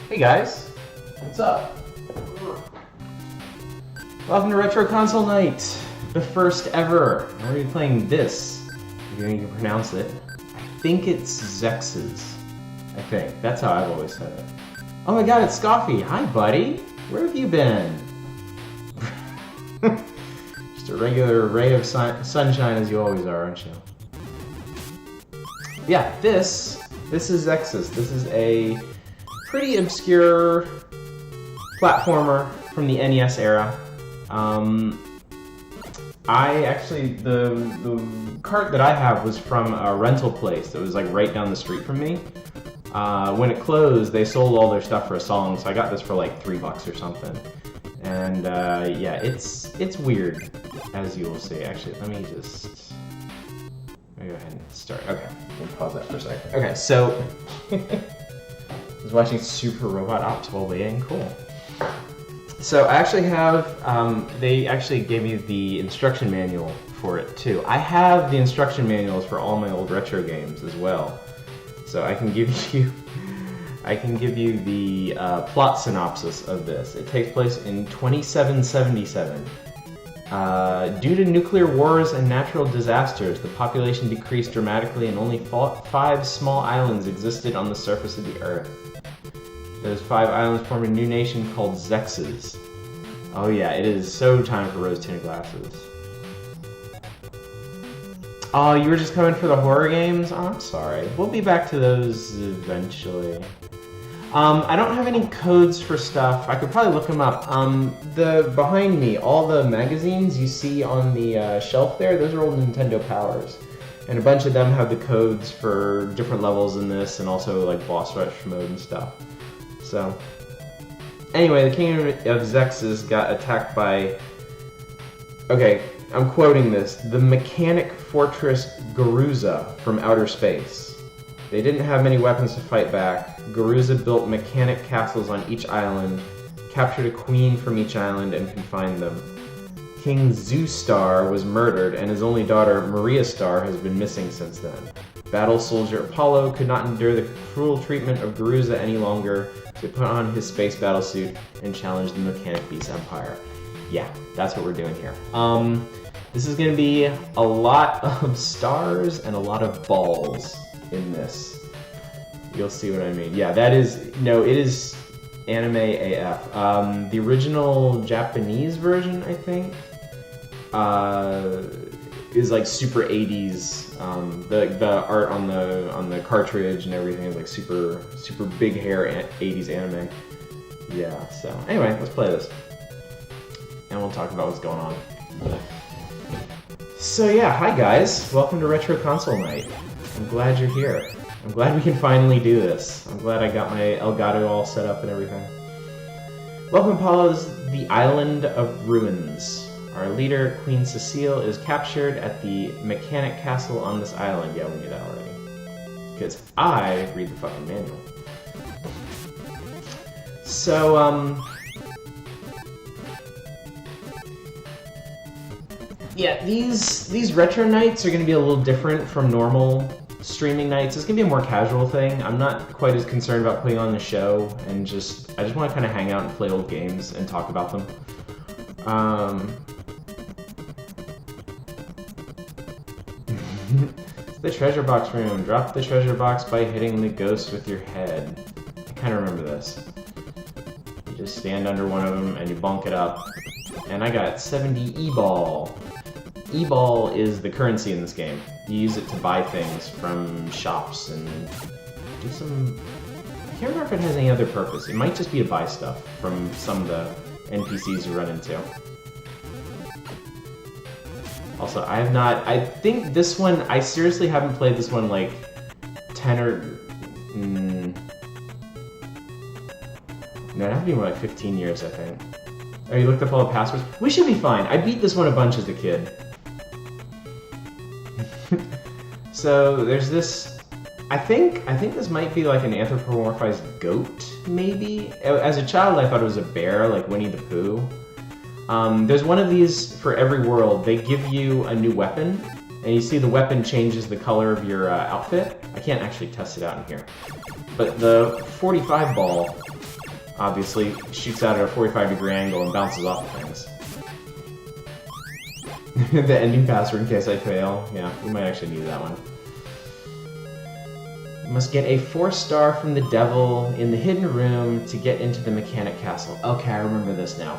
Hey guys, what's up? Welcome to Retro Console Night, the first ever. We're going to be playing this, if you can pronounce it. I think it's XEXYZ. I think. That's how I've always said it. Oh my god, it's Scoffy. Hi, buddy. Where have you been? Just a regular ray of sunshine as you always are, aren't you? Yeah, this is XEXYZ. This is a pretty obscure platformer from the NES era. The cart that I have was from a rental place that was like right down the street from me. When it closed, they sold all their stuff for a song, so I got this for like $3 or something. And yeah, it's weird, as you will see. Actually, let me go ahead and start. Okay, let me pause that for a second. Okay, so I was watching Super Robot Ops while waiting. Cool. So I actually have, they actually gave me the instruction manual for it too. I have the instruction manuals for all my old retro games as well. So I can give you, the plot synopsis of this. It takes place in 2777. Due to nuclear wars and natural disasters, the population decreased dramatically and only 5 small islands existed on the surface of the Earth. Those 5 islands form a new nation called XEXYZ. Oh yeah, it is so time for rose-tinted glasses. Oh, you were just coming for the horror games? Oh, I'm sorry. We'll be back to those eventually. I don't have any codes for stuff. I could probably look them up. Behind me, all the magazines you see on the shelf there, those are old Nintendo Powers. And a bunch of them have the codes for different levels in this, and also like boss rush mode and stuff. So, anyway, the kingdom of XEXYZ got attacked by, okay, I'm quoting this, the mechanic fortress Garuza from outer space. They didn't have many weapons to fight back. Garuza built mechanic castles on each island, captured a queen from each island, and confined them. King Zoostar was murdered, and his only daughter, Maria Star, has been missing since then. Battle soldier Apollo could not endure the cruel treatment of Garuza any longer, so he put on his space battlesuit and challenged the Mechanic Beast Empire. Yeah, that's what we're doing here. This is going to be a lot of stars and a lot of balls in this. You'll see what I mean. Yeah, it is anime AF. The original Japanese version, I think, is like super 80s. The art on the cartridge and everything is like super big hair 80s anime. Yeah. So anyway, let's play this, and we'll talk about what's going on. So yeah, hi guys, welcome to Retro Console Night. I'm glad you're here. I'm glad we can finally do this. I'm glad I got my Elgato all set up and everything. Welcome, Apollo's the Island of Ruins. Our leader, Queen Cecile, is captured at the mechanic castle on this island. Yeah, we knew that already. Because I read the fucking manual. So, yeah, these retro nights are going to be a little different from normal streaming nights. It's going to be a more casual thing. I'm not quite as concerned about putting on the show, and I just want to kind of hang out and play old games and talk about them. It's the treasure box room. Drop the treasure box by hitting the ghost with your head. I kind of remember this. You just stand under one of them and you bonk it up. And I got 70 E-ball. E-ball is the currency in this game. You use it to buy things from shops and do some... I can't remember if it has any other purpose. It might just be to buy stuff from some of the NPCs you run into. Also, I think this one, I seriously haven't played this one like 10 or... No, it'd have to be more like 15 years, I think. Oh, you looked up all the passwords? We should be fine. I beat this one a bunch as a kid. So, there's this... I think this might be like an anthropomorphized goat, maybe? As a child, I thought it was a bear, like Winnie the Pooh. There's one of these for every world. They give you a new weapon, and you see the weapon changes the color of your outfit. I can't actually test it out in here. But the 45 ball, obviously, shoots out at a 45-degree angle and bounces off of things. The ending password in case I fail. Yeah, we might actually need that one. You must get a 4-star from the devil in the hidden room to get into the mechanic castle. Okay, I remember this now.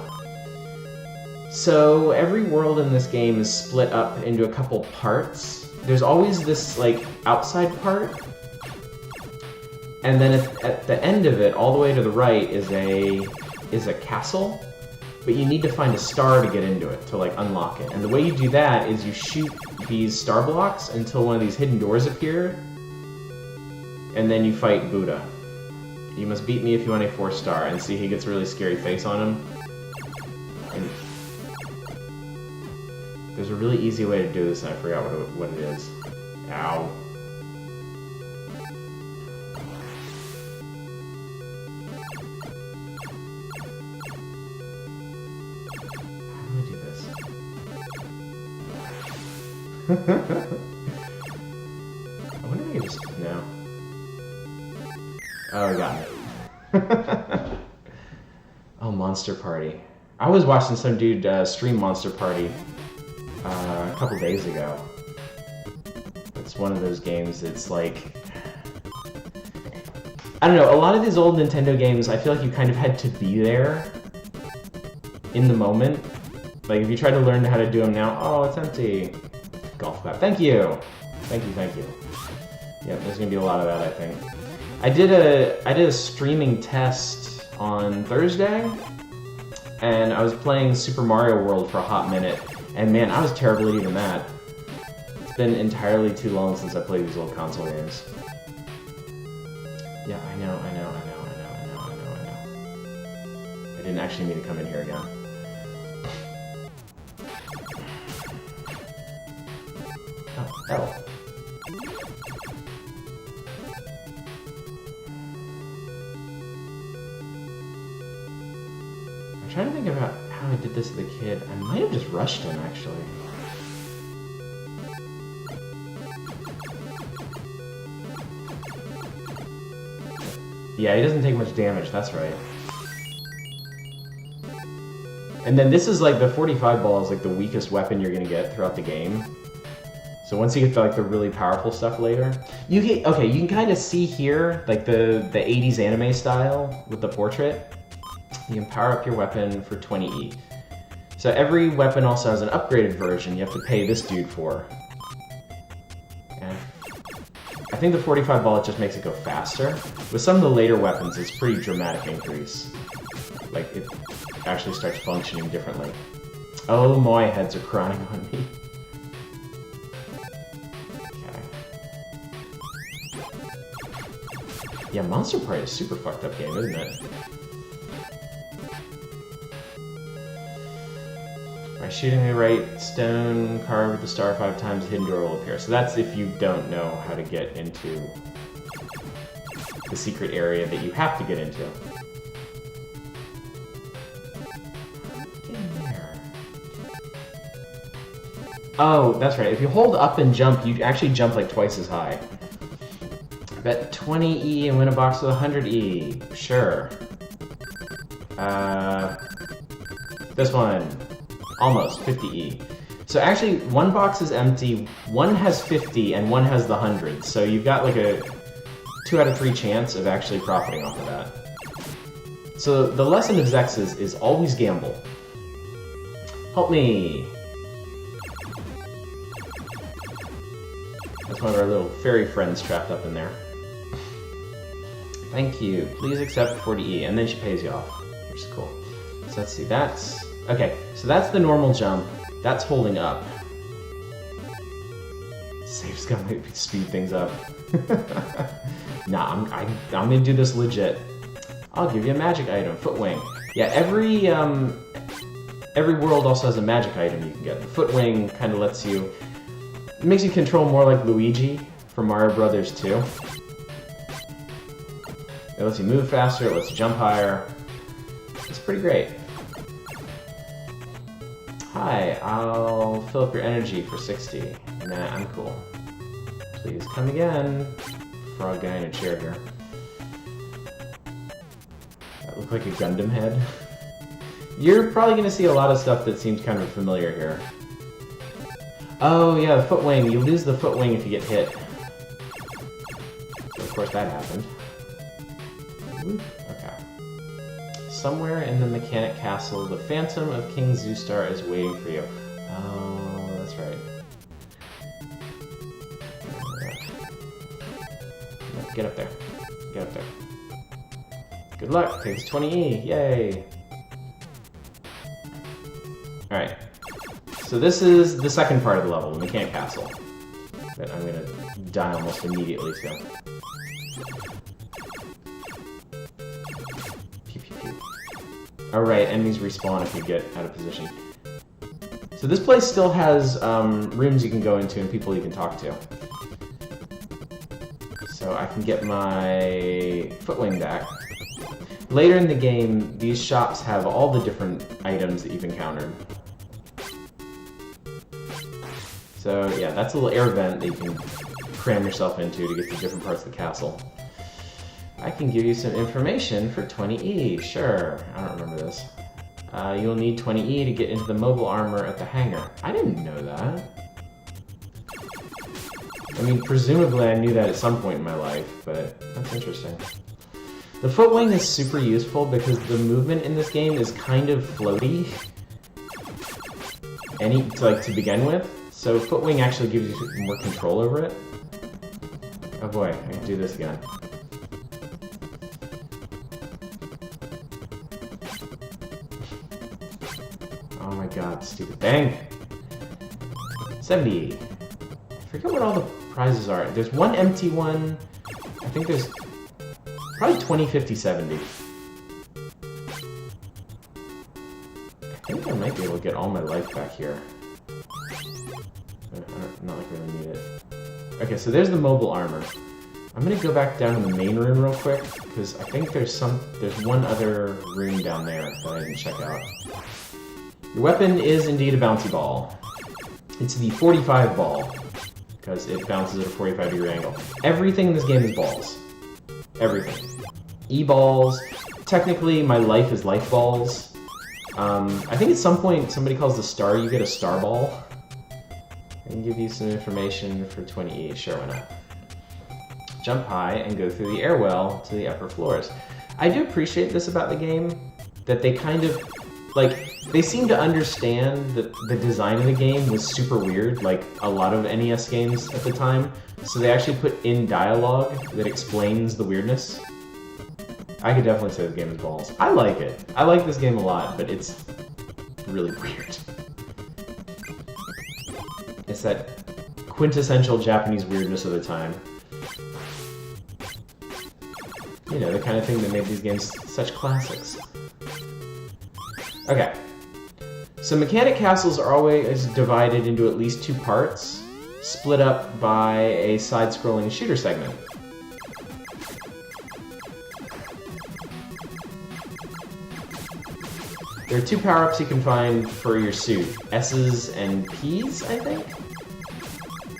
So every world in this game is split up into a couple parts. There's always this like outside part, and then at the end of it, all the way to the right, is a castle. But you need to find a star to get into it, to like unlock it. And the way you do that is you shoot these star blocks until one of these hidden doors appear, and then you fight Buddha. You must beat me if you want a 4-star, and see he gets a really scary face on him. And there's a really easy way to do this, and I forgot what it is. Ow. I wonder if I can just... no. Oh, I got it. Oh, Monster Party. I was watching some dude stream Monster Party a couple days ago. It's one of those games that's like... I don't know, a lot of these old Nintendo games, I feel like you kind of had to be there in the moment. Like, if you try to learn how to do them now, oh, it's empty. Golf clap. Thank you! Thank you, thank you. Yeah, there's gonna be a lot of that, I think. I did a streaming test on Thursday, and I was playing Super Mario World for a hot minute, and man, I was terrible at even that. It's been entirely too long since I played these old console games. Yeah, I know. I didn't actually mean to come in here again. Oh. I'm trying to think about how I did this as a kid. I might have just rushed him, actually. Yeah, he doesn't take much damage, that's right. And then this is like, the 45 ball is like the weakest weapon you're gonna get throughout the game. So once you get to like the really powerful stuff later, you get, okay, you can kind of see here, like the 80s anime style with the portrait. You can power up your weapon for 20E. So every weapon also has an upgraded version you have to pay this dude for. And I think the 45 ball, it just makes it go faster. With some of the later weapons, it's a pretty dramatic increase. Like, it actually starts functioning differently. Oh, my heads are crying on me. Yeah, Monster Party is a super fucked up game, isn't it? By shooting the right stone card with the star 5 times, a hidden door will appear. So that's if you don't know how to get into the secret area that you have to get into. Get in there. Oh, that's right. If you hold up and jump, you actually jump like twice as high. Bet 20E and win a box with 100E. Sure. This one. Almost. 50E. So actually, one box is empty, one has 50, and one has the 100. So you've got like a 2 out of 3 chance of actually profiting off of that. So the lesson of XEXYZ is always gamble. Help me! That's one of our little fairy friends trapped up in there. Thank you. Please accept 40E, and then she pays you off, which is cool. So let's see, that's... okay, so that's the normal jump. That's holding up. Safe's gonna speed things up. Nah, I'm gonna do this legit. I'll give you a magic item, foot wing. Yeah, every world also has a magic item you can get. The foot wing kind of lets you... it makes you control more like Luigi from Mario Brothers 2. It lets you move faster, it lets you jump higher. It's pretty great. Hi, I'll fill up your energy for 60. Nah, I'm cool. Please come again. Frog guy in a chair here. That looked like a Gundam head. You're probably going to see a lot of stuff that seems kind of familiar here. Oh yeah, the foot wing. You lose the foot wing if you get hit. So of course that happened. Okay. Somewhere in the Mechanic Castle, the Phantom of King Zoostar is waiting for you. Oh, that's right. Get up there. Get up there. Good luck. Takes 20E. Yay. Alright. So this is the second part of the level, the Mechanic Castle. That I'm gonna die almost immediately to. Pew pew pew. Alright, enemies respawn if you get out of position. So this place still has rooms you can go into and people you can talk to. So I can get my footwing back. Later in the game, these shops have all the different items that you've encountered. So yeah, that's a little air vent that you can cram yourself into to get to different parts of the castle. I can give you some information for 20E, sure. I don't remember this. You'll need 20E to get into the mobile armor at the hangar. I didn't know that. I mean, presumably I knew that at some point in my life, but that's interesting. The footwing is super useful because the movement in this game is kind of floaty. To begin with. So footwing actually gives you more control over it. Oh boy, I can do this again. Oh my god, stupid thing! 70. I forget what all the prizes are. There's one empty one. I think there's probably 20, 50, 70. I think I might be able to get all my life back here. Not like I really need it. Okay, so there's the mobile armor. I'm gonna go back down to the main room real quick, because I think there's one other room down there that I didn't check out. Your weapon is indeed a bouncy ball. It's the 45 ball, because it bounces at a 45-degree angle. Everything in this game is balls. Everything. E-balls. Technically, my life is life balls. I think at some point somebody calls the star, you get a star ball. I can give you some information for 20E, sure, why not? Jump high and go through the airwell to the upper floors. I do appreciate this about the game, that they kind of, they seem to understand that the design of the game was super weird, like a lot of NES games at the time, so they actually put in dialogue that explains the weirdness. I could definitely say the game is balls. I like it. I like this game a lot, but it's really weird. It's that quintessential Japanese weirdness of the time. You know, the kind of thing that made these games such classics. Okay. So mechanic castles are always divided into at least two parts, split up by a side-scrolling shooter segment. There are two power-ups you can find for your suit. S's and P's, I think?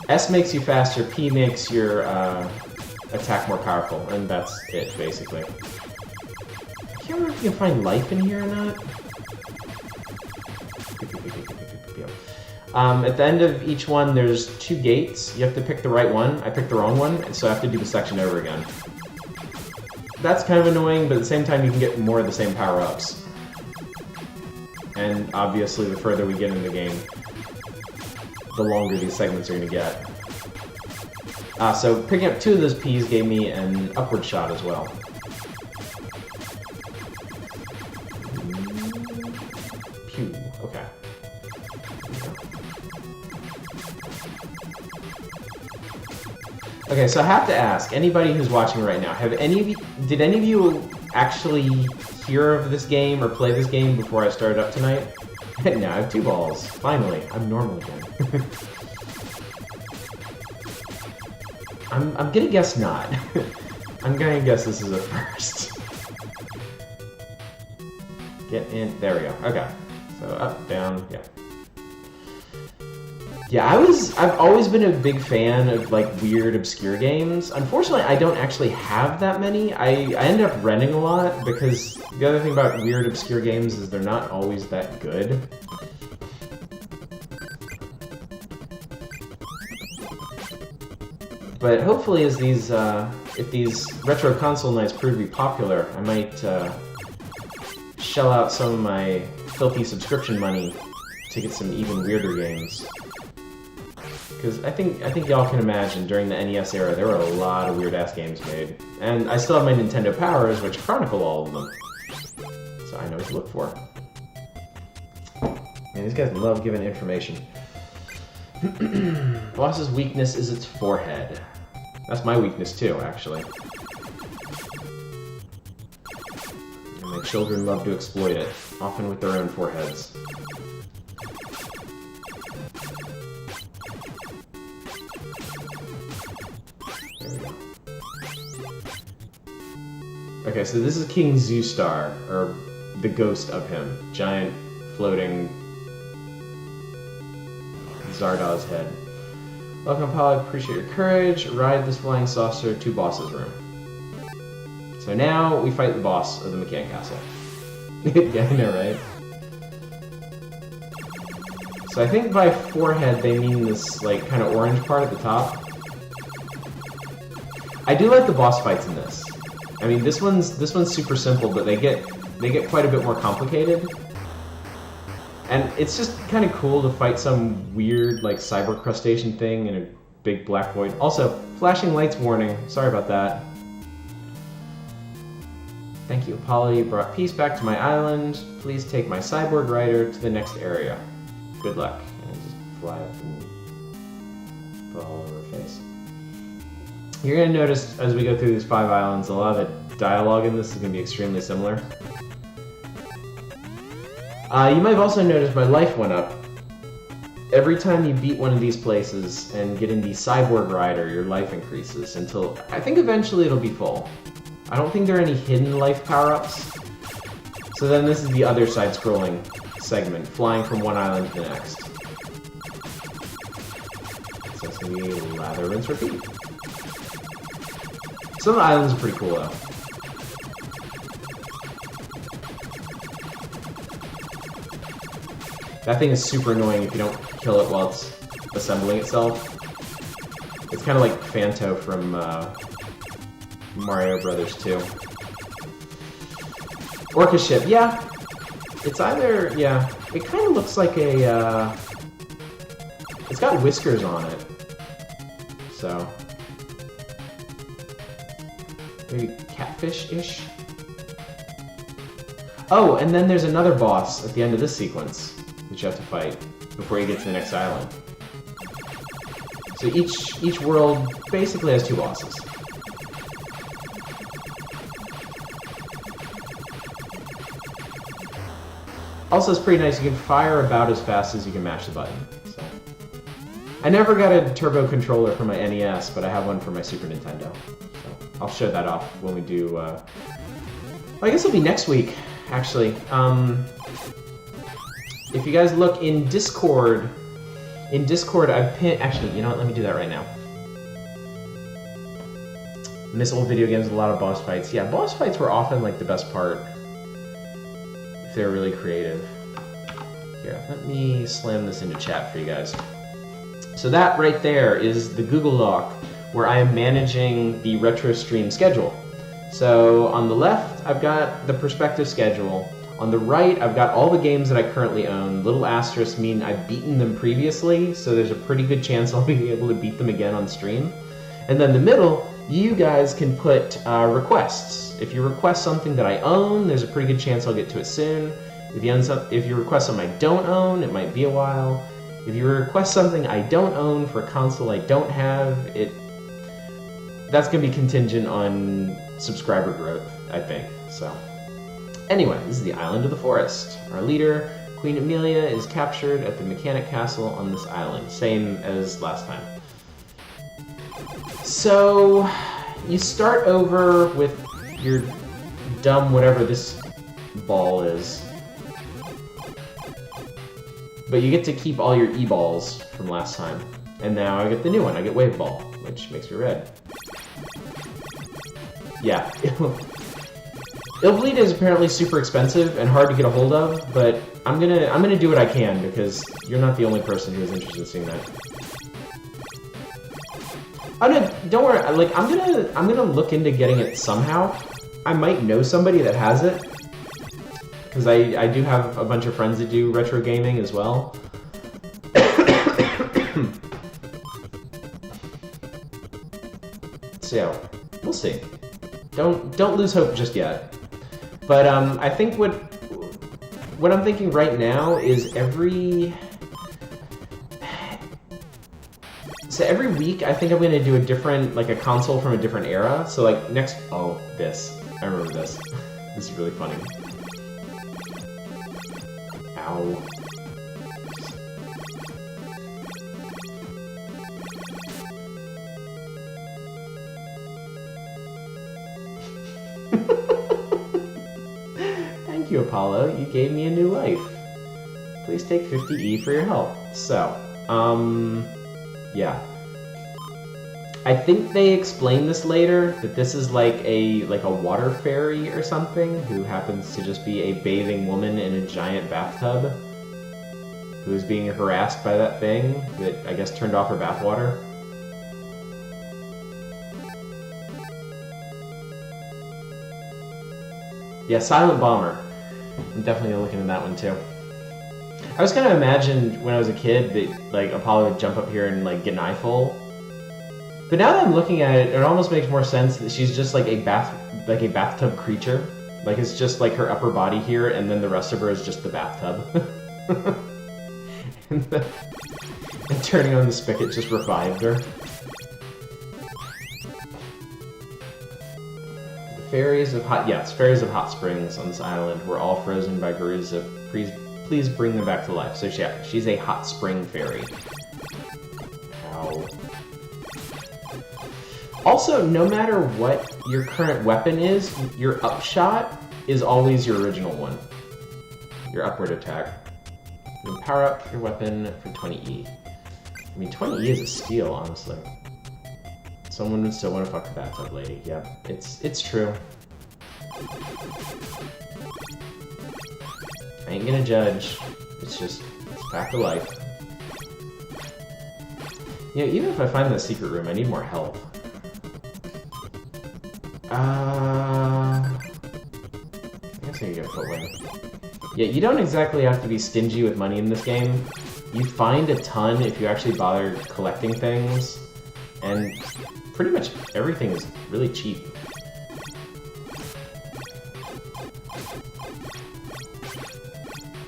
S makes you faster, P makes your attack more powerful, and that's it, basically. I can't remember if you can find life in here or not. At the end of each one, there's two gates. You have to pick the right one. I picked the wrong one, and so I have to do the section over again. That's kind of annoying, but at the same time, you can get more of the same power-ups. And obviously, the further we get into the game, the longer these segments are going to get. So picking up two of those P's gave me an upward shot as well. Pew. Okay. Okay, so I have to ask, anybody who's watching right now, did any of you actually hear of this game or play this game before I started up tonight? Now I have two balls. Finally, I'm normal again. I'm gonna guess not. I'm gonna guess this is a first. Get in. There we go. Okay. So up, down, yeah. Yeah, I've always been a big fan of like weird, obscure games. Unfortunately, I don't actually have that many. I end up renting a lot because the other thing about weird, obscure games is they're not always that good. But hopefully, as these, if these retro console nights prove to be popular, I might shell out some of my filthy subscription money to get some even weirder games. Because I think y'all can imagine, during the NES era, there were a lot of weird-ass games made. And I still have my Nintendo Powers, which chronicle all of them. So I know what to look for. Man, these guys love giving information. Boss's weakness is its forehead. That's my weakness too, actually. And my children love to exploit it, often with their own foreheads. There we go. Okay, so this is King Zoostar, or the ghost of him. Giant, floating Zardoz head. Welcome, Pollock. Appreciate your courage. Ride this flying saucer to boss's room. So now we fight the boss of the Mechanic Castle. Yeah, I know, right? So I think by forehead they mean this like kind of orange part at the top. I do like the boss fights in this. I mean, this one's super simple, but they get quite a bit more complicated. And it's just kind of cool to fight some weird, like, cyber crustacean thing in a big black void. Also, flashing lights warning. Sorry about that. Thank you, Apollo. You brought peace back to my island. Please take my cyborg rider to the next area. Good luck. And just fly up and put all over her face. You're going to notice, as we go through these 5 islands, a lot of the dialogue in this is going to be extremely similar. You might have also noticed my life went up. Every time you beat one of these places and get in the cyborg rider, your life increases until, I think eventually it'll be full. I don't think there are any hidden life power-ups. So then this is the other side-scrolling segment, flying from one island to the next. So it's going to be lather, rinse, repeat. Some of the islands are pretty cool, though. That thing is super annoying if you don't kill it while it's assembling itself. It's kind of like Phanto from Mario Brothers 2. Orca ship, yeah. It's either, yeah, it kind of looks like a, it's got whiskers on it. So, maybe catfish-ish? Oh, and then there's another boss at the end of this sequence that you have to fight before you get to the next island. So each world basically has 2 bosses. Also, it's pretty nice. You can fire about as fast as you can mash the button. So. I never got a turbo controller for my NES, but I have one for my Super Nintendo. So I'll show that off when we do... Well, I guess it'll be next week, actually. If you guys look in Discord, I've pinned... Actually, you know what? Let me do that right now. Miss old video games with a lot of boss fights. Yeah, boss fights were often, like, the best part. If they're really creative. Here, let me slam this into chat for you guys. So that right there is the Google Doc where I am managing the retro stream schedule. So on the left, I've got the perspective schedule. On the right, I've got all the games that I currently own. Little asterisks mean I've beaten them previously, so there's a pretty good chance I'll be able to beat them again on stream. And then the middle, you guys can put requests. If you request something that I own, there's a pretty good chance I'll get to it soon. If you request something I don't own, it might be a while. If you request something I don't own for a console I don't have, that's going to be contingent on subscriber growth, I think. So, anyway, this is the Island of the Forest. Our leader, Queen Amelia, is captured at the Mechanic Castle on this island, same as last time. So, you start over with your dumb whatever this ball is. But you get to keep all your E-balls from last time. And now I get the new one, I get Wave Ball, which makes me red. Yeah. Illbleed is apparently super expensive and hard to get a hold of, but I'm gonna do what I can because you're not the only person who is interested in seeing that. Oh no, don't worry. Like I'm gonna look into getting it somehow. I might know somebody that has it because I do have a bunch of friends that do retro gaming as well. So we'll see. Don't lose hope just yet. But I think what I'm thinking right now is every week I think I'm gonna do a different, like a console from a different era. So like this. I remember this. This is really funny. Ow. Thank you, Apollo. You gave me a new life. Please take 50E for your help. So, yeah. I think they explain this later, that this is like a water fairy or something, who happens to just be a bathing woman in a giant bathtub, who is being harassed by that thing that I guess turned off her bathwater. Yeah, Silent Bomber. I'm definitely gonna look into that one too. I was kind of imagined when I was a kid that like Apollo would jump up here and like get an eyeful. But now that I'm looking at it, it almost makes more sense that she's just like a bathtub creature. Like it's just like her upper body here, and then the rest of her is just the bathtub. and turning on the spigot just revived her. The fairies of fairies of hot springs on this island were all frozen by Garuza. Please bring them back to life. So yeah, she's a hot spring fairy. Ow. Also, no matter what your current weapon is, your upshot is always your original one. Your upward attack. You can power up your weapon for 20E. I mean, 20E is a steal, honestly. Someone would still want to fuck the bathtub lady. Yeah, it's true. I ain't gonna judge. It's back to life. Yeah, even if I find the secret room, I need more help. I guess I can get a footwing. Yeah, you don't exactly have to be stingy with money in this game. You find a ton if you actually bother collecting things, and pretty much everything is really cheap.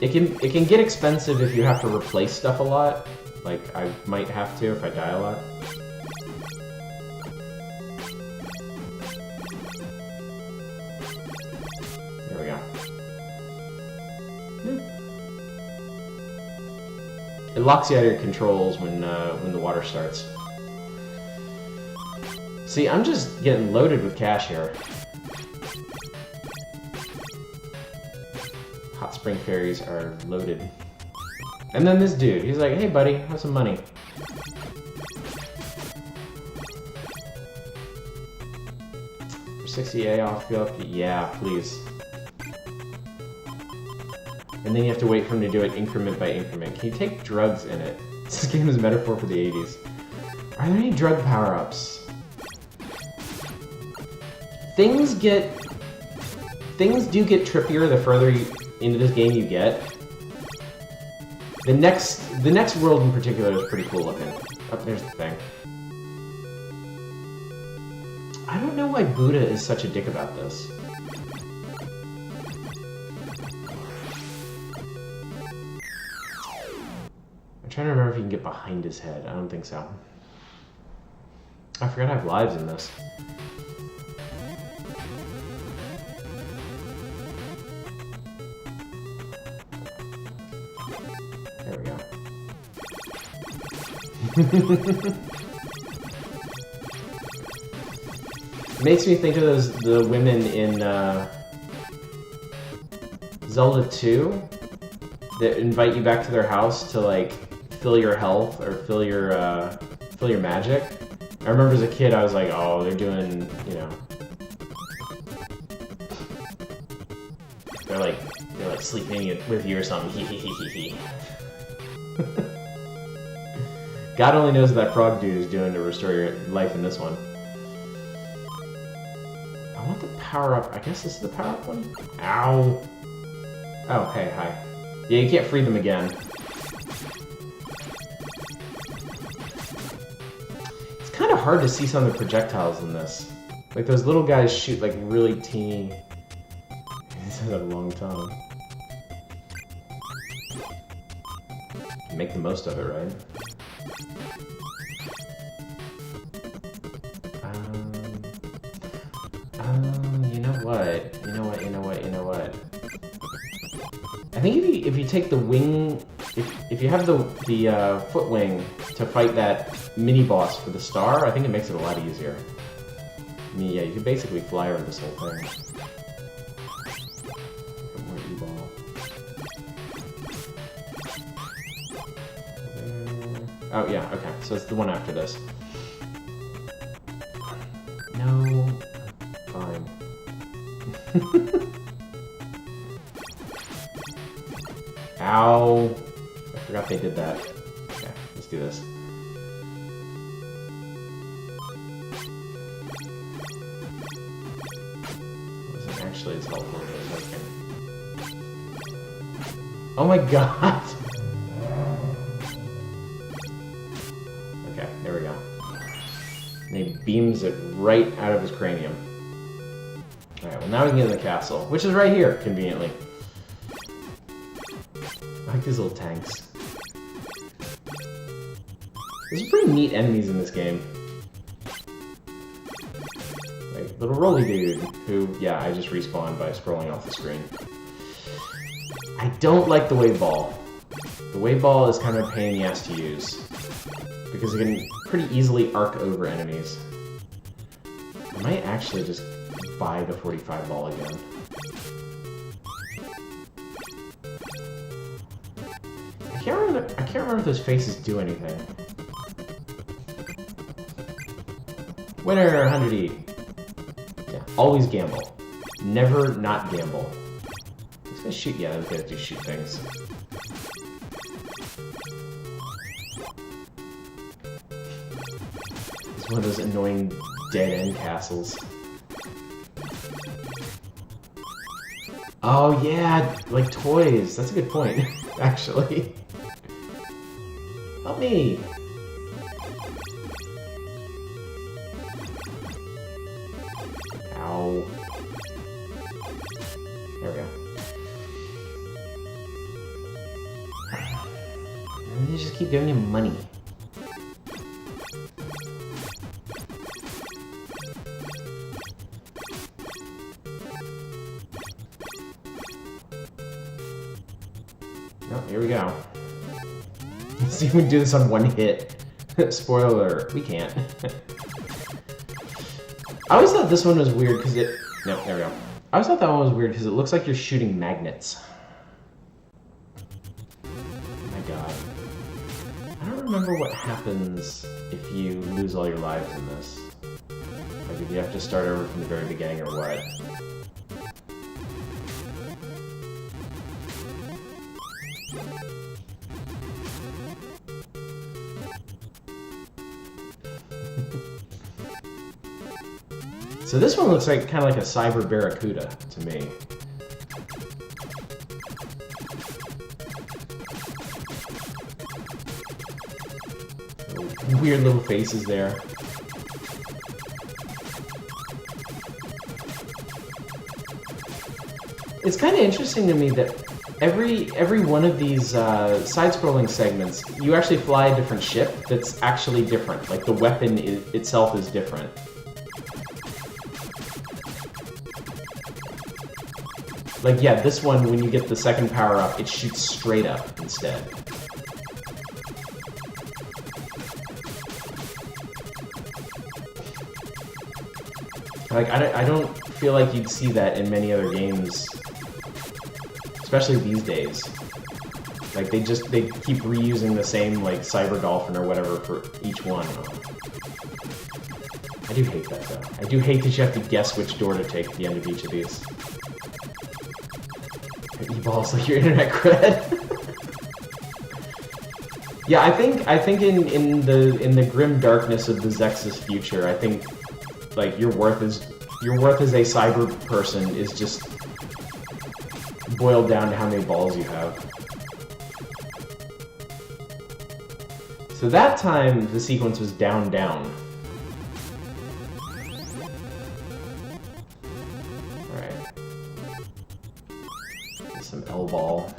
It can get expensive if you have to replace stuff a lot. Like, I might have to if I die a lot. There we go. It locks you out of your controls when the water starts. See, I'm just getting loaded with cash here. Hot spring fairies are loaded. And then this dude, he's like, hey buddy, have some money. For 60A off, go up, yeah, please. And then you have to wait for him to do it increment by increment. Can you take drugs in it? This game is a metaphor for the 80s. Are there any drug power-ups? Things do get trippier the further into this game you get. The next world in particular is pretty cool looking. Oh, there's the thing. I don't know why Buddha is such a dick about this. I'm trying to remember if you can get behind his head. I don't think so. I forgot I have lives in this. There we go. Makes me think of the women in Zelda 2 that invite you back to their house to like fill your health or fill your magic. I remember as a kid, I was like, oh, they're doing, you know, they're like sleeping with you or something. Hee hee hee hee hee. God only knows what that frog dude is doing to restore your life in this one. I want the power up. I guess this is the power up one. Ow. Oh, hey, hi. Yeah, you can't free them again. It's kind of hard to see some of the projectiles in this. Like, those little guys shoot, like, really teeny... This has a long tongue. Make the most of it, right? You know what? I think if you take the wing, if you have the foot wing to fight that mini boss for the star, I think it makes it a lot easier. I mean, yeah, you can basically fly over this whole thing. More E-ball. Oh yeah, okay. So it's the one after this. No. Fine. Ow! I forgot they did that. Okay, let's do this. It wasn't actually as helpful as I was thinking. Oh my god! Okay, there we go. And he beams it right out of his cranium. Alright, well now we can get in the castle, which is right here, conveniently. I like these little tanks. There's some pretty neat enemies in this game. Like, little Rolly Dude, who, yeah, I just respawned by scrolling off the screen. I don't like the wave ball. The wave ball is kind of a pain in the ass to use, because it can pretty easily arc over enemies. I might actually just buy the 45 ball again. I can't remember if those faces do anything. Winner, 100E. Yeah, always gamble. Never not gamble. It's gonna shoot, yeah, those guys do shoot things. It's one of those annoying dead-end castles. Oh yeah, like toys. That's a good point, actually. Help me! Ow. There we go. And they just keep giving you money. Oh, here we go. Let's see if we can do this on one hit. Spoiler alert, we can't. I always thought this one was weird because it... No, there we go. I always thought that one was weird because it looks like you're shooting magnets. Oh my god. I don't remember what happens if you lose all your lives in this. Like if you have to start over from the very beginning or what. So this one looks like kind of like a Cyber Barracuda to me. Weird little faces there. It's kind of interesting to me that every one of these side-scrolling segments, you actually fly a different ship that's actually different. Like the weapon itself is different. Like, yeah, this one, when you get the second power-up, it shoots straight up instead. Like, I don't feel like you'd see that in many other games, especially these days. Like, they keep reusing the same, like, Cyber Dolphin or whatever for each one. I do hate that, though. I do hate that you have to guess which door to take at the end of each of these. E-balls like your internet cred. Yeah, I think in the grim darkness of the Xex's future, I think like your worth as a cyber person is just boiled down to how many balls you have. So that time the sequence was down down. Alright. Some L-ball.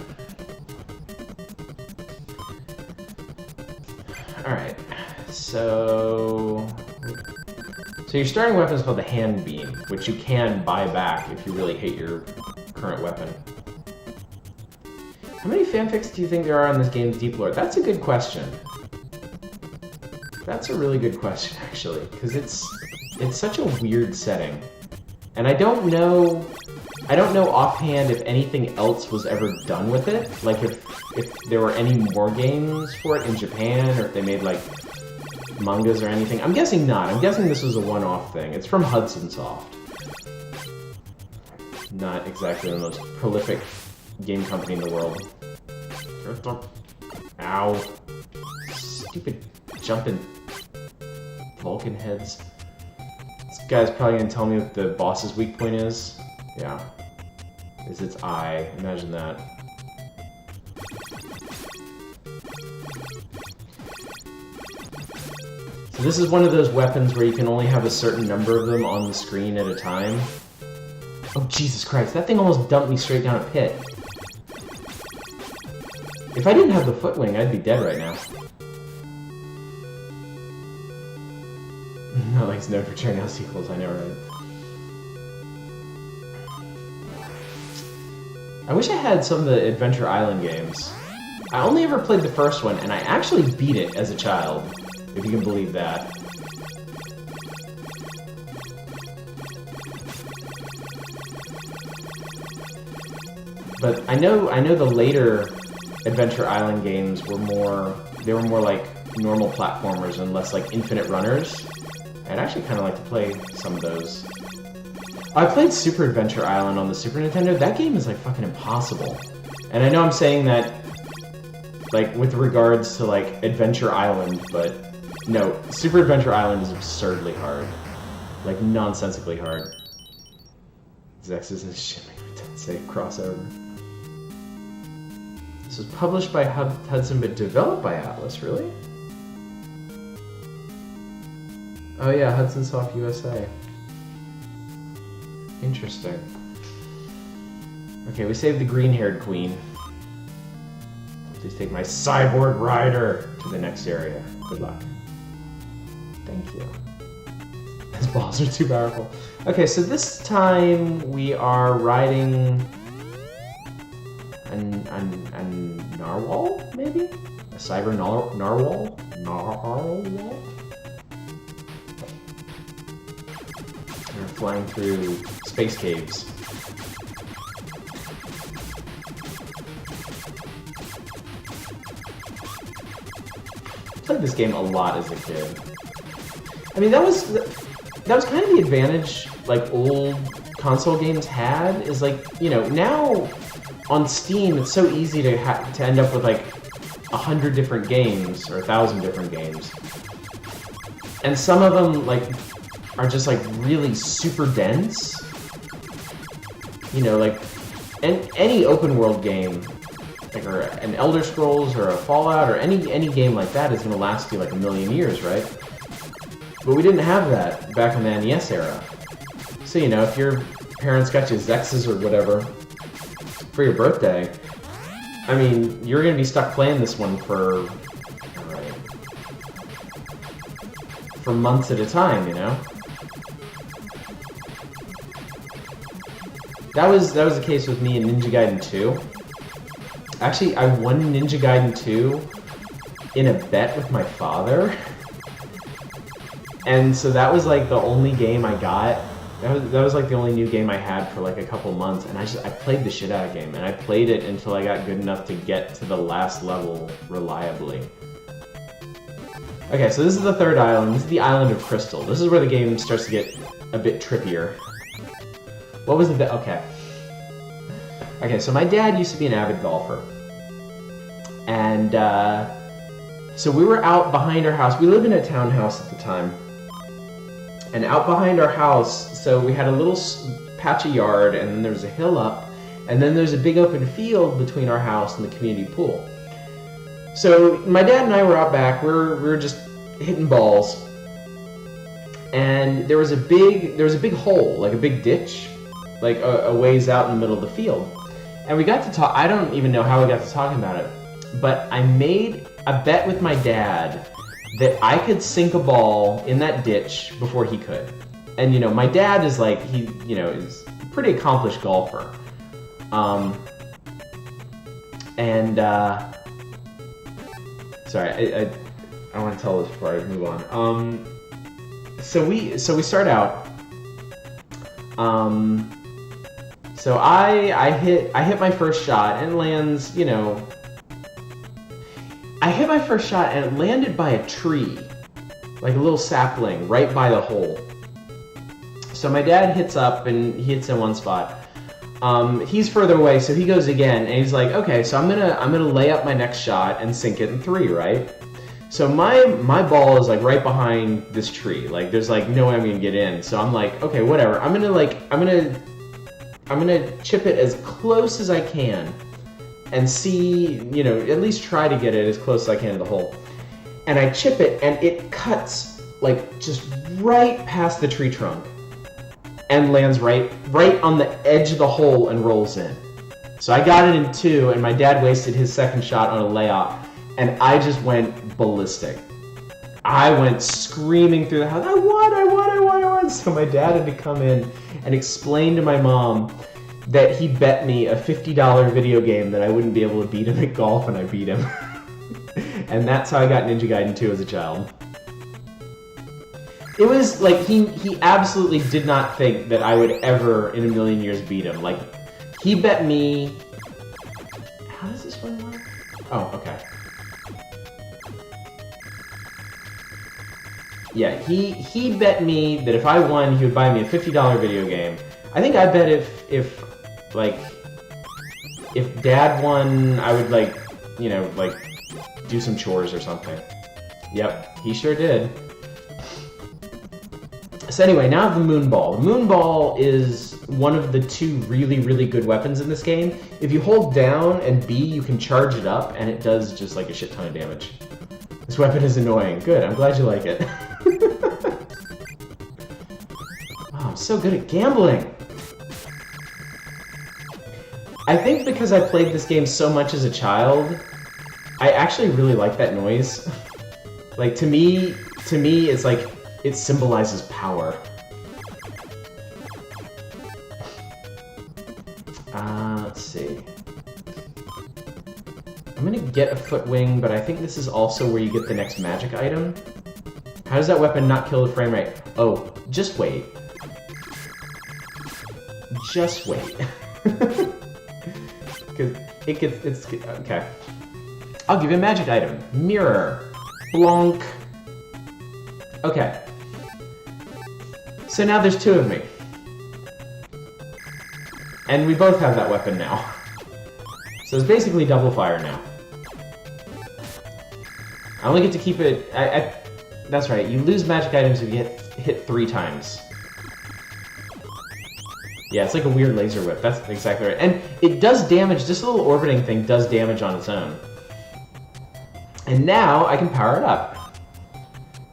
Alright, so your starting weapon is called the hand beam, which you can buy back if you really hate your current weapon. How many fanfics do you think there are on this game's deep lore? That's a good question. That's a really good question, actually, because it's such a weird setting. And I don't know offhand if anything else was ever done with it. Like if there were any more games for it in Japan, or if they made like mangas or anything. I'm guessing not. I'm guessing this was a one-off thing. It's from Hudson Soft. Not exactly the most prolific game company in the world. Ow. Stupid jumping Vulcan heads. This guy's probably gonna tell me what the boss's weak point is. Yeah. Is its eye. Imagine that. So this is one of those weapons where you can only have a certain number of them on the screen at a time. Oh, Jesus Christ. That thing almost dumped me straight down a pit. If I didn't have the foot wing, I'd be dead right now. No, like, no for churning out sequels, I know, right? I wish I had some of the Adventure Island games. I only ever played the first one, and I actually beat it as a child, if you can believe that. But I know the later Adventure Island games were more like normal platformers and less like infinite runners. I'd actually kind of like to play some of those. I played Super Adventure Island on the Super Nintendo. That game is like fucking impossible. And I know I'm saying that like with regards to like Adventure Island, but no, Super Adventure Island is absurdly hard. Like nonsensically hard. XEXYZ and shit, say crossover. This was published by Hudson but developed by Atlas, really? Oh yeah, Hudson Soft USA. Interesting. Okay, we saved the green-haired queen. Please take my cyborg rider to the next area. Good luck. Thank you. His balls are too powerful. Okay, so this time we are riding a narwhal, maybe? A cyber narwhal? Narwhal? We're flying through space caves. I played this game a lot as a kid. I mean, that was kind of the advantage like old console games had, is like, you know, now on Steam it's so easy to end up with like 100 different games or 1,000 different games, and some of them like are just like really super dense. You know, like any open world game, like or an Elder Scrolls or a Fallout or any game like that is going to last you like a million years, right? But we didn't have that back in the NES era. So, you know, if your parents got you XEXYZ or whatever for your birthday, I mean, you're going to be stuck playing this one for months at a time, you know? That was the case with me in Ninja Gaiden 2. Actually, I won Ninja Gaiden 2 in a bet with my father. And so that was like the only game I got That was like the only new game I had for like a couple months, and I played the shit out of the game, and I played it until I got good enough to get to the last level reliably. Okay, so this is the third island. This is the island of Crystal. This is where the game starts to get a bit trippier. What was it? Okay. Okay, so my dad used to be an avid golfer. And so we were out behind our house. We lived in a townhouse at the time. And out behind our house, so we had a little patch of yard, and then there's a hill up, and then there's a big open field between our house and the community pool. So my dad and I were out back. We were just hitting balls, and there was a big hole, like a big ditch, like a ways out in the middle of the field. And we got to talk. I don't even know how we got to talking about it, but I made a bet with my dad that I could sink a ball in that ditch before he could. And, you know, my dad is like, he, you know, is a pretty accomplished golfer. Sorry, I want to tell this before I move on. So we start out. So I hit my first shot and it lands, you know. I hit my first shot and it landed by a tree, like a little sapling, right by the hole. So my dad hits up and he hits in one spot. He's further away, so he goes again, and he's like, okay, so I'm gonna lay up my next shot and sink it in 3, right? So my ball is like right behind this tree, like there's like no way I'm gonna get in. So I'm like, okay, whatever. I'm gonna chip it as close as I can. And see, you know, at least try to get it as close as I can to the hole. And I chip it, and it cuts, like, just right past the tree trunk. And lands right on the edge of the hole and rolls in. So I got it in 2, and my dad wasted his second shot on a layup. And I just went ballistic. I went screaming through the house, I won! So my dad had to come in and explain to my mom that he bet me a $50 video game that I wouldn't be able to beat him at golf, and I beat him. And that's how I got Ninja Gaiden 2 as a child. It was like, he absolutely did not think that I would ever in a million years beat him. Like, he bet me... How does this one work? Oh, okay. Yeah, he bet me that if I won, he would buy me a $50 video game. I think I bet if Dad won, I would, like, you know, like, do some chores or something. Yep, he sure did. So anyway, now the Moon Ball. The Moon Ball is one of the 2 really, really good weapons in this game. If you hold down and B, you can charge it up, and it does just, like, a shit ton of damage. This weapon is annoying. Good, I'm glad you like it. Wow, I'm so good at gambling! I think because I played this game so much as a child, I actually really like that noise. Like, to me, it's like, it symbolizes power. Let's see. I'm gonna get a foot wing, but I think this is also where you get the next magic item. How does that weapon not kill the frame rate? Oh, just wait. Just wait. Because it's okay. I'll give you a magic item. Mirror. Blonk. Okay. So now there's 2 of me. And we both have that weapon now. So it's basically double fire now. I only get to keep it... that's right, you lose magic items if you get hit 3 times. Yeah, it's like a weird laser whip. That's exactly right. And it does damage. This little orbiting thing does damage on its own. And now I can power it up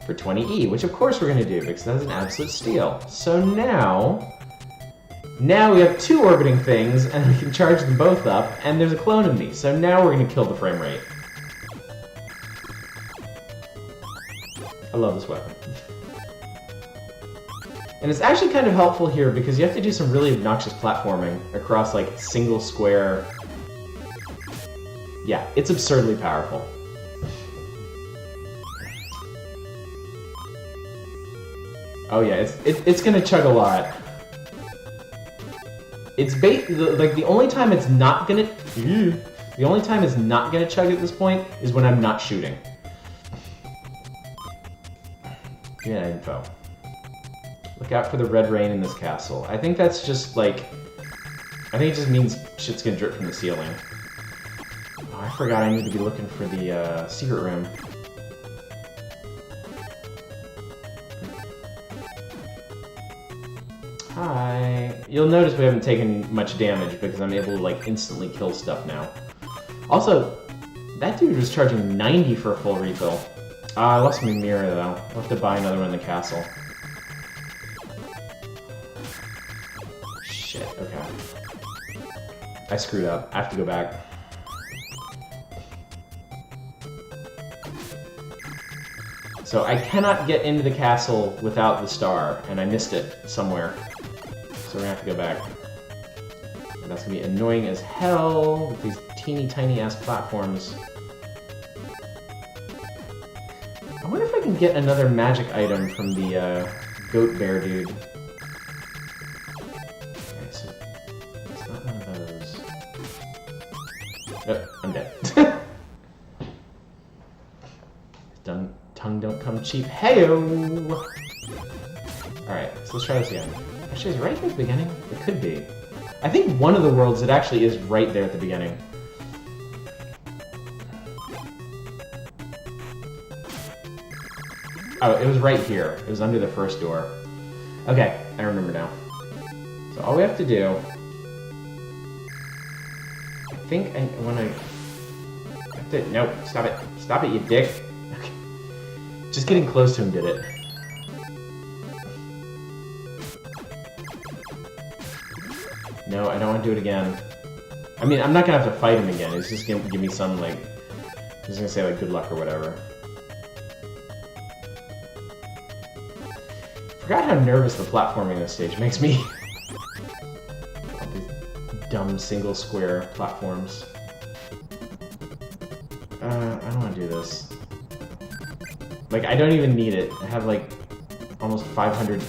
for 20E, which of course we're going to do because that's an absolute steal. So now we have 2 orbiting things and we can charge them both up, and there's a clone of me. So now we're going to kill the frame rate. I love this weapon. And it's actually kind of helpful here because you have to do some really obnoxious platforming across, like, single square... Yeah, it's absurdly powerful. Oh yeah, it's gonna chug a lot. It's like the only time it's not gonna the only time it's not gonna chug at this point is when I'm not shooting. Yeah, info. Look out for the red rain in this castle. I think that's just like, I think it just means shit's gonna drip from the ceiling. Oh, I forgot I need to be looking for the secret room. Hi. You'll notice we haven't taken much damage because I'm able to like instantly kill stuff now. Also, that dude was charging 90 for a full refill. I lost my mirror though. I'll have to buy another one in the castle. Shit, okay. I screwed up. I have to go back. So I cannot get into the castle without the star, and I missed it somewhere. So we're gonna have to go back. And that's gonna be annoying as hell with these teeny tiny ass platforms. I wonder if I can get another magic item from the goat bear dude. Okay, so it's not one of those. Oh, I'm dead. Tongue don't come cheap. Heyo! Alright, so let's try this again. Actually, is it right here at the beginning? It could be. I think one of the worlds, it actually is right there at the beginning. Oh, it was right here. It was under the first door. Okay, I remember now. So all we have to do... I think when I... have to, nope, stop it. Stop it, you dick. Okay. Just getting close to him did it. No, I don't want to do it again. I mean, I'm not gonna have to fight him again. It's just gonna give me some, like... He's gonna say, like, good luck or whatever. Forgot how nervous the platforming in this stage makes me. All these dumb single square platforms. I don't want to do this. Like, I don't even need it. I have, like, almost 500 E.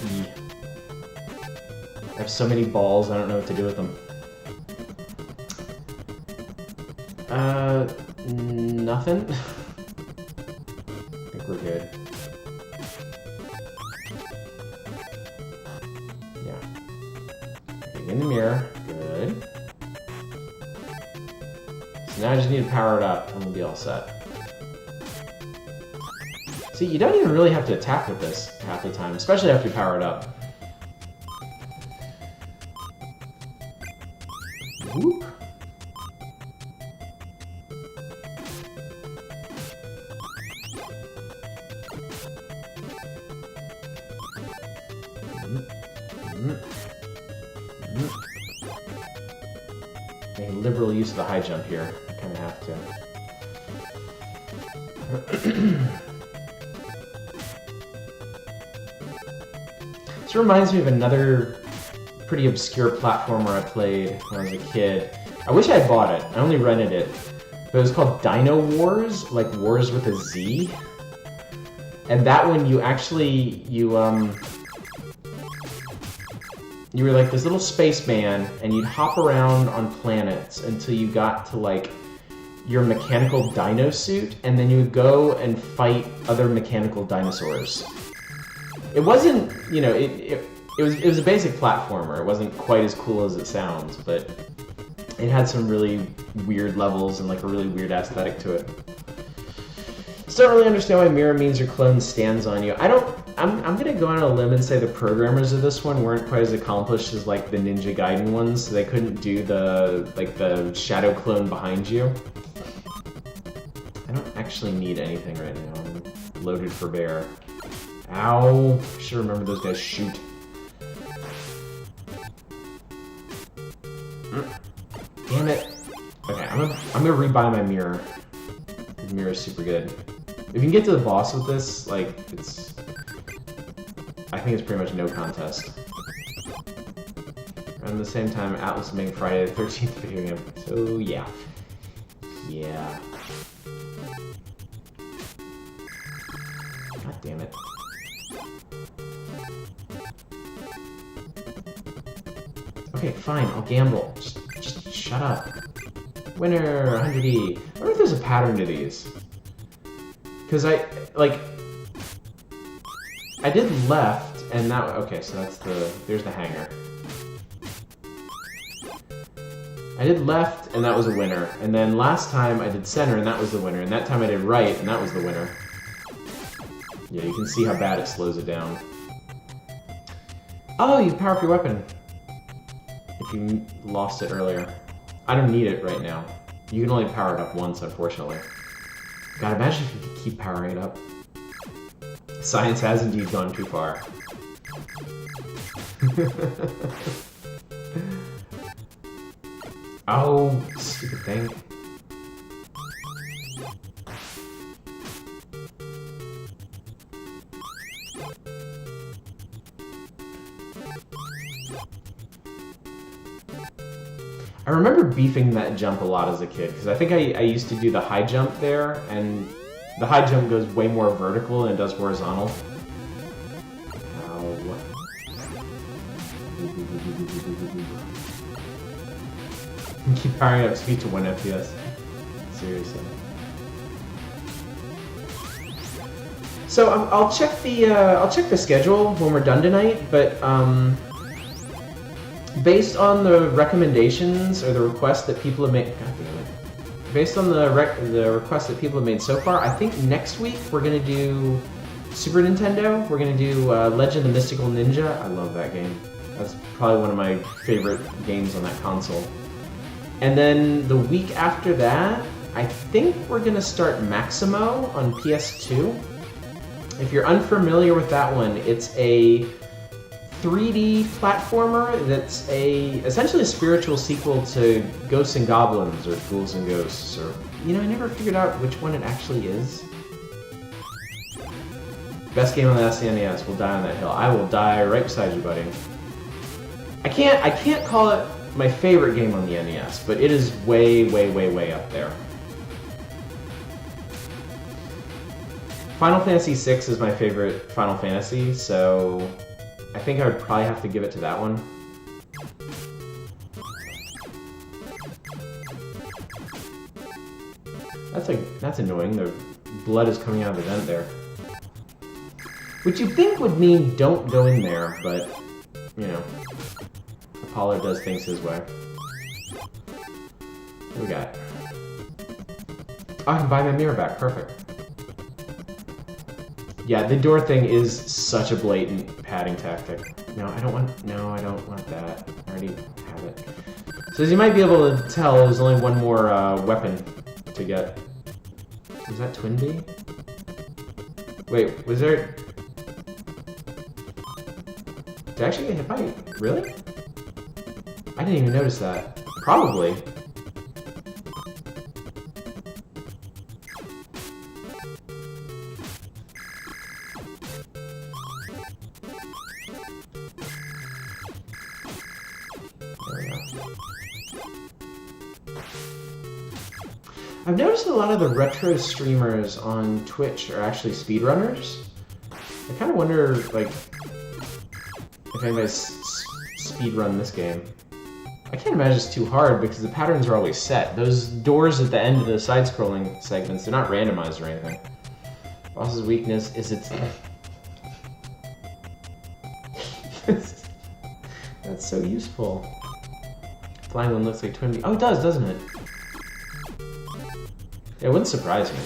I have so many balls, I don't know what to do with them. Nothing? I think we're good. Yeah. Okay, in the mirror. Good. So now I just need to power it up, and we'll be all set. See, you don't even really have to attack with this half the time, especially after you power it up. Whoop. Making liberal use of the high jump here. I kind of have to. This reminds me of another pretty obscure platformer I played when I was a kid. I wish I had bought it. I only rented it. But it was called Dino Wars, like Wars with a Z. And that one, you actually, you were like this little spaceman, and you'd hop around on planets until you got to like your mechanical dino suit, and then you would go and fight other mechanical dinosaurs. It wasn't, you know, it was a basic platformer. It wasn't quite as cool as it sounds, but it had some really weird levels and like a really weird aesthetic to it. Still don't really understand why mirror means your clone stands on you. I'm gonna go on a limb and say the programmers of this one weren't quite as accomplished as like the Ninja Gaiden ones, so they couldn't do the shadow clone behind you. I don't actually need anything right now. I'm loaded for bear. Ow! I should remember those guys shoot. Damn it! Okay, I'm gonna rebuy my mirror. The mirror is super good. If you can get to the boss with this, like, it's... I think it's pretty much no contest. Around the same time, Atlas is making Friday the 13th video game. So, yeah. Yeah. God damn it. Okay, fine, I'll gamble. Just shut up. Winner, 100E. I wonder if there's a pattern to these. Because I did left, and that, okay, so there's the hanger. I did left, and that was a winner. And then last time I did center, and that was the winner. And that time I did right, and that was the winner. Yeah, you can see how bad it slows it down. Oh, you power up your weapon. If you lost it earlier. I don't need it right now. You can only power it up once, unfortunately. God, imagine if you could keep powering it up. Science has indeed gone too far. Oh, stupid thing. I remember beefing that jump a lot as a kid, because I think I used to do the high jump there, and the high jump goes way more vertical than it does horizontal. Ow. Keep powering up speed to 1 FPS. Seriously. So I'll check the schedule when we're done tonight, but based on the recommendations or the requests that people have made, God damn it. Based on the requests that people have made so far, I think next week we're gonna do Super Nintendo. We're gonna do Legend of the Mystical Ninja. I love that game. That's probably one of my favorite games on that console. And then the week after that, I think we're gonna start Maximo on PS2. If you're unfamiliar with that one, it's a 3D platformer that's essentially a spiritual sequel to Ghosts and Goblins or Ghouls and Ghosts, or I never figured out which one it actually is. Best game on the SNES. We'll die on that hill. I will die right beside you, buddy. I can't call it my favorite game on the NES, but it is way, way, way, way up there. Final Fantasy VI is my favorite Final Fantasy, so I think I would probably have to give it to that one. That's annoying. The blood is coming out of the vent there. Which you'd think would mean don't go in there, but, Apollo does things his way. What do we got? Oh, I can buy my mirror back. Perfect. Yeah, the door thing is such a blatant padding tactic. No, I don't want that. I already have it. So as you might be able to tell, there's only one more weapon to get. Was that Twin Bee? Wait, was there... Did I actually get hit by it? Really? I didn't even notice that. Probably. I've noticed a lot of the retro streamers on Twitch are actually speedrunners. I kind of wonder, like, if anybody's speedrun this game. I can't imagine it's too hard because the patterns are always set. Those doors at the end of the side-scrolling segments, they're not randomized or anything. Boss's weakness is its... That's so useful. Flying one looks like Twin Bee. Oh, it does, doesn't it? It wouldn't surprise me.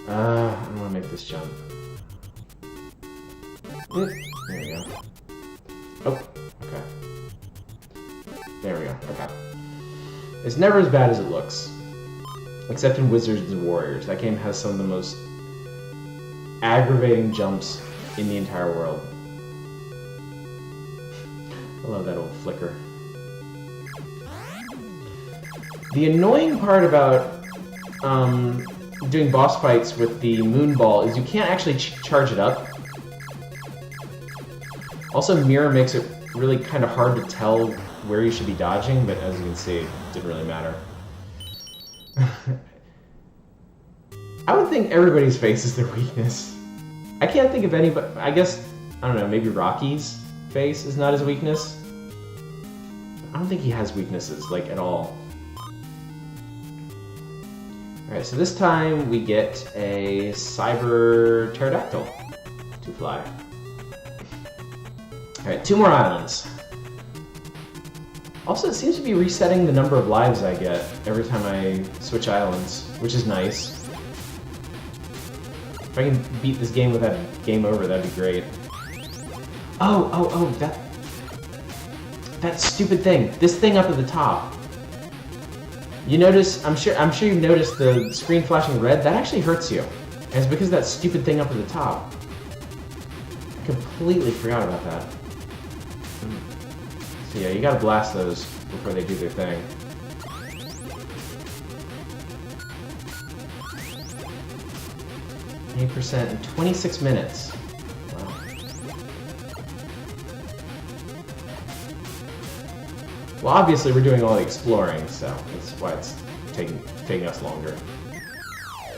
I don't want to make this jump. There we go. Oh, okay. There we go, okay. It's never as bad as it looks. Except in Wizards and Warriors. That game has some of the most aggravating jumps in the entire world. I love that old flicker. The annoying part about doing boss fights with the moon ball is you can't actually charge it up. Also, mirror makes it really kind of hard to tell where you should be dodging, but as you can see, it didn't really matter. I would think everybody's face is their weakness. I can't think of anybody. I guess, I don't know, maybe Rocky's face is not his weakness. I don't think he has weaknesses, like, at all. Alright, so this time we get a cyber pterodactyl to fly. Alright, 2 more islands. Also, it seems to be resetting the number of lives I get every time I switch islands, which is nice. If I can beat this game without a game over, that'd be great. Oh, that stupid thing. This thing up at the top. You notice, I'm sure you've noticed the screen flashing red. That actually hurts you. And it's because of that stupid thing up at the top. I completely forgot about that. So yeah, you gotta blast those before they do their thing. %, in 26 minutes. Wow. Well, obviously we're doing all the exploring, so that's why it's taking us longer.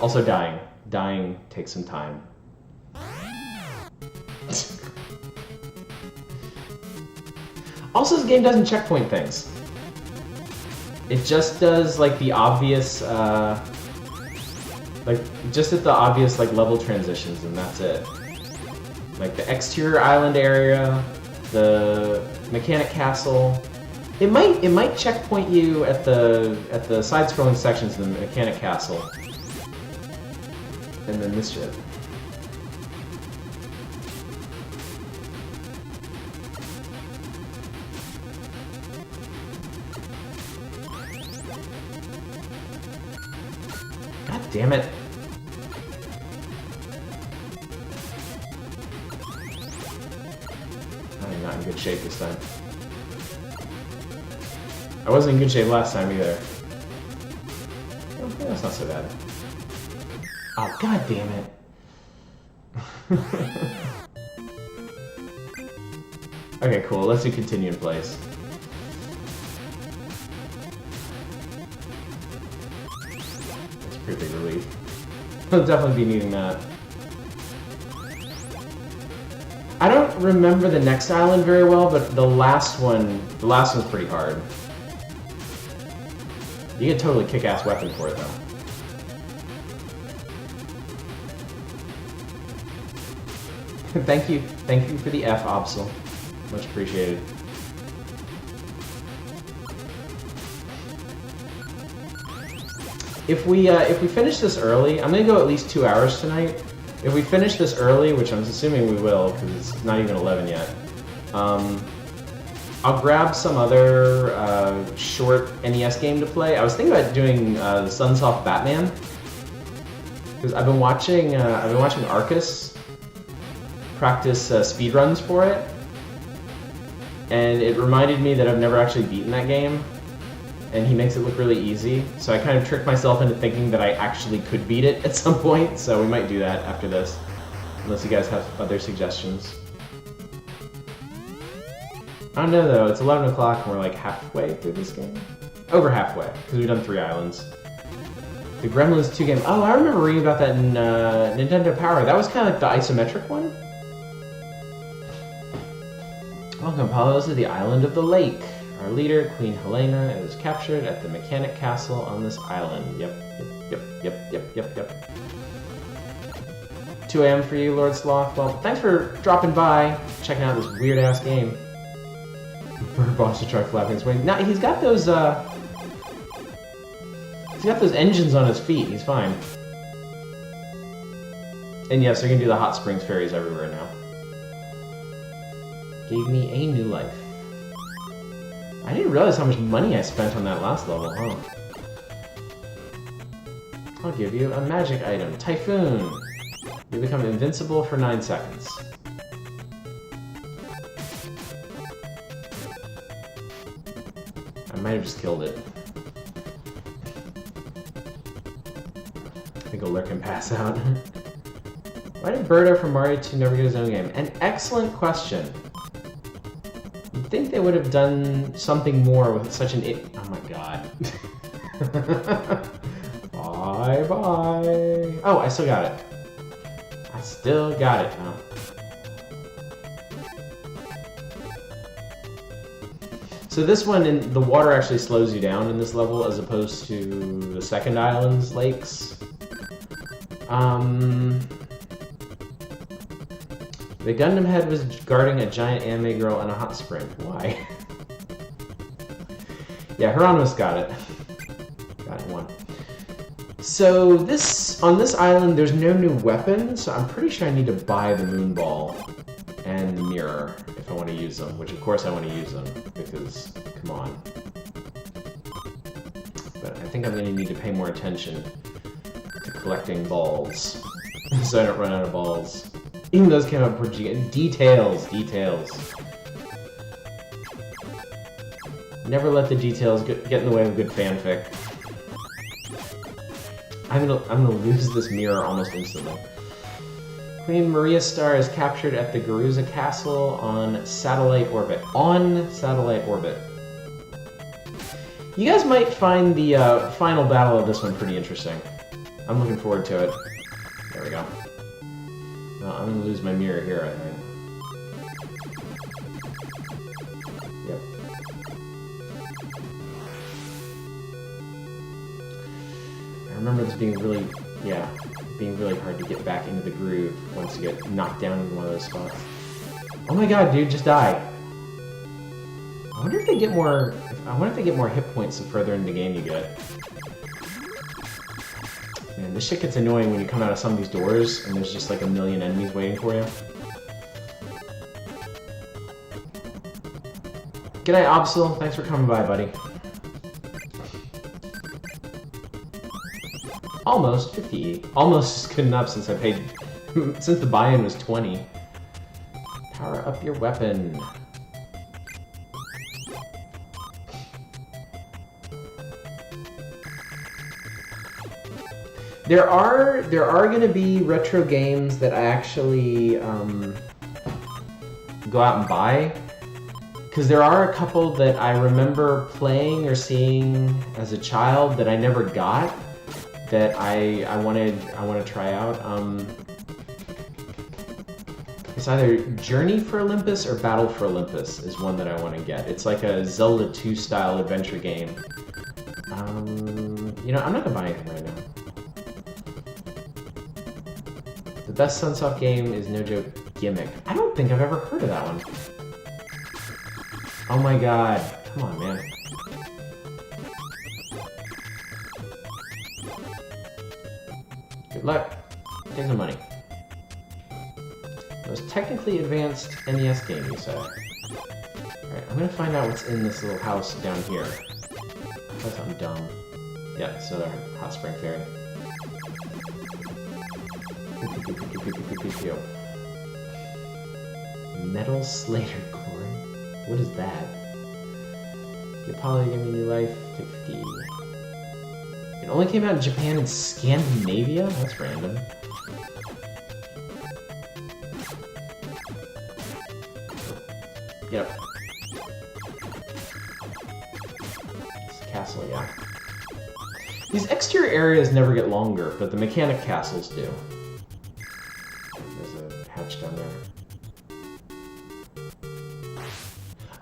Also dying. Dying takes some time. Also, this game doesn't checkpoint things. It just does, like, the obvious, just at the obvious, like, level transitions, and that's it. Like, the exterior island area, the mechanic castle. It might checkpoint you at the side-scrolling sections of the mechanic castle. And then this shit. God damn it. I'm not in good shape this time. I wasn't in good shape last time either. Okay, that's not so bad. Oh, god damn it. Okay, cool. Let's do continue in place. That's a pretty big relief. I'll definitely be needing that. I don't remember the next island very well, but the last one's pretty hard. You get a totally kick-ass weapon for it, though. Thank you for the F, Obsel. Much appreciated. If we finish this early, I'm gonna go at least 2 hours tonight. If we finish this early, which I'm assuming we will, because it's not even 11 yet, I'll grab some other short NES game to play. I was thinking about doing the Sunsoft Batman, because I've been watching Arcus practice speedruns for it, and it reminded me that I've never actually beaten that game, and he makes it look really easy. So I kind of tricked myself into thinking that I actually could beat it at some point. So we might do that after this, unless you guys have other suggestions. I don't know though, it's 11 o'clock and we're like halfway through this game? Over halfway, because we've done 3 islands. The Gremlins 2 game, oh, I remember reading about that in Nintendo Power. That was kind of like the isometric one? Welcome, Apollos, to the island of the lake. Our leader, Queen Helena, is captured at the mechanic castle on this island. Yep. 2 a.m. for you, Lord Sloth. Well, thanks for dropping by, checking out this weird-ass game. Bird boss to try flapping his wings. Now, he's got those engines on his feet. He's fine. And yes, they're gonna do the hot springs fairies everywhere now. Gave me a new life. I didn't realize how much money I spent on that last level, huh? I'll give you a magic item. Typhoon! You become invincible for 9 seconds. I might have just killed it. I think I'll lurk and pass out. Why did Birdo from Mario 2 never get his own game? An excellent question. You'd think they would have done something more with such an oh my god. Bye-bye. Oh, I still got it. I still got it, huh? So So this one, the water actually slows you down in this level as opposed to the second island's lakes. The Gundam head was guarding a giant anime girl in a hot spring. Why? Yeah, Hieronymus got it. Got it, one. So on this island, there's no new weapon, so I'm pretty sure I need to buy the moon ball and the mirror if I want to use them, which of course I want to use them, because, come on. But I think I'm going to need to pay more attention to collecting balls, so I don't run out of balls. Even those came out pretty... Details! Never let the details get in the way of good fanfic. I'm gonna lose this mirror almost instantly. Queen Maria Star is captured at the Garuza Castle on satellite orbit. You guys might find the final battle of this one pretty interesting. I'm looking forward to it. There we go. Well, I'm gonna lose my mirror here, I think. Yep. I remember this being really hard to get back into the groove once you get knocked down in one of those spots. Oh my god, dude, just die. I wonder if they get more hit points the further into the game you get. Man, this shit gets annoying when you come out of some of these doors and there's just like a million enemies waiting for you. G'day, Obsil. Thanks for coming by, buddy. Almost 50. Almost is good enough since I paid... since the buy-in was 20. Power up your weapon. There are going to be retro games that I actually go out and buy, because there are a couple that I remember playing or seeing as a child that I never got, that I want to try out. It's either Journey for Olympus or Battle for Olympus is one that I want to get. It's like a Zelda 2 style adventure game. You know, I'm not gonna buy anything right now. The best Sunsoft game is no joke Gimmick. I don't think I've ever heard of that one. Oh my god. Come on, man. Good luck. Take some money. Most technically advanced NES game, you said. Alright, I'm gonna find out what's in this little house down here. That's something dumb. Yeah, it's another hot spring fairy. Metal Slater Glory? What is that? The Apollo gave me new life. 50. It only came out in Japan and Scandinavia? That's random. Yep. It's a castle, yeah. These exterior areas never get longer, but the mechanic castles do. There's a hatch down there.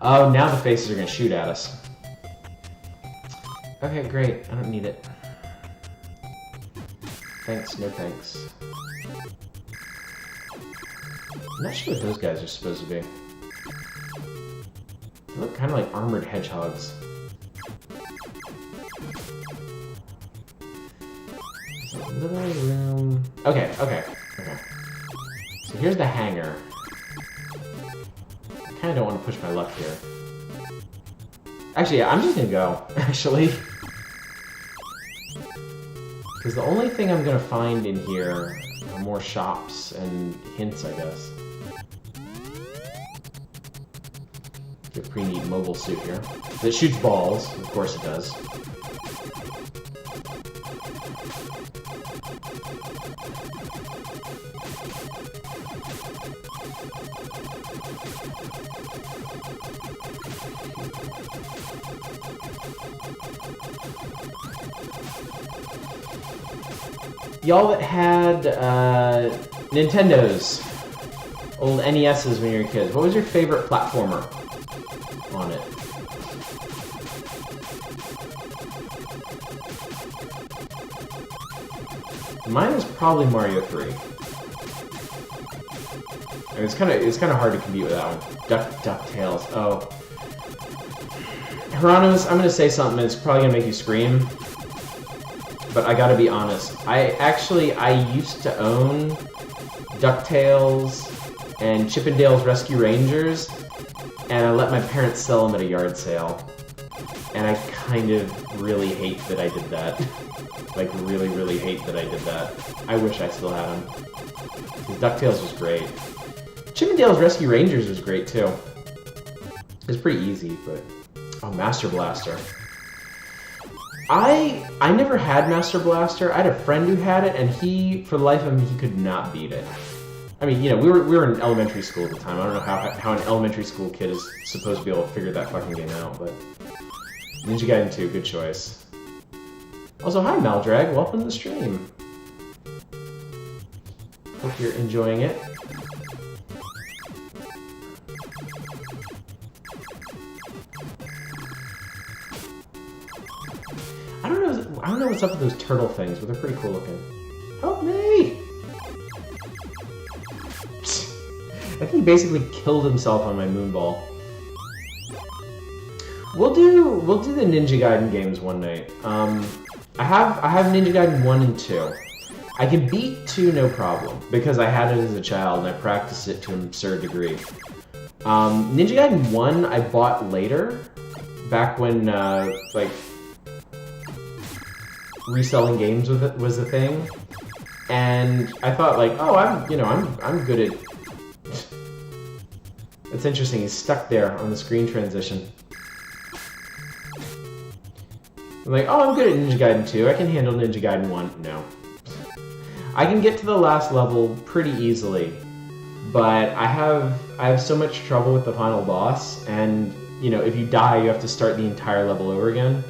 Oh, now the faces are gonna shoot at us. Okay, great. I don't need it. Thanks, no thanks. I'm not sure what those guys are supposed to be. They look kind of like armored hedgehogs. Little room. Okay. So here's the hangar. I kind of don't want to push my luck here. Actually, yeah, I'm just gonna go. Actually, because the only thing I'm gonna find in here are more shops and hints, I guess. Get a pretty neat mobile suit here. That shoots balls. Of course it does. Y'all that had Nintendos, old NESs when you were kids, what was your favorite platformer on it? Mine is probably Mario 3. I mean, it's kind of hard to compete with that one. DuckTales. Oh. Hieronymus, I'm gonna say something that's probably gonna make you scream, but I gotta be honest. I used to own DuckTales and Chip 'n Dale's Rescue Rangers, and I let my parents sell them at a yard sale. And I kind of really hate that I did that. Like, really, really hate that I did that. I wish I still had them. Because DuckTales was great. Chip 'n Dale's Rescue Rangers was great, too. It was pretty easy, but... Oh, Master Blaster. I never had Master Blaster. I had a friend who had it, and he, for the life of him, he could not beat it. I mean, you know, we were in elementary school at the time. I don't know how an elementary school kid is supposed to be able to figure that fucking game out, but... Ninja Gaiden 2, good choice. Also, hi Maldrag, welcome to the stream. Hope you're enjoying it. I don't know what's up with those turtle things, but they're pretty cool looking. Help me! I think he basically killed himself on my moonball. We'll do the Ninja Gaiden games one night. I have Ninja Gaiden 1 and 2. I can beat 2 no problem, because I had it as a child and I practiced it to an absurd degree. Ninja Gaiden 1 I bought later, back when like reselling games was a thing, and I thought like, oh, I'm good at. It's interesting. He's stuck there on the screen transition. I'm like, oh, I'm good at Ninja Gaiden 2. I can handle Ninja Gaiden 1. No. I can get to the last level pretty easily, but I have so much trouble with the final boss, and, you know, if you die, you have to start the entire level over again.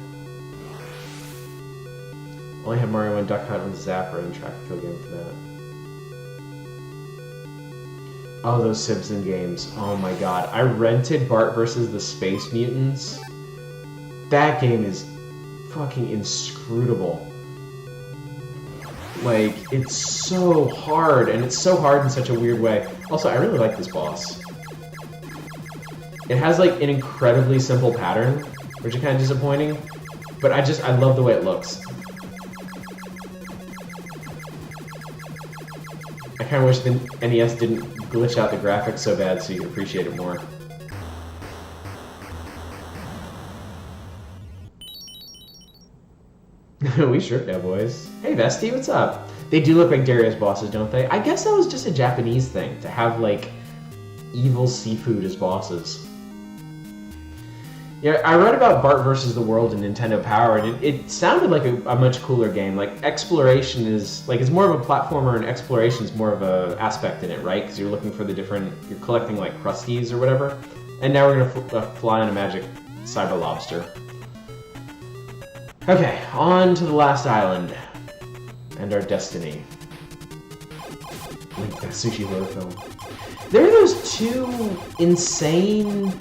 Only have Mario 1, Duck Hunt, and Zapper and Track Kill game for that. Oh, those Simpson games. Oh my god. I rented Bart vs. the Space Mutants. That game is fucking inscrutable. Like, it's so hard, and it's so hard in such a weird way. Also, I really like this boss. It has, like, an incredibly simple pattern, which is kind of disappointing, but I love the way it looks. I kind of wish the NES didn't glitch out the graphics so bad so you could appreciate it more. We stripped now, boys. Hey, Vesti, what's up? They do look like Dario's bosses, don't they? I guess that was just a Japanese thing, to have, like, evil seafood as bosses. Yeah, I read about Bart vs. the World in Nintendo Power, and it sounded like a much cooler game. Like, exploration is, like, it's more of a platformer, and exploration is more of a aspect in it, right? Because you're looking for the different, you're collecting, like, Krusties or whatever. And now we're gonna fly on a magic cyber lobster. Okay, on to the last island, and our destiny. Link, that sushi horror film. There are those two insane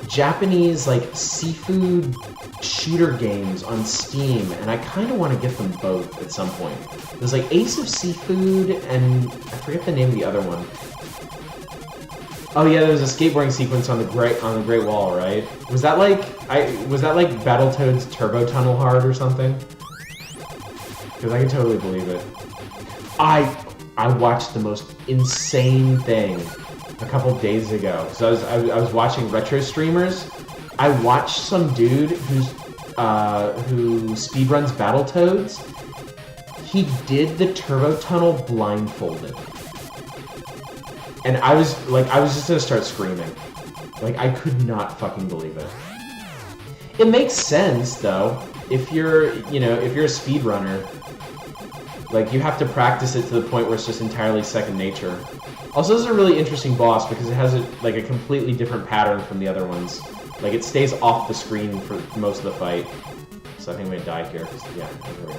Japanese, like, seafood shooter games on Steam, and I kind of want to get them both at some point. There's, like, Ace of Seafood, and I forget the name of the other one. Oh yeah, there was a skateboarding sequence on the Great Wall, right? Was that like Battletoads Turbo Tunnel Hard or something? Because I can totally believe it. I watched the most insane thing a couple days ago. So I was watching retro streamers. I watched some dude who speedruns Battletoads. He did the Turbo Tunnel blindfolded. And I was just gonna start screaming. Like, I could not fucking believe it. It makes sense, though. If you're a speedrunner, like, you have to practice it to the point where it's just entirely second nature. Also, this is a really interesting boss because it has a completely different pattern from the other ones. Like, it stays off the screen for most of the fight. So I think I'm gonna die here. Yeah, here we go.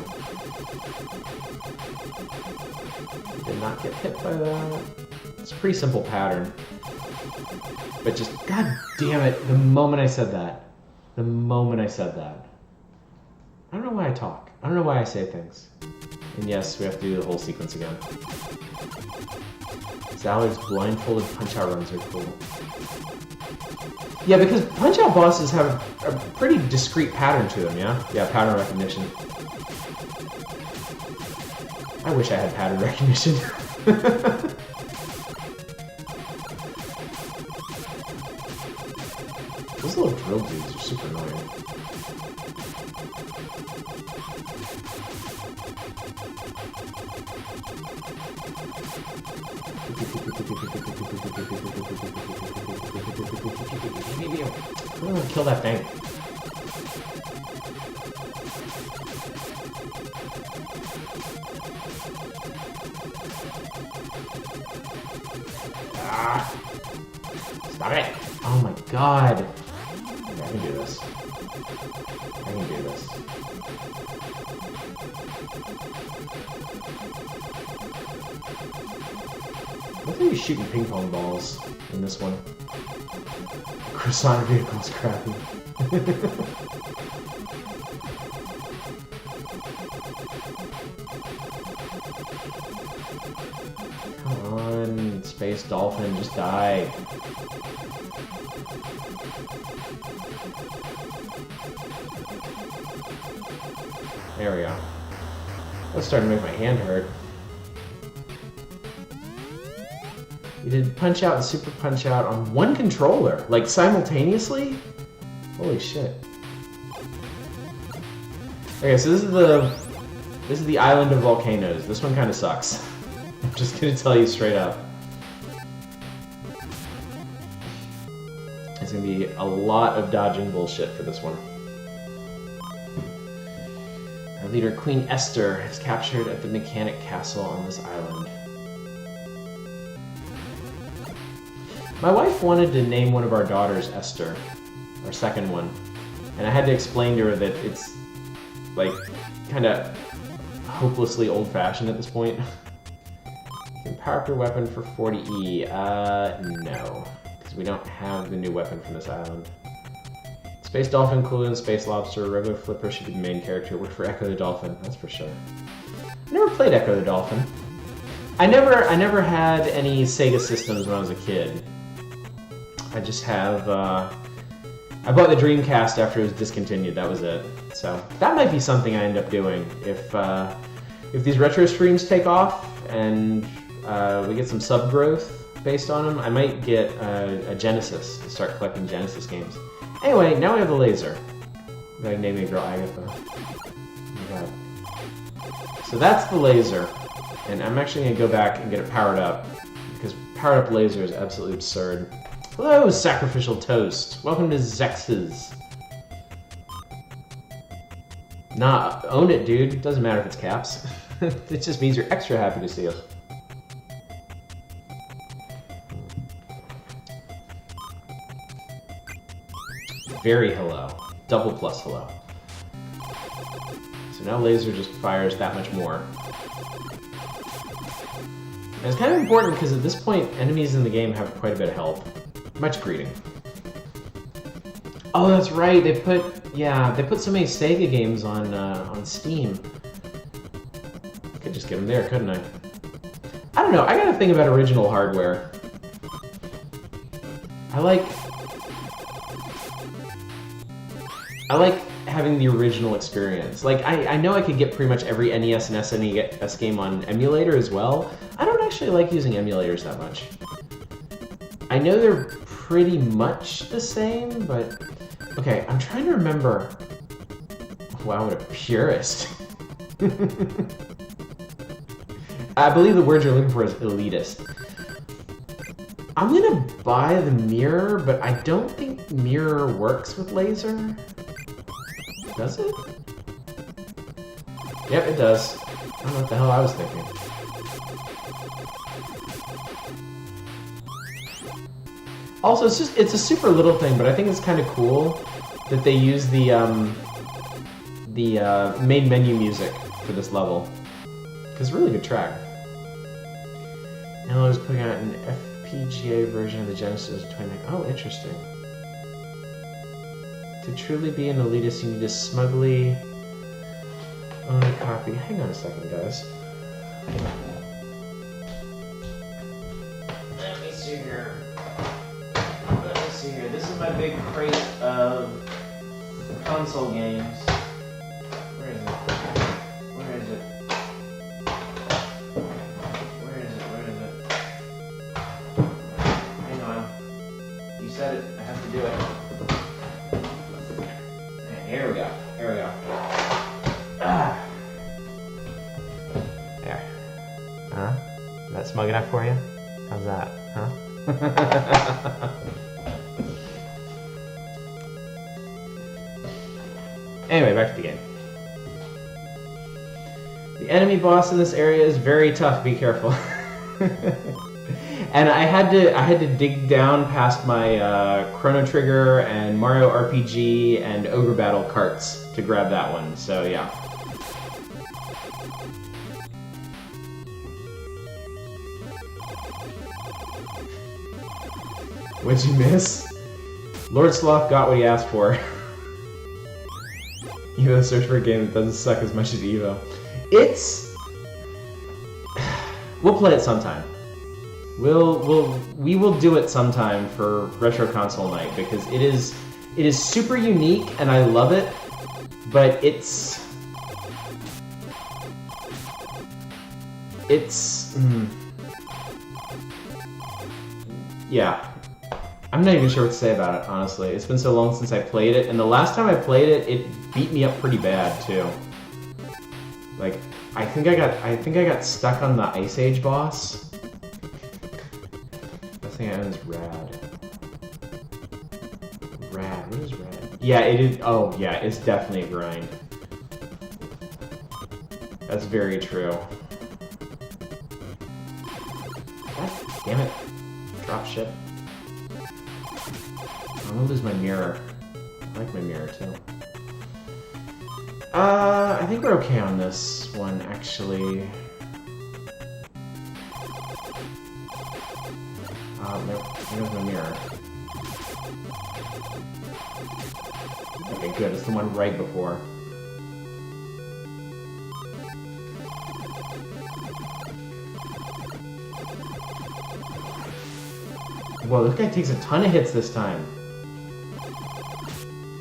Did not get hit by that. It's a pretty simple pattern. But just, god damn it, the moment I said that. I don't know why I talk. I don't know why I say things. And yes, we have to do the whole sequence again. Zallard's blindfolded punch-out runs are cool. Yeah, because punch-out bosses have a pretty discrete pattern to them, yeah? Yeah, pattern recognition. I wish I had pattern recognition. Those little drill dudes are super annoying. I don't want to kill that thing. Ah! Stop it! Oh my god! Okay, I can do this. I can do this. Look at you shooting ping pong balls in this one. Croissant vehicle's crappy. Come on, Space Dolphin, just die. There we go. That's starting to make my hand hurt. You did Punch Out and Super Punch Out on one controller, like simultaneously? Holy shit. Okay, so this is the Island of Volcanoes. This one kind of sucks. I'm just gonna tell you straight up. It's gonna be a lot of dodging bullshit for this one. Our leader, Queen Esther, is captured at the Mechanic Castle on this island. My wife wanted to name one of our daughters Esther, our second one, and I had to explain to her that it's, like, kind of hopelessly old-fashioned at this point. You can power up your weapon for 40E. No, because we don't have the new weapon from this island. Space Dolphin, cooler than Space Lobster, Robo Flipper should be the main character. Work for Echo the Dolphin, that's for sure. I never played Echo the Dolphin. I never had any Sega systems when I was a kid. I just have, I bought the Dreamcast after it was discontinued, that was it. So, that might be something I end up doing. If these retro streams take off, and we get some sub-growth based on them, I might get a Genesis and start collecting Genesis games. Anyway, now we have the laser. I'm gonna name a girl Agatha. Oh my god. So that's the laser, and I'm actually gonna go back and get it powered up, because powered up laser is absolutely absurd. Hello, Sacrificial Toast. Welcome to XEXYZ. Nah, own it, dude. Doesn't matter if it's caps. It just means you're extra happy to see us. Very hello. Double plus hello. So now laser just fires that much more. And it's kind of important because at this point, enemies in the game have quite a bit of health. Much greeting. Oh, that's right. They put so many Sega games on Steam. I could just get them there, couldn't I? I don't know. I gotta think about original hardware. I like having the original experience. Like, I know I could get pretty much every NES and SNES game on emulator as well. I don't actually like using emulators that much. I know they're pretty much the same, but... Okay, I'm trying to remember... Wow, what a purist. I believe the word you're looking for is elitist. I'm gonna buy the mirror, but I don't think mirror works with laser. Does it? Yep, it does. I don't know what the hell I was thinking. Also, it's a super little thing, but I think it's kind of cool that they use the main menu music for this level. Because it's a really good track. Now I was putting out an FPGA version of the Genesis 29. Oh, interesting. To truly be an elitist, you need to smugly... Only copy. Hang on a second, guys. Let me see here. Let me see here. This is my big crate of console games. Where is it? Where is it? Where is it? Where is it? Hang on. You said it. I have to do it. Here we go. Here we go. Ah. There. Huh? Is that smug enough for you? How's that? Huh? Anyway, back to the game. The enemy boss in this area is very tough. Be careful. And I had to dig down past my Chrono Trigger and Mario RPG and Ogre Battle carts to grab that one. So yeah. What'd you miss? Lord Sloth got what he asked for. Evo search for a game that doesn't suck as much as Evo. We'll play it sometime. We will do it sometime for Retro Console Night because it is super unique and I love it, but yeah. I'm not even sure what to say about it, honestly. It's been so long since I played it, and the last time I played it, it beat me up pretty bad too. Like, I think I got stuck on the Ice Age boss. That thing I own is Rad. Rad, what is Rad? Yeah, it is. Oh, yeah, it's definitely a grind. That's very true. God damn it! Drop ship. I'm gonna lose my mirror. I like my mirror too. I think we're okay on this one, actually. Nope, there's my mirror. Okay, good, it's the one right before. Whoa, this guy takes a ton of hits this time.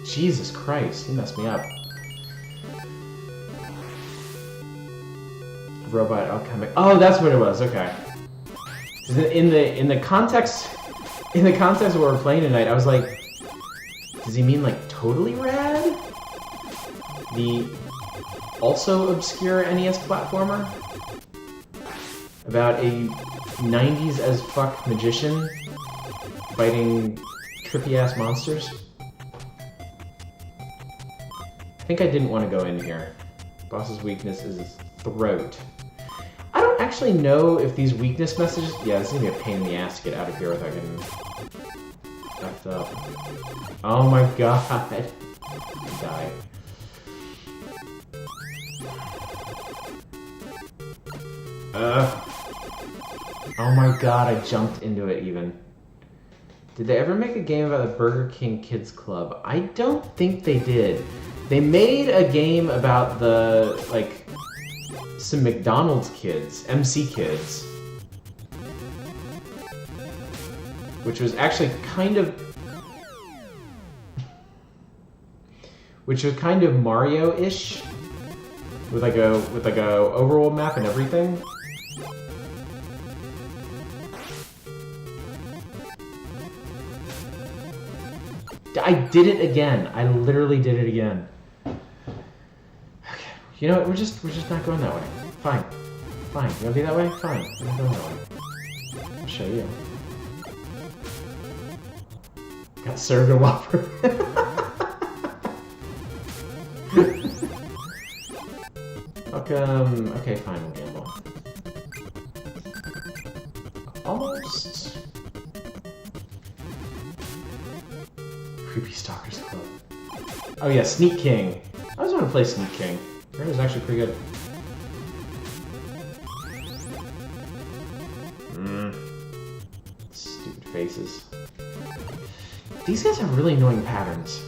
Jesus Christ, he messed me up. Robot alchemic. Oh, that's what it was. Okay. In the context of what we're playing tonight, I was like, does he mean like totally rad? The also obscure NES platformer about a 90s as fuck magician fighting trippy ass monsters. I think I didn't want to go in here. Boss's weakness is his throat. I don't actually know if these weakness messages... Yeah, this is going to be a pain in the ass to get out of here without getting effed up. Oh my god. Die. Oh my god, I jumped into it even. Did they ever make a game about the Burger King Kids Club? I don't think they did. They made a game about the, like, some McDonald's kids, MC Kids. Which was actually kind of... Which was kind of Mario-ish. With like a overworld map and everything. I did it again. I literally did it again. Okay. You know what? We're just not going that way. Fine. Fine. You wanna be that way? Fine. We're not going that way. I'll show you. Got served a Whopper. Welcome. Okay, fine. We'll gamble. Almost. Creepy Stalkers Club. Oh yeah, Sneak King. I always want to play Sneak King. I heard it was actually pretty good. Stupid faces. These guys have really annoying patterns.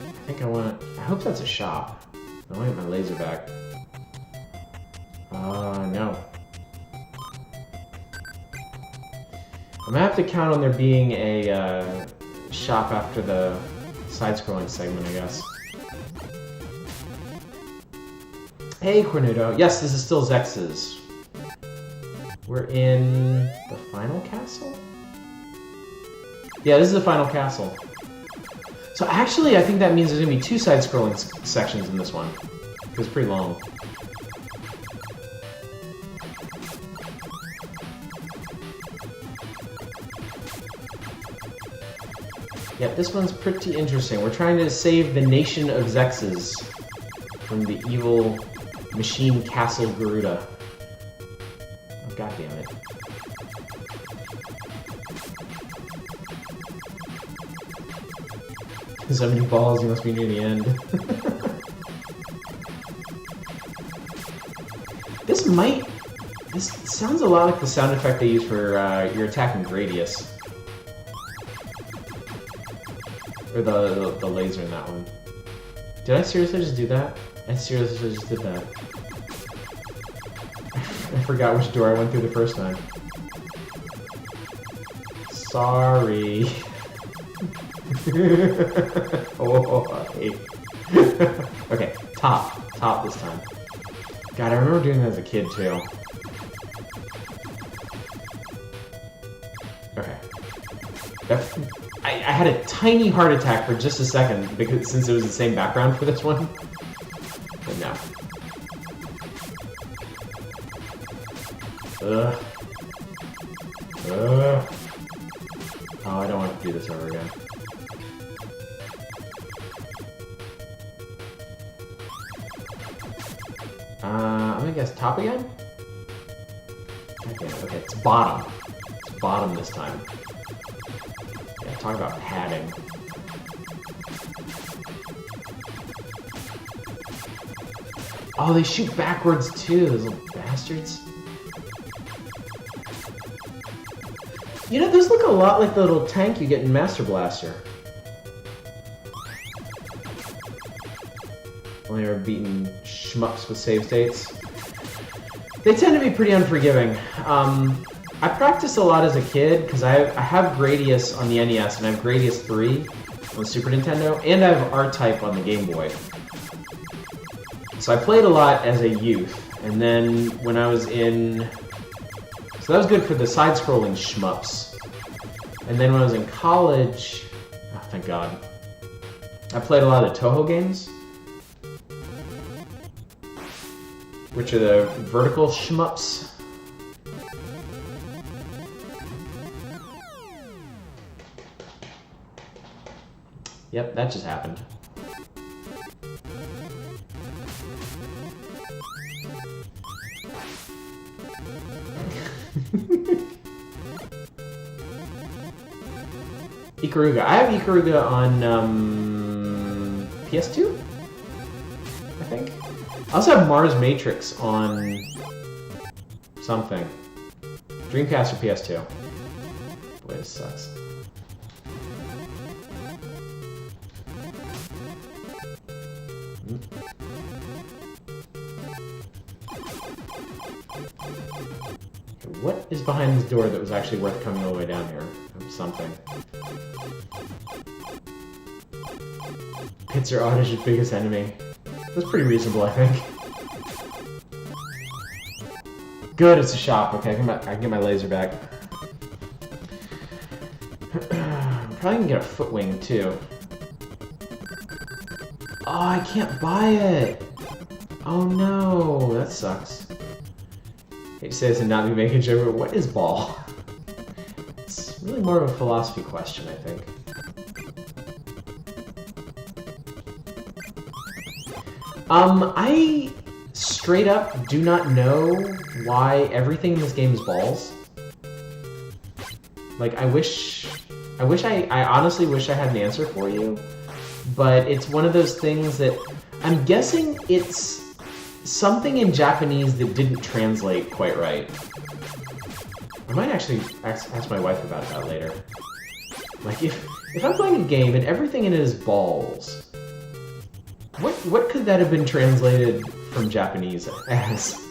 I think hope that's a shop. I want to get my laser back. No. I'm gonna have to count on there being a shop after the side-scrolling segment, I guess. Hey, Cornudo. Yes, this is still XEXYZ. We're in the final castle? Yeah, this is the final castle. So actually, I think that means there's gonna be 2 side-scrolling sections in this one. It's pretty long. Yeah, this one's pretty interesting. We're trying to save the nation of XEXYZ from the evil machine castle Garuda. Oh, God damn it. So many balls, you must be near the end. This sounds a lot like the sound effect they use for your attack in Gradius. Or the laser in that one. Did I seriously just do that? I seriously just did that. I forgot which door I went through the first time. Sorry. Oh, I hate. Okay, top this time. God, I remember doing that as a kid too. Okay. I had a tiny heart attack for just a second since it was the same background for this one. But no. Ugh. Oh, I don't want to do this over again. I'm gonna guess top again? God damn it. Okay, it's bottom. It's bottom this time. Yeah, talk about padding. Oh, they shoot backwards too, those little bastards. You know, those look a lot like the little tank you get in Master Blaster. Only you're beating shmups with save states. They tend to be pretty unforgiving. I practiced a lot as a kid, because I have Gradius on the NES, and I have Gradius 3 on the Super Nintendo, and I have R-Type on the Game Boy. So I played a lot as a youth, and then when I was in... So that was good for the side-scrolling shmups. And then when I was in college... Oh, thank God. I played a lot of the Toho games, which are the vertical shmups. Yep, that just happened. Ikaruga. I have Ikaruga on PS2, I think. I also have Mars Matrix on something. Dreamcast or PS2. Boy, this sucks. What is behind this door that was actually worth coming all the way down here? Something. Pits are Oddish' biggest enemy. That's pretty reasonable, I think. Good, it's a shop. Okay, I can get my laser back. I'm probably gonna get a foot wing too. Oh, I can't buy it! Oh no, that sucks. Hate to say this and not be making a joke, but what is ball? It's really more of a philosophy question, I think. I straight up do not know why everything in this game is balls. Like, I honestly wish I had an answer for you, but it's one of those things that I'm guessing it's something in Japanese that didn't translate quite right. I might actually ask my wife about that later. Like, if I'm playing a game and everything in it is balls, What could that have been translated from Japanese as?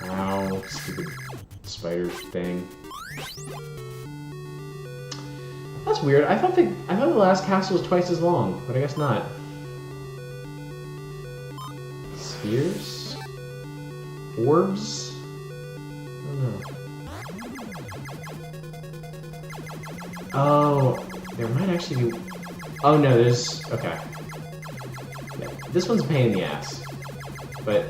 Ow, stupid spider thing. That's weird. I thought the last castle was twice as long, but I guess not. Spheres? Orbs? I don't know. Oh, there might actually be... Oh no, there's... Okay. Yeah, this one's a pain in the ass. But...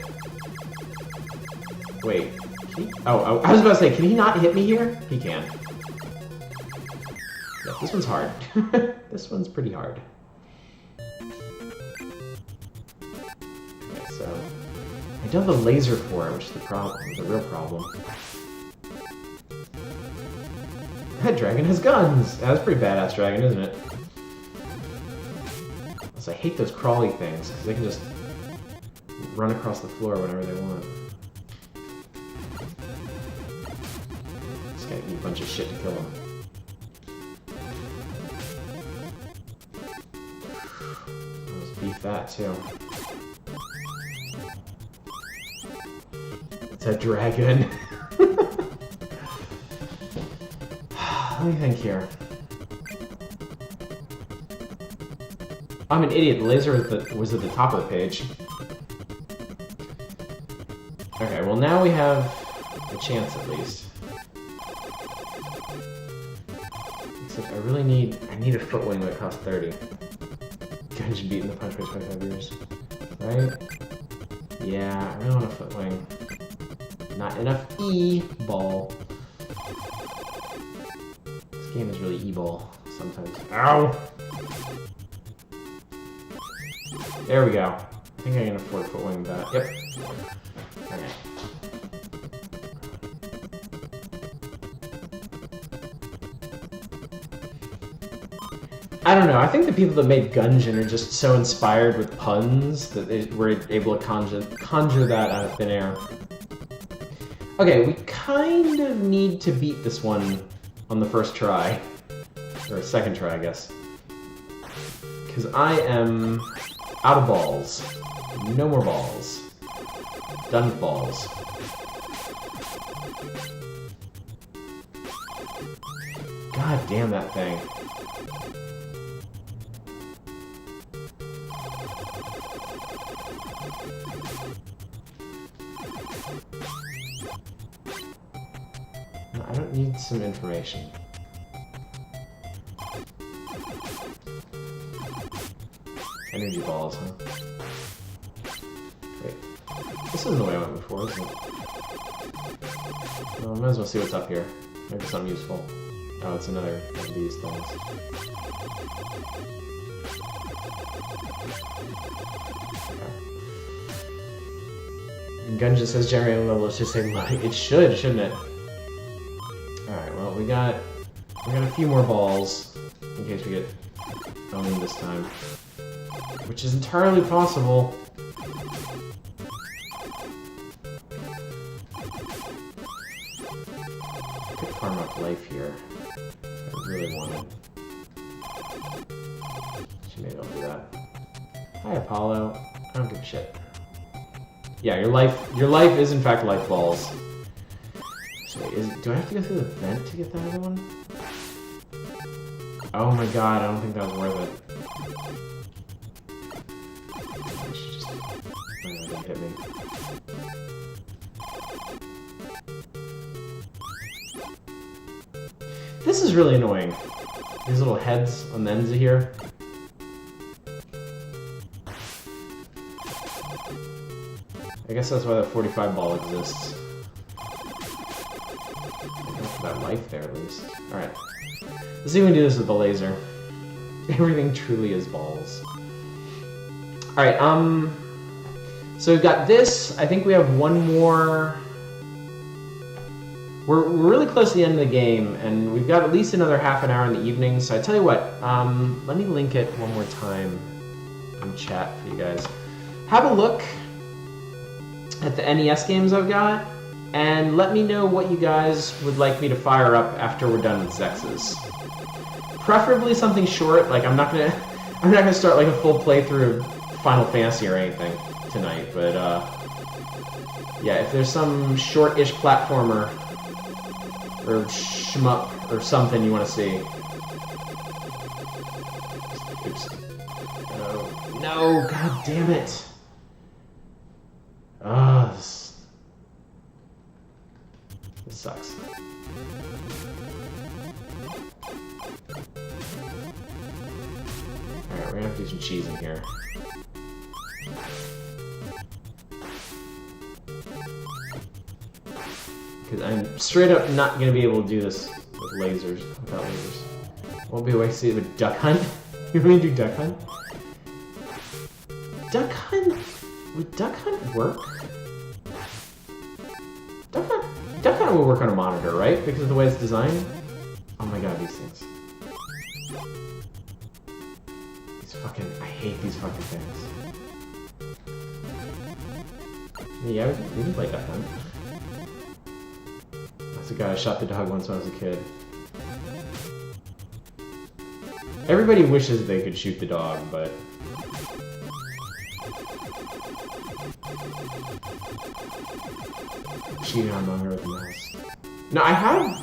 Wait. Oh, I was about to say, can he not hit me here? He can. Yeah, this one's hard. This one's pretty hard. Okay, so... I don't have a laser for it, which is the real problem. That dragon has guns! That's a pretty badass dragon, isn't it? Also, I hate those crawly things, because they can just run across the floor whenever they want. Just gotta eat a bunch of shit to kill them. Let's beef that, too. It's a dragon. Let me think here. I'm an idiot. The laser was at the top of the page. Okay, well now we have a chance at least. Except I really need a foot wing that costs 30. Gungeon beating the punch for 25 years. Right? Yeah, I really want a foot wing. Not enough E-ball. This game is really E-ball sometimes. Ow! There we go. I think I can afford foot wing with that. Yep. Okay. I don't know, I think the people that made Gungeon are just so inspired with puns that they were able to conjure that out of thin air. Okay, we kind of need to beat this one on the first try. Or second try, I guess. Because I am out of balls. No more balls. Done with balls. God damn that thing. I don't need some information. Energy balls, huh? Wait. This isn't the way I went before, is it? Well, I might as well see what's up here. Maybe something useful. Oh, it's another one of these things. Okay. And Gungeon says generating level, let's just say light. It should, shouldn't it? Alright, well, we got a few more balls in case we get owned this time. Which is entirely possible. I could farm up life here. If I really wanted. Maybe I'll do that. Hi, Apollo. I don't give a shit. Yeah, your life is in fact life balls. So wait, do I have to go through the vent to get that other one? Oh my god, I don't think that was worth it. Don't hit me. This is really annoying. These little heads on the ends of here. I guess that's why the 45 ball exists. That life there, at least. Alright. Let's see if we can do this with the laser. Everything truly is balls. Alright, so we've got this. I think we have one more... We're really close to the end of the game, and we've got at least another half an hour in the evening, so I tell you what, let me link it one more time in chat for you guys. Have a look at the NES games I've got, and let me know what you guys would like me to fire up after we're done with XEXYZ. Preferably something short. Like I'm not gonna start like a full playthrough of Final Fantasy or anything tonight. But yeah, if there's some short-ish platformer or shmup or something you want to see. Oops. No, god damn it. Ah, this sucks. Alright, we're gonna have to do some cheese in here. Because I'm straight up not gonna be able to do this with lasers, without lasers. Won't be able to see it with Duck Hunt. You want me to do Duck Hunt? Duck Hunt? Would Duck Hunt work? Duck Hunt will work on a monitor, right? Because of the way it's designed? Oh my god, these things. These fucking... I hate these fucking things. Yeah, we can play Duck Hunt. That's the guy I shot the dog once when I was a kid. Everybody wishes they could shoot the dog, but... Cheating on Munger with the mouse. No, I have...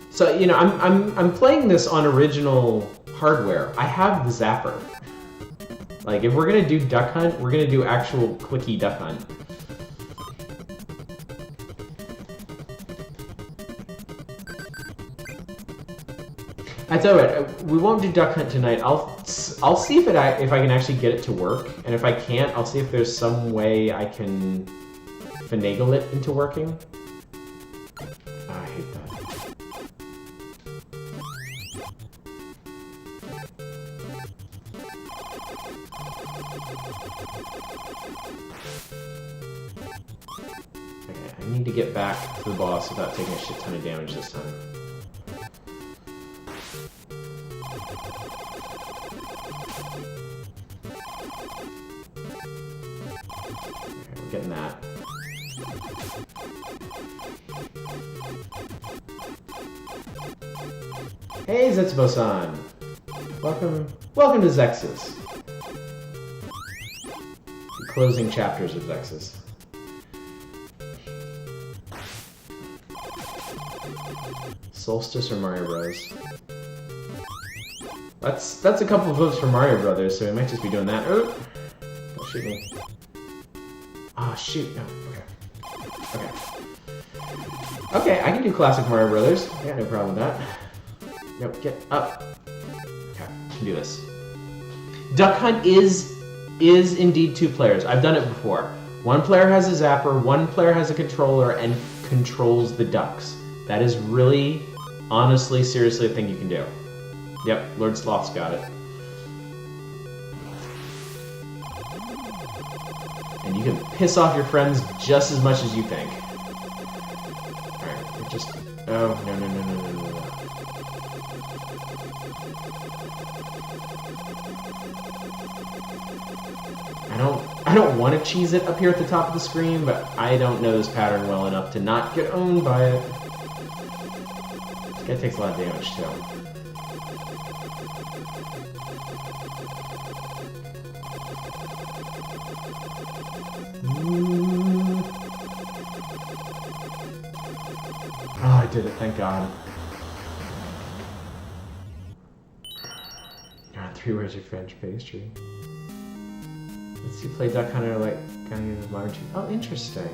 So, you know, I'm playing this on original hardware. I have the zapper. Like, if we're gonna do Duck Hunt, we're gonna do actual clicky Duck Hunt. I tell you what, we won't do Duck Hunt tonight. I'll see if I can actually get it to work, and if I can't, I'll see if there's some way I can finagle it into working. Oh, I hate that. Okay, I need to get back to the boss without taking a shit ton of damage this time. Getting that. Hey, Zetsubo-san! Welcome to XEXYZ. The closing chapters of XEXYZ. Solstice or Mario Bros? That's a couple of votes for Mario Brothers, so we might just be doing that. Oh! Don't shoot me. Oh, shoot. No. Okay. Okay. Okay, I can do classic Mario Brothers. I got no problem with that. Nope, get up. Okay, I can do this. Duck Hunt is indeed 2 players. I've done it before. One player has a zapper, one player has a controller, and controls the ducks. That is really, honestly, seriously a thing you can do. Yep, Lord Sloth's got it. And you can piss off your friends just as much as you think. Alright, we're just... Oh, no. I don't want to cheese it up here at the top of the screen, but I don't know this pattern well enough to not get owned by it. This guy takes a lot of damage, too. Oh, I did it, thank God. God, 3 words of French pastry. Let's see, play Duck Hunter like kind of large. Oh, interesting.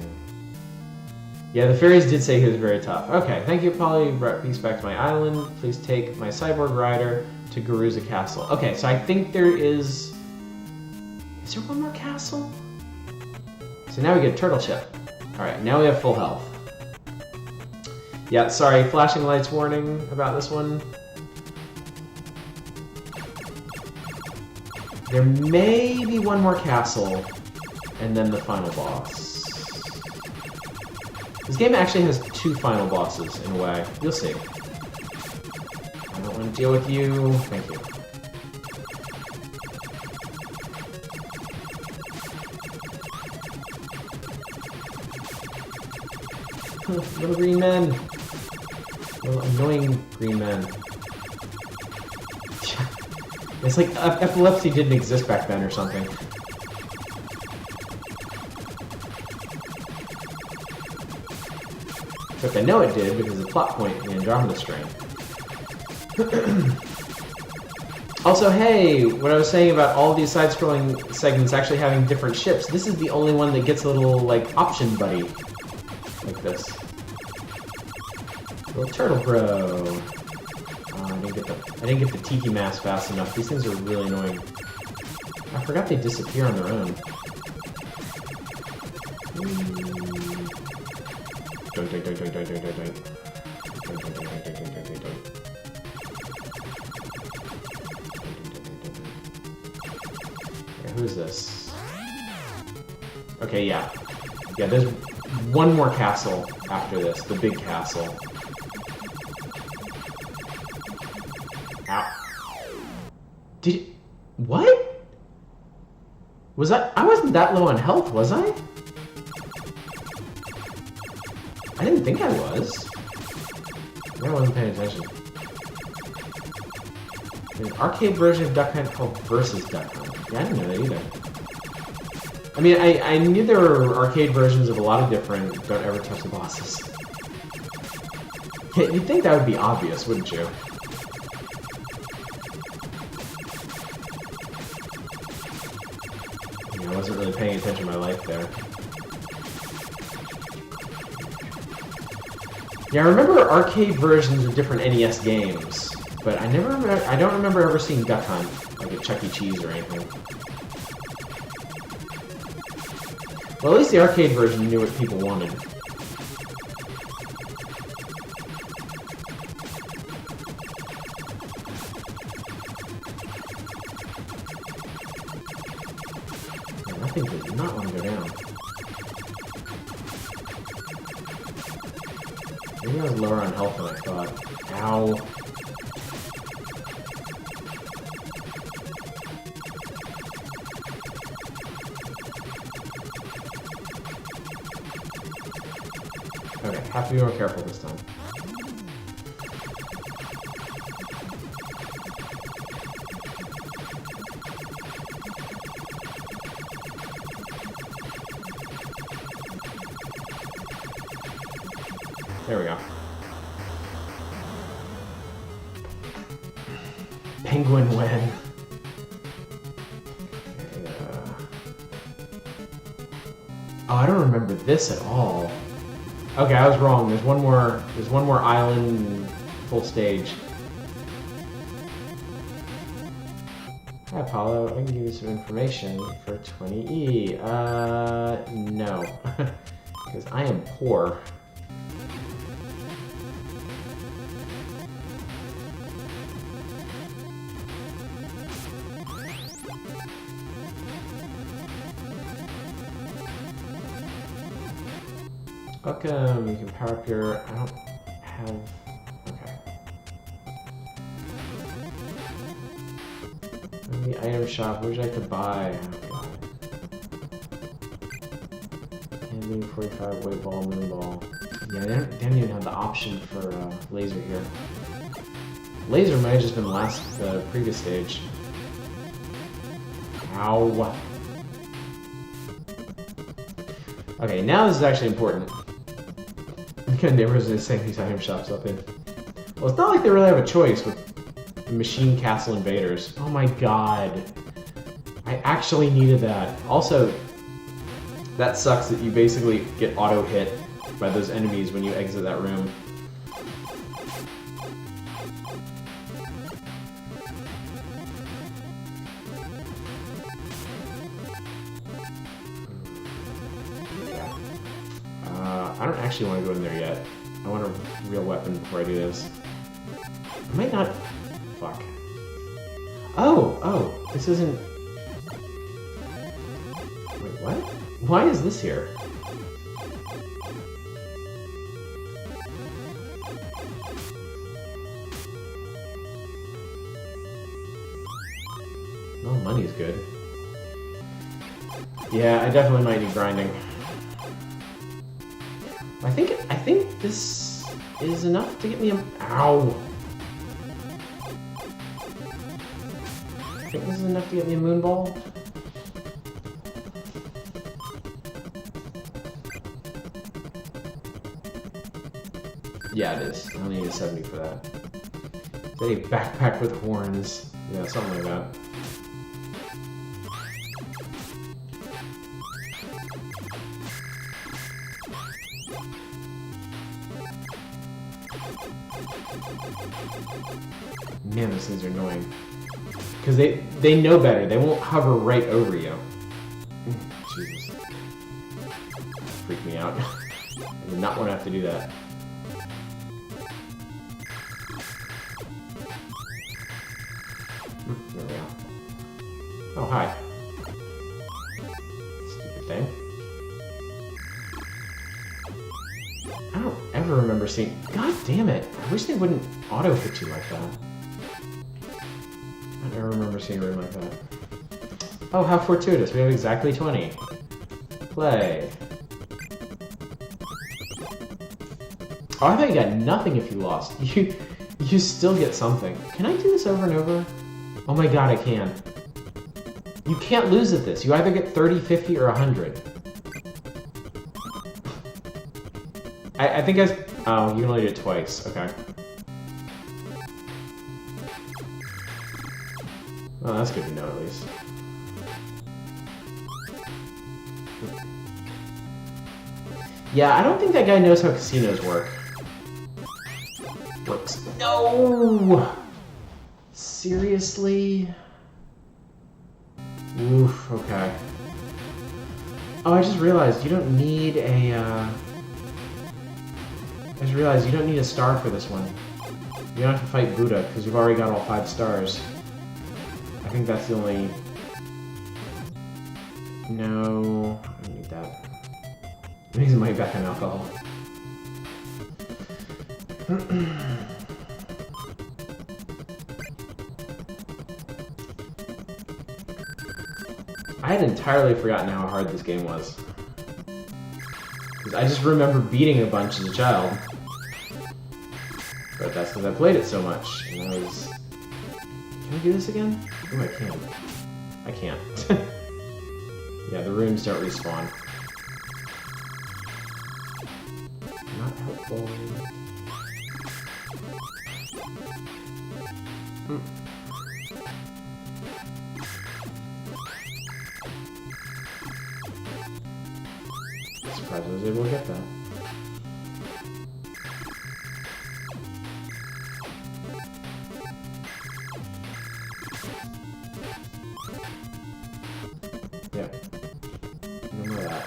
Yeah, the fairies did say he was very tough. Okay, thank you, Polly. Brought peace back to my island. Please take my cyborg rider to Garuza Castle. Okay, so I think there is... Is there one more castle? So now we get Turtle Chip. Alright, now we have full health. Yeah, sorry, flashing lights warning about this one. There may be one more castle, and then the final boss. This game actually has 2 final bosses, in a way. You'll see. I don't want to deal with you. Thank you. Little green men. Little annoying green men. It's like epilepsy didn't exist back then or something. Except I know it did because of the plot point in the Andromeda Strain. Also, hey, what I was saying about all these side-scrolling segments actually having different ships, this is the only one that gets a little, like, option buddy. Like this. Little turtle bro. I didn't get the tiki mask fast enough. These things are really annoying. I forgot they disappear on their own. Who is this? Okay, yeah. Yeah, there's one more castle after this, the big castle. Ow. What? Was I wasn't that low on health, was I? I didn't think I was. I wasn't paying attention. There's an arcade version of Duck Hunt called Versus Duck Hunt. Yeah, I didn't know that either. I mean, I knew there were arcade versions of a lot of different Don't Ever Touch the Bosses. You'd think that would be obvious, wouldn't you? I wasn't really paying attention to my life there. Yeah, I remember arcade versions of different NES games, but I don't remember ever seeing Duck Hunt, like at Chuck E. Cheese or anything. Well, at least the arcade version knew what people wanted. Yeah, that thing does not want to go down. Maybe I was lower on health than I thought. Ow. Okay, have to be more careful this time. There we go. Penguin Wen. Oh, I don't remember this at all. Okay, I was wrong. There's one more island, full stage. Hi, Apollo. I can give you some information for 20E. No. Because I am poor. Welcome, you can power up your... I don't have... Okay. In the item shop, what would you like to buy? Oh, God. Handling 45, weight ball, moon ball. Yeah, they don't even have the option for laser here. Laser might have just been the previous stage. Ow. Okay, now this is actually important. What kind of neighborhoods are they setting these item shops up in? Well, it's not like they really have a choice with Machine Castle Invaders. Oh my god. I actually needed that. Also, that sucks that you basically get auto-hit by those enemies when you exit that room. I don't actually want to go in there yet. I want a real weapon before I do this. I might not... Fuck. Oh, this isn't... Wait, what? Why is this here? Well, money's good. Yeah, I definitely might need grinding. I think this is enough to get me a... Ow! think this is enough to get me a moon ball. Yeah, it is. I only need a 70 for that. Is that a backpack with horns? Yeah, something like that. Man, those things are annoying. Because they know better. They won't hover right over you. Jesus. Freak me out. I did not want to have to do that. There we go. Oh, hi. Stupid thing. I don't ever remember seeing... God damn it! I wish they wouldn't auto-hit you like that. I never remember seeing a room like that. Oh, how fortuitous. We have exactly 20. Play. Oh, I thought you got nothing if you lost. You still get something. Can I do this over and over? Oh my god, I can. You can't lose at this. You either get 30, 50, or 100. I think oh, you can only do it twice. Okay. Well, that's good to know, at least. Yeah, I don't think that guy knows how casinos work. Works. No! Seriously? Oof, okay. Oh, I just realized you don't need a, I just realized you don't need a star for this one. You don't have to fight Buddha, because you've already got all 5 stars. I think that's the only... No, I don't need that. I'm using money back on alcohol. I had entirely forgotten how hard this game was. Because I just remember beating a bunch as a child. But that's because I played it so much. And I was... Can I do this again? Oh, I can. I can't. Yeah, the rooms don't respawn. Not helpful. Surprised I was able to get that. Yeah. No more of that.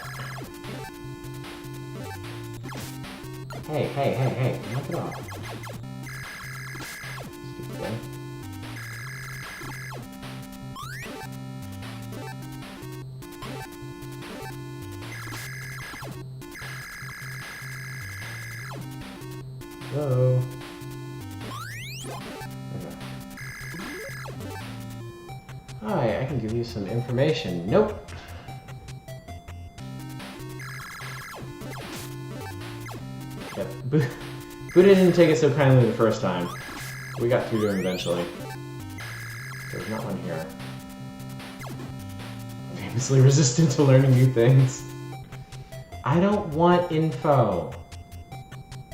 Hey, knock it off. Stupid thing. Hello. Okay. Hi, I can give you some information. Nope. Yep. Buddha didn't take it so kindly the first time. We got through to him eventually. There's not one here. Famously resistant to learning new things. I don't want info.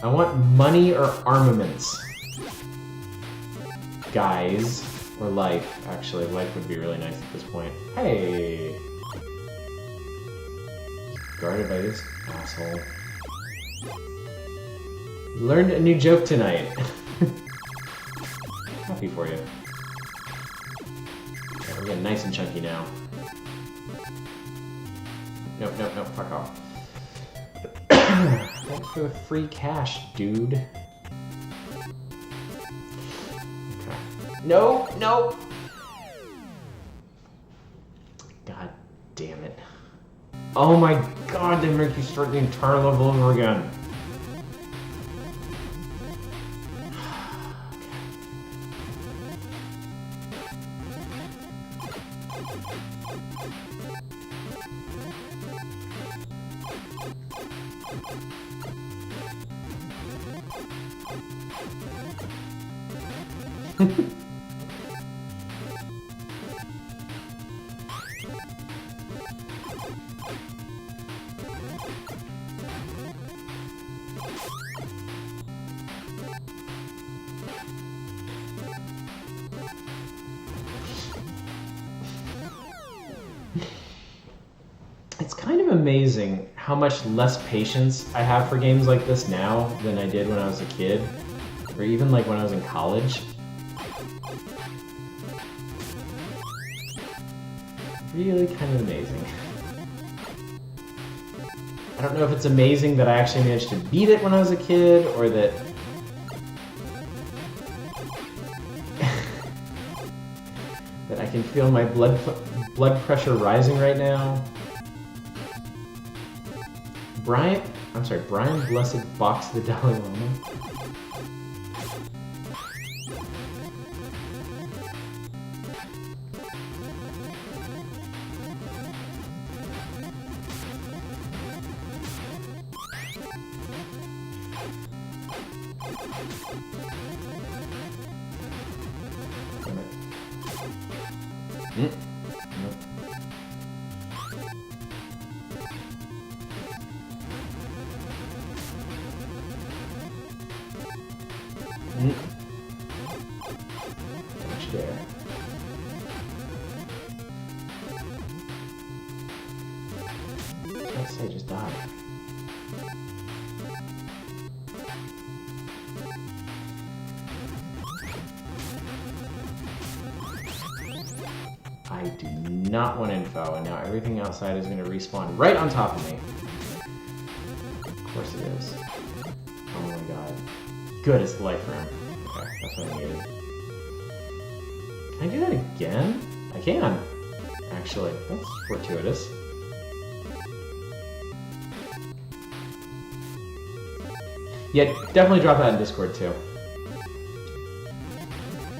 I want money or armaments. Guys. Or life. Actually, life would be really nice at this point. Hey! Guarded by this asshole. Learned a new joke tonight. Happy for you. Yeah, we're getting nice and chunky now. Nope, fuck off. Thanks for the free cash, dude. Okay. No! God damn it. Oh my god, they make you start the entire level over again. It's kind of amazing how much less patience I have for games like this now than I did when I was a kid, or even like when I was in college. Really kind of amazing. I don't know if it's amazing that I actually managed to beat it when I was a kid, or that... that I can feel my blood pressure rising right now. Brian Blessed Box the Dalai Lama. Much there. Let's say just die. I do not want info, and now everything outside is going to respawn right on top of me. Of course it is. Oh my god. Good, it's the life room. Okay, that's what I needed. Can I do that again? I can, actually. That's fortuitous. Yeah, definitely drop that in Discord too.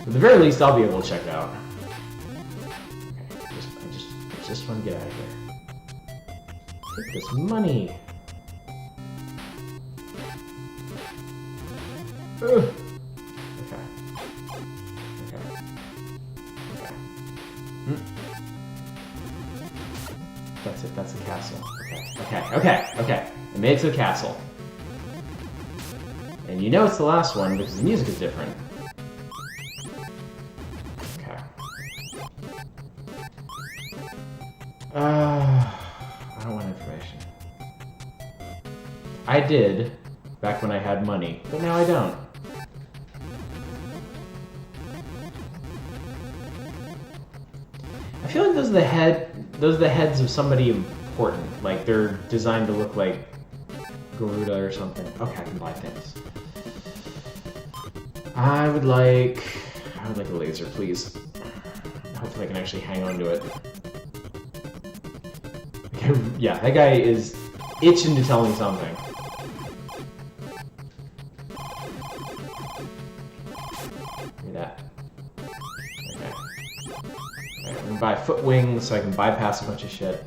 At the very least, I'll be able to check it out. Okay, I just want to get out of here. Take this money. Ugh. Okay. That's it, that's the castle. Okay. I made it to the castle. And you know it's the last one because the music is different. Okay. I don't want information. I did, back when I had money, but now I don't. I feel like those are the heads of somebody important. Like they're designed to look like Garuda or something. Okay, I can buy things. I would like a laser, please. Hopefully I can actually hang on to it. Okay, yeah, that guy is itching to tell me something. Give me that. Okay. Alright, I'm gonna buy foot wings so I can bypass a bunch of shit.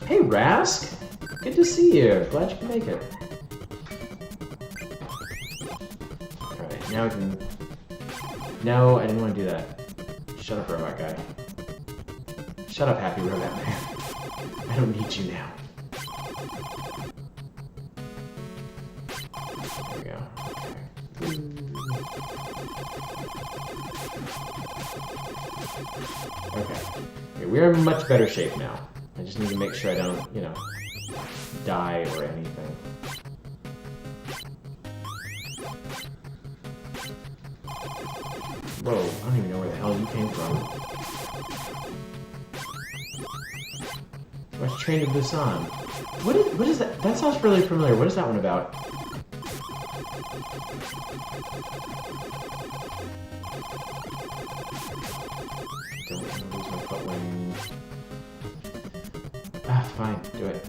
Hey, Rask! Good to see you. Glad you can make it. Alright, now we can... No, I didn't want to do that. Shut up, robot guy. Shut up, happy robot man. I don't need you now. There we go. Okay, we're in much better shape now. I just need to make sure I don't, you know, die or anything. Whoa, I don't even know where the hell you came from. Where's Train to Busan? What is that? That sounds really familiar. What is that one about? Don't want to lose my foot wings. Ah, fine, do it.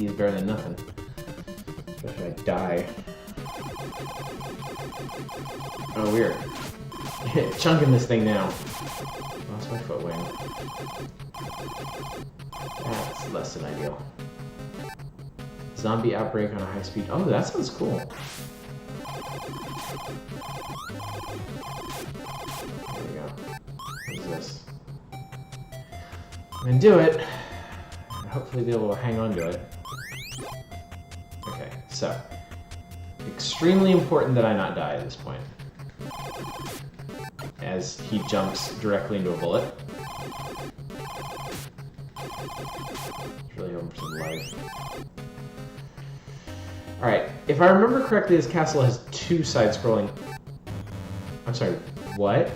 Is better than nothing. Especially if I die. Oh, weird. Chunking this thing now. Lost my foot wing. That's less than ideal. Zombie outbreak on a high speed. Oh, that sounds cool. There we go. What is this? I'm gonna do it. And hopefully be able to hang on to it. Okay, so Extremely important that I not die at this point. As he jumps directly into a bullet. Really hoping for some life. Alright, if I remember correctly, this castle has 2 side-scrolling... I'm sorry, what?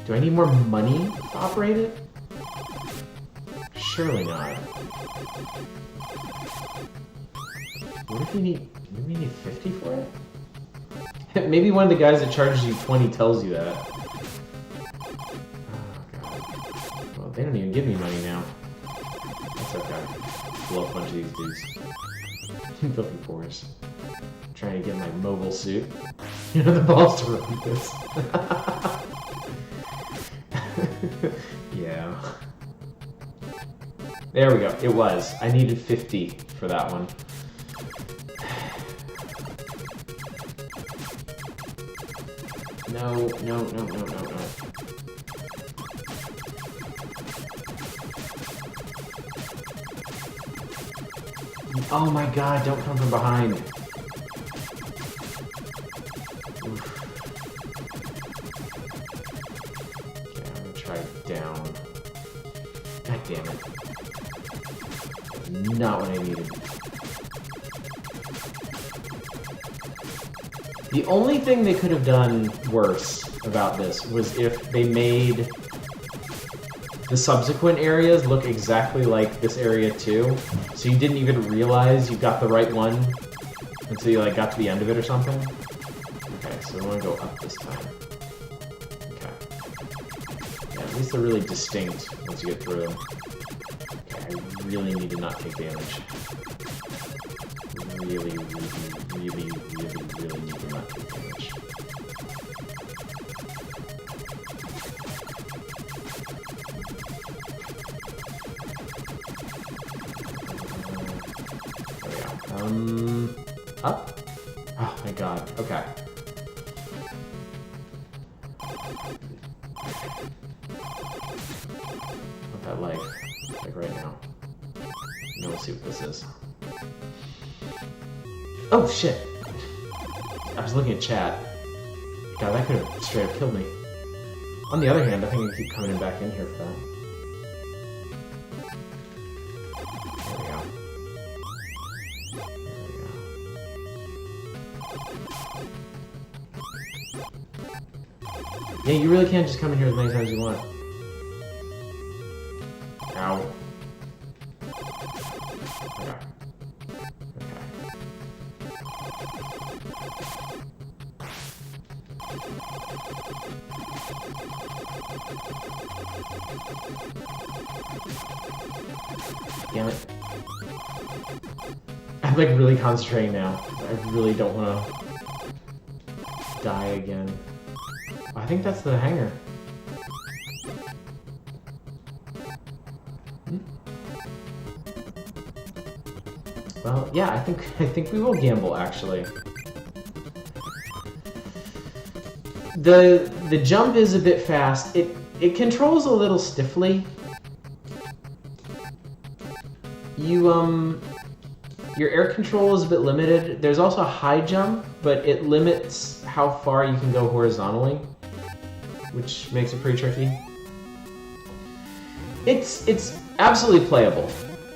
Do I need more money to operate it? Surely not. What if you need... Maybe you need 50 for it? Maybe one of the guys that charges you 20 tells you that. Oh, God. Well, they don't even give me money now. That's okay. Blow up a bunch of these dudes. Filthy pores. Trying to get my mobile suit. You know, the balls to run this. Yeah. There we go. It was. I needed 50 for that one. No, no, no, no, no, no. Oh my god, don't come from behind. Oof. Okay, I'm gonna try down. God damn it. Not what I needed. The only thing they could have done worse about this was if they made the subsequent areas look exactly like this area too, so you didn't even realize you got the right one until you like got to the end of it or something. Okay, so we want to go up this time. Okay. Yeah, at least they're really distinct once you get through them. Okay, I really need to not take damage. Really, really, really, really, really need to not take damage. There we go. Up? Oh my god, okay. Want that life, like right now. Now let's see what this is. Oh shit! I was looking at chat. God, that could have straight up killed me. On the other hand, I think I can keep coming back in here for that. There we go. There we go. Yeah, you really can't just come in here as many times as you want. Ow. Okay. Damn it. I'm like really concentrating now. I really don't want to die again. I think that's the hangar. Hmm? Well, yeah, I think we will gamble actually. The jump is a bit fast. It controls a little stiffly. Your air control is a bit limited. There's also a high jump, but it limits how far you can go horizontally, which makes it pretty tricky. It's absolutely playable.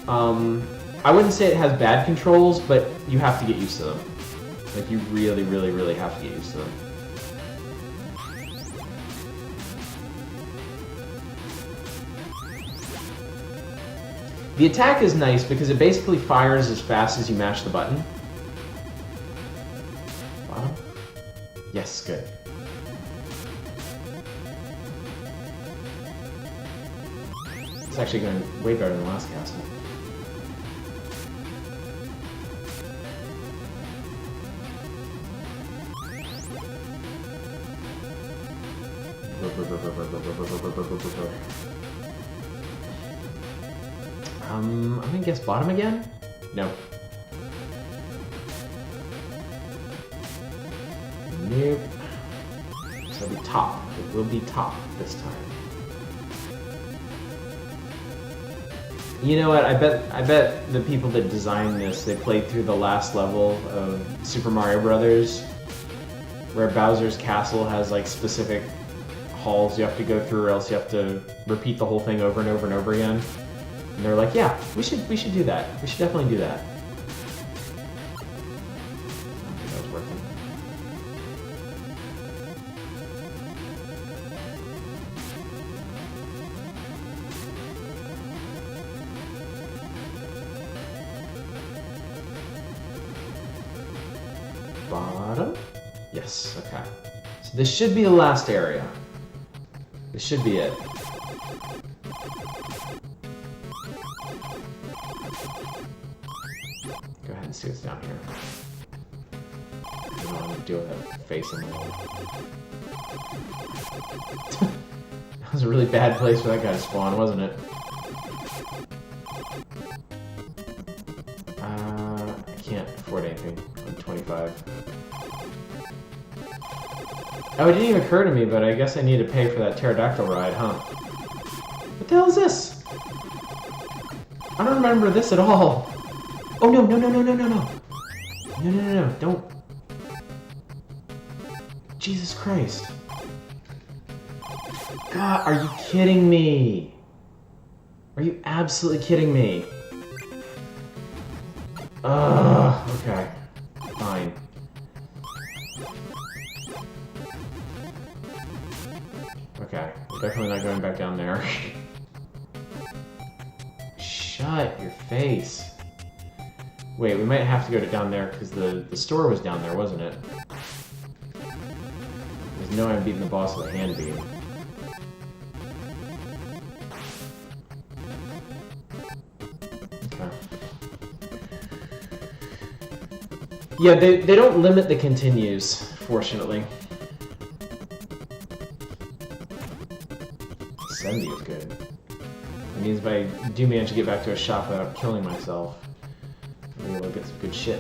I wouldn't say it has bad controls, but you have to get used to them. Like, you really, really, really have to get used to them. The attack is nice because it basically fires as fast as you mash the button. Bottom? Yes, good. It's actually going way better than the last castle. I'm gonna guess bottom again? No. Nope. So it'll be top. It will be top this time. You know what? I bet the people that designed this, they played through the last level of Super Mario Brothers, where Bowser's castle has like specific halls you have to go through, or else you have to repeat the whole thing over and over and over again. And they're like, yeah, we should do that. We should definitely do that. I don't think that was working. Bottom? Yes, okay. So this should be the last area. This should be it. Go ahead and see what's down here. I don't know what to do with that face on the wall. That was a really bad place for that guy to spawn, wasn't it? I can't afford anything. I'm 25. Oh, it didn't even occur to me, but I guess I need to pay for that pterodactyl ride, huh? What the hell is this? I don't remember this at all. Oh, no, no, no, no, no, no, no. No, no, no, no, don't. Jesus Christ. God, are you kidding me? Are you absolutely kidding me? Ugh, okay. Fine. Okay, we're definitely not going back down there. Shut your face. Wait, we might have to go to down there because the store was down there, wasn't it? There's no way I'm beating the boss with a hand beam. Okay. Yeah, they don't limit the continues, fortunately. 70 is good. It means if I do manage to get back to a shop without killing myself, I'll be able to get some good shit.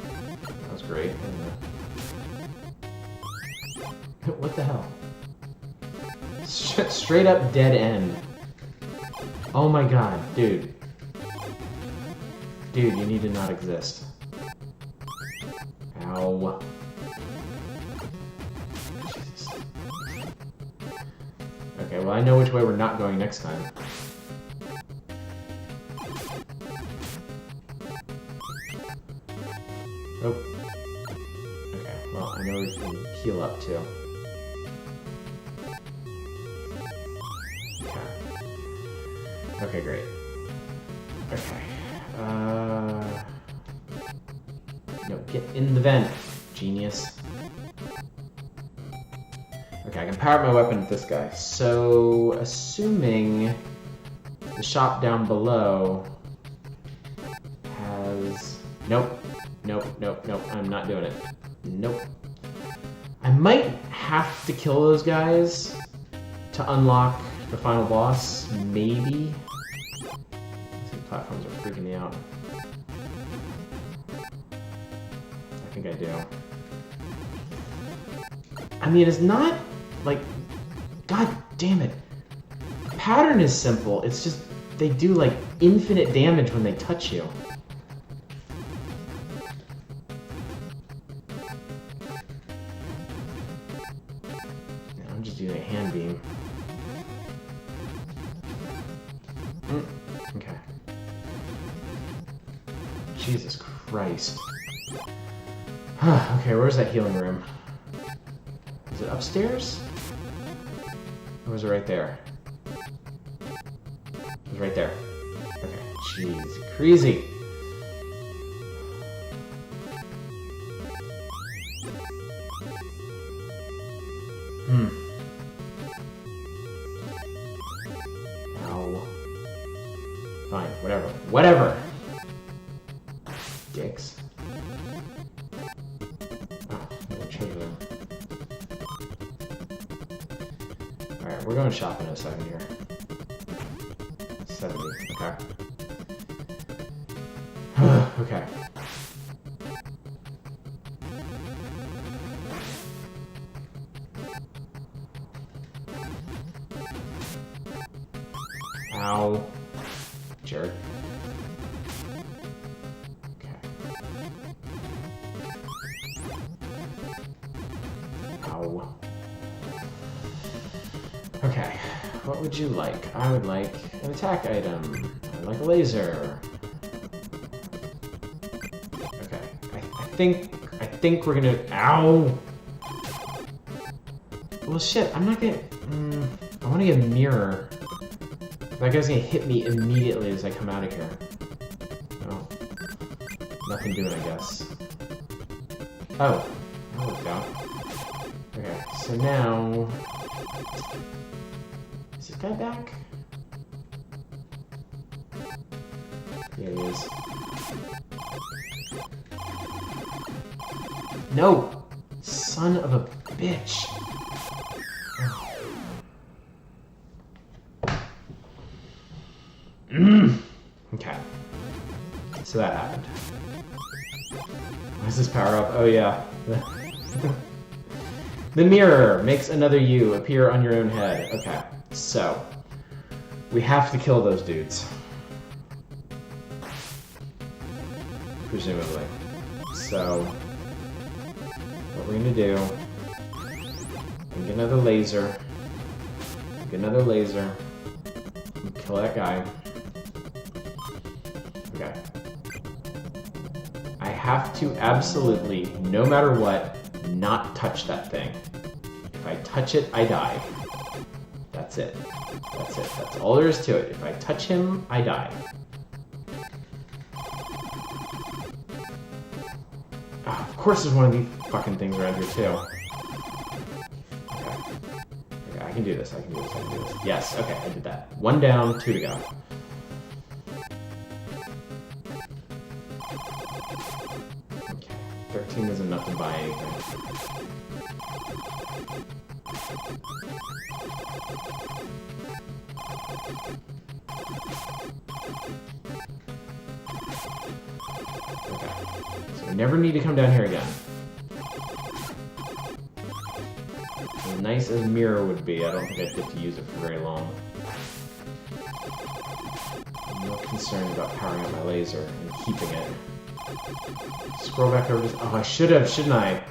That was great. What the hell? Straight up dead end. Oh my god, dude. Dude, you need to not exist. Ow. Jesus. Okay, well I know which way we're not going next time. Oh. Okay, well I know we can heal up too. Okay. Okay, great. Okay. No, get in the vent, genius. Okay, I can power up my weapon with this guy. So, assuming the shop down below has... Nope. Nope, nope, nope. I'm not doing it. Nope. I might have to kill those guys to unlock the final boss, maybe. These platforms are freaking me out. I think I do. I mean, it's not like... God damn it. The pattern is simple. It's just they do like infinite damage when they touch you. I'm just using a hand beam. Okay. Jesus Christ. Okay, where's that healing room? Is it upstairs? Or was it right there? It was right there. Okay, jeez, crazy. Ow. Fine, whatever. Whatever! Dicks. Oh, little treasure room. Alright, we're going shopping in a second here. 70, okay. Okay. Ow. Jerk. Okay. Ow. Okay. What would you like? I would like an attack item. I would like a laser. Okay. I think we're gonna... Ow! Well, shit, I'm not gonna... I want to get a mirror. That guy's gonna hit me immediately as I come out of here. Oh. Nothing doing, I guess. Oh. That worked out. Okay, so now... Is this guy back? Yeah, he is. No! Son of a bitch! Okay. So that happened. What's this power up? Oh yeah. The mirror makes another you appear on your own head. Okay. So we have to kill those dudes. Presumably. So what we're gonna do, get another laser. Get another laser. Kill that guy. Okay. I have to absolutely, no matter what, not touch that thing. If I touch it, I die. That's it. That's it. That's all there is to it. If I touch him, I die. Oh, of course there's one of these fucking things around here, too. Okay. Okay, I can do this. I can do this. I can do this. Yes, okay, I did that. 1 down, 2 to go. Okay, 13 isn't enough to buy anything. Okay, so I never need to come down here again. As nice as Mirror would be, I don't think I'd get to use it for very long. I'm more concerned about powering up my laser and keeping it. Scroll back over to... Oh, I should have, shouldn't I?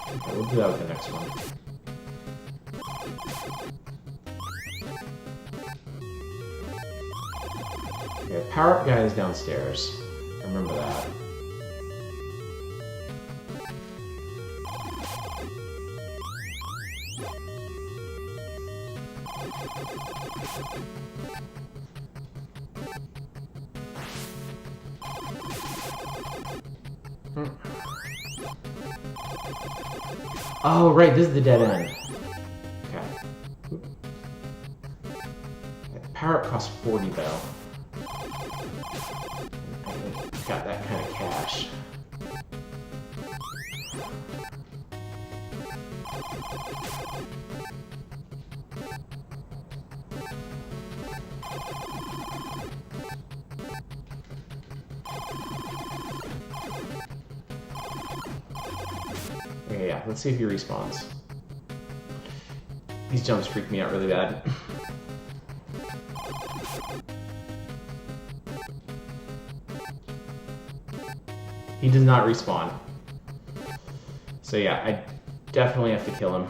Okay, we'll do that with the next one. Okay, power-up guy is downstairs. Remember that. Oh, right, this is the dead end. Okay. The power-up costs 40, though. I got that kind of cash. Okay, yeah, let's see if he respawns. These jumps freak me out really bad. He does not respawn. So yeah, I definitely have to kill him.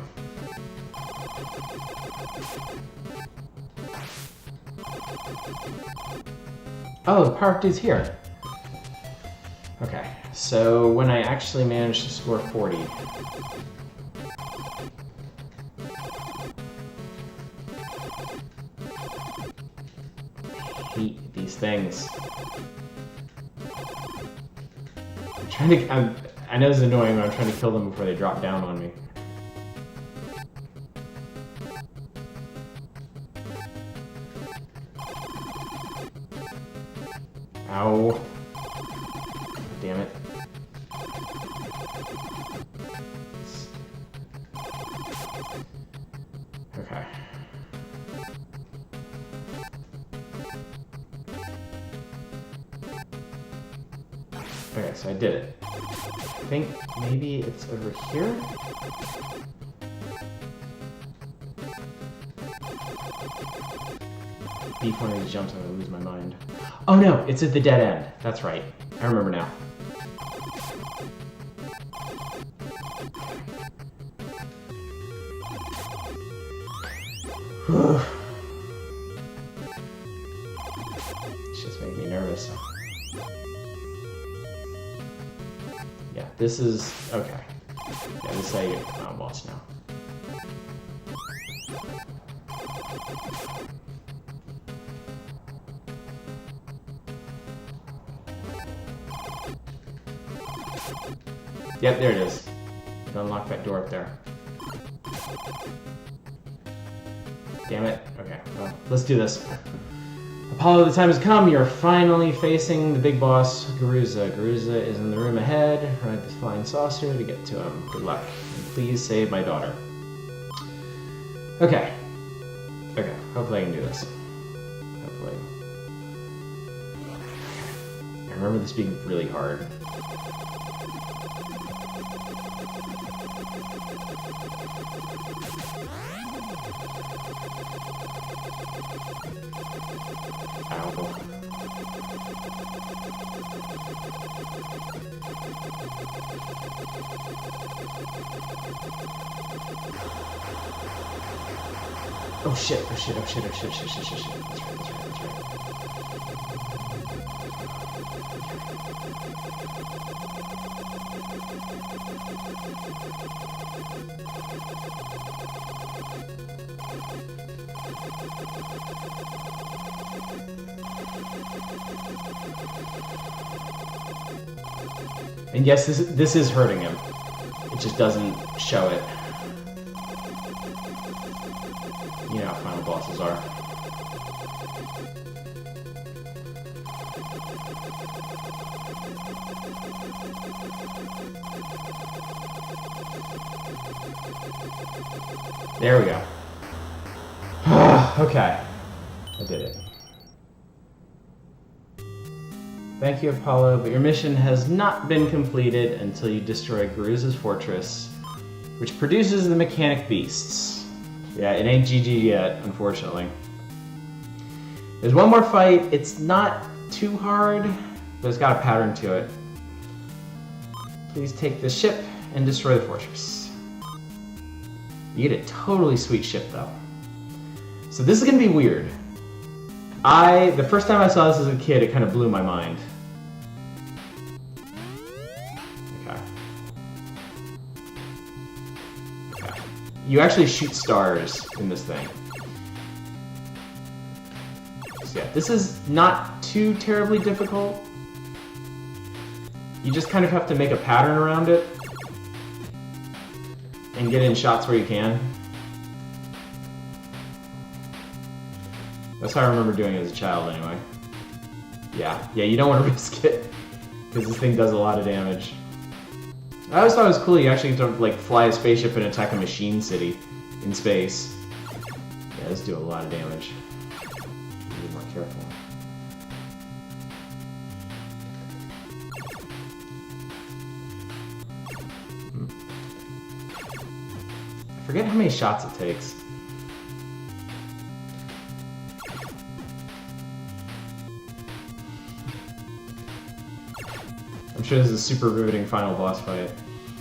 Oh, the power-up dude's here. Okay, so when I actually manage to score 40... I hate these things. I know this is annoying, but I'm trying to kill them before they drop down on me. Ow. Damn it. Okay. Okay, so I did it. I think maybe it's over here? Beef one of these jumps, I'm gonna lose my mind. Oh no, it's at the dead end. That's right. I remember now. It's just making me nervous. Yeah, this is... okay. Yeah, this is how you get the final boss now. Yep, there it is. Unlock that door up there. Damn it. Okay, well, let's do this. Apollo, the time has come. You're finally facing the big boss, Garuza. Garuza is in the room ahead. Ride this flying saucer to get to him. Good luck. And please save my daughter. Okay. Okay, hopefully I can do this. Hopefully. I remember this being really hard. Ow. Oh shit, oh shit, oh shit, oh shit, shit, shit, shit, shit. That's right, that's right, that's right. And yes, this is hurting him. It just doesn't show it. You know how final bosses are. There we go. Okay. I did it. Thank you, Apollo, but your mission has not been completed until you destroy Garuza's fortress, which produces the mechanic beasts. Yeah, it ain't GG yet, unfortunately. There's one more fight. It's not too hard, but it's got a pattern to it. Please take the ship and destroy the fortress. You get a totally sweet ship, though. So this is gonna be weird. The first time I saw this as a kid, it kind of blew my mind. Okay. Okay. You actually shoot stars in this thing. So yeah, this is not too terribly difficult. You just kind of have to make a pattern around it and get in shots where you can. That's how I remember doing it as a child, anyway. Yeah, you don't want to risk it, because this thing does a lot of damage. I always thought it was cool you actually get to, like, fly a spaceship and attack a machine city in space. Yeah, this do a lot of damage. Be more careful. I forget how many shots it takes. I'm sure this is a super riveting final boss fight.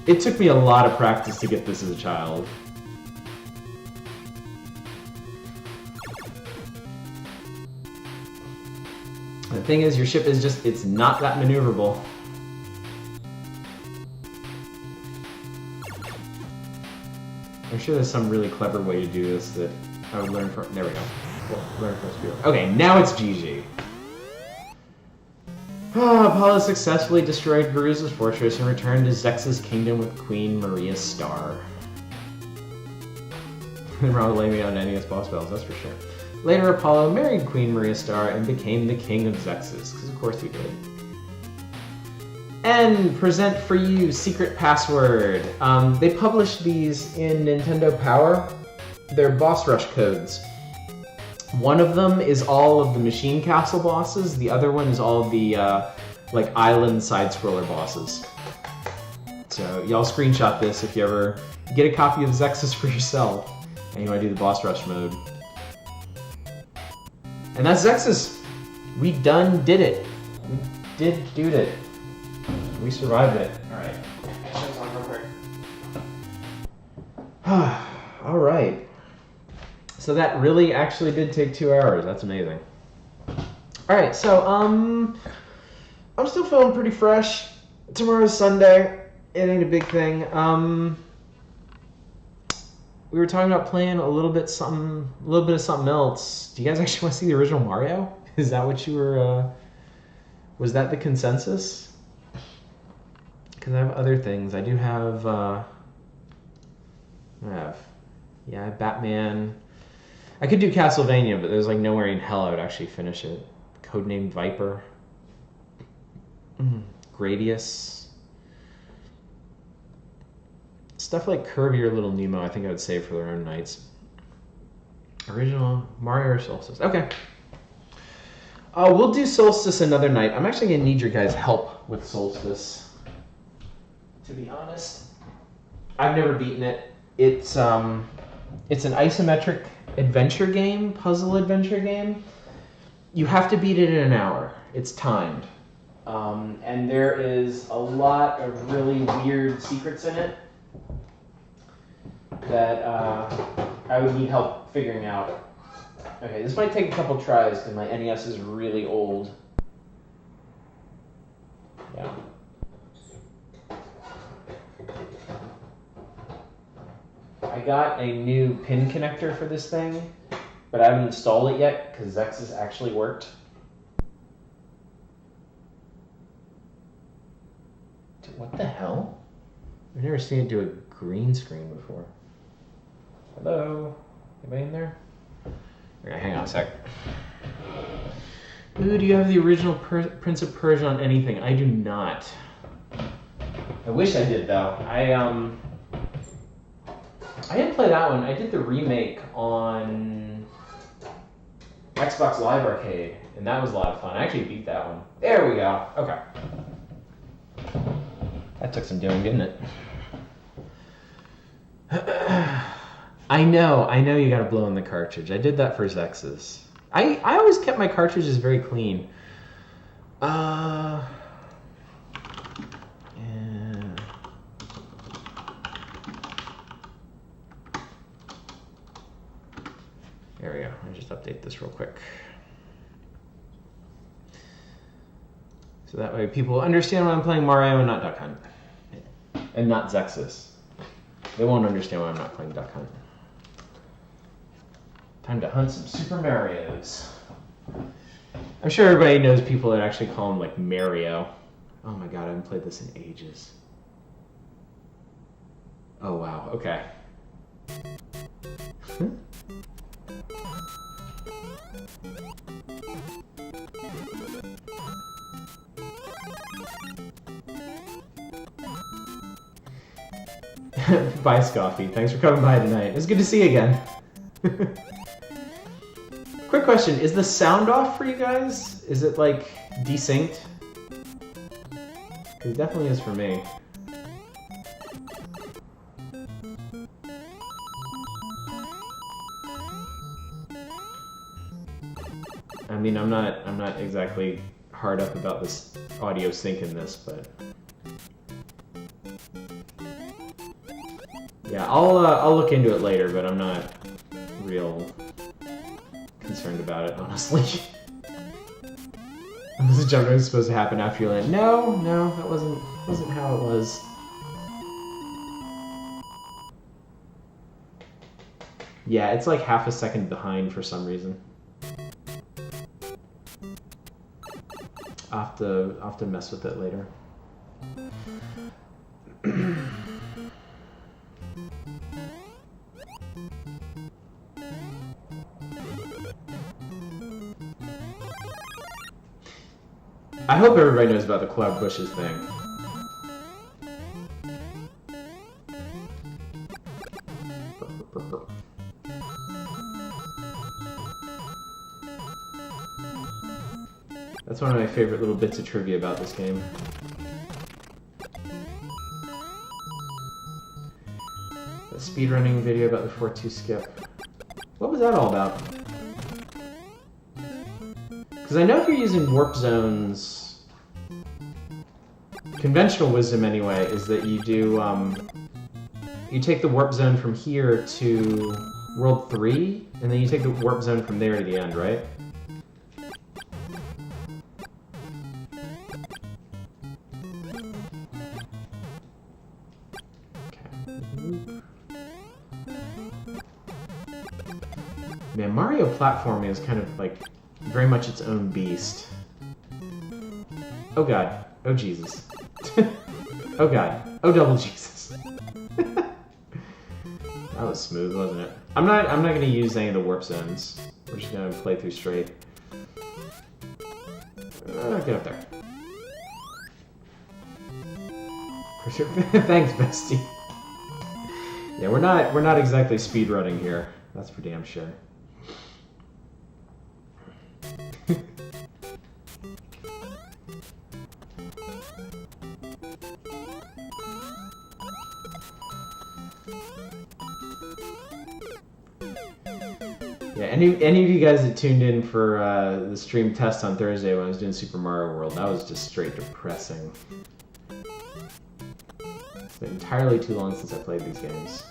It took me a lot of practice to get this as a child. The thing is, your ship is just, it's not that maneuverable. I'm sure there's some really clever way to do this that I would learn from, there we go. Well, learn from this. Okay, now it's GG. Apollo successfully destroyed Garuza's fortress and returned to XEXYZ's kingdom with Queen Maria's star. Wrong blaming on NES boss battles, that's for sure. Later, Apollo married Queen Maria's star and became the king of XEXYZ, because of course he did. And present for you secret password. They published these in Nintendo Power. They're boss rush codes. One of them is all of the Machine Castle bosses. The other one is all of the like island side-scroller bosses. So y'all screenshot this if you ever get a copy of XEXYZ for yourself and you want to do the boss rush mode. And that's XEXYZ. We did it. We did it. We survived it. Alright. Shut's on real quick. Alright. So that really actually did take 2 hours. That's amazing. Alright, so I'm still feeling pretty fresh. Tomorrow's Sunday. It ain't a big thing. We were talking about playing a little bit of something else. Do you guys actually want to see the original Mario? Is that what you were? Was that the consensus? Because I have other things. I do have. I have Batman. I could do Castlevania, but there's like nowhere in hell I would actually finish it. Codenamed Viper. Gradius. Stuff like Kirby or Little Nemo, I think I would save for their own nights. Original Mario or Solstice. Okay. We'll do Solstice another night. I'm actually gonna need your guys' help with Solstice. To be honest, I've never beaten it. It's an isometric adventure game, puzzle adventure game. You have to beat it in an hour. It's timed, and there is a lot of really weird secrets in it that I would need help figuring out. Okay, this might take a couple tries because my NES is really old. Yeah. I got a new pin connector for this thing, but I haven't installed it yet because XEXYZ actually worked. Dude, what the hell? I've never seen it do a green screen before. Hello? Anybody in there? Okay, hang on a sec. Ooh, do you have the original Prince of Persia on anything? I do not. I wish I did, though. I didn't play that one. I did the remake on Xbox Live Arcade, and that was a lot of fun. I actually beat that one. There we go. Okay. That took some doing, didn't it? I know you gotta blow in the cartridge. I did that for XEXYZ. I always kept my cartridges very clean. Yeah. There we go. Let me just update this real quick. So that way people understand when I'm playing Mario and not Duck Hunt. And not XEXYZ. They won't understand why I'm not playing Duck Hunt. Time to hunt some Super Marios. I'm sure everybody knows people that actually call him like Mario. Oh my god, I haven't played this in ages. Oh wow, okay. Bye, Scoffy. Thanks for coming by tonight. It's good to see you again. Quick question, is the sound off for you guys? Is it like desynced? Because it definitely is for me. I mean, I'm not exactly hard up about this audio sync in this, but yeah, I'll look into it later, but I'm not real concerned about it, honestly. Was the jumping supposed to happen after you land? No, that wasn't how it was. Yeah, it's like half a second behind for some reason. I'll have to mess with it later. I hope everybody knows about the cloud bushes thing. That's one of my favorite little bits of trivia about this game. That speedrunning video about the 4-2 skip. What was that all about? Because I know if you're using warp zones, conventional wisdom anyway, is that you do, you take the warp zone from here to World 3, and then you take the warp zone from there to the end, right? Man, Mario platforming is kind of like very much its own beast. Oh god. Oh Jesus. Oh god. Oh double Jesus. That was smooth, wasn't it? I'm not gonna use any of the warp zones. We're just gonna play through straight. Get up there. Thanks, bestie. Yeah, we're not exactly speedrunning here. That's for damn sure. Yeah, any of you guys that tuned in for the stream test on Thursday when I was doing Super Mario World, that was just straight depressing. It's been entirely too long since I played these games.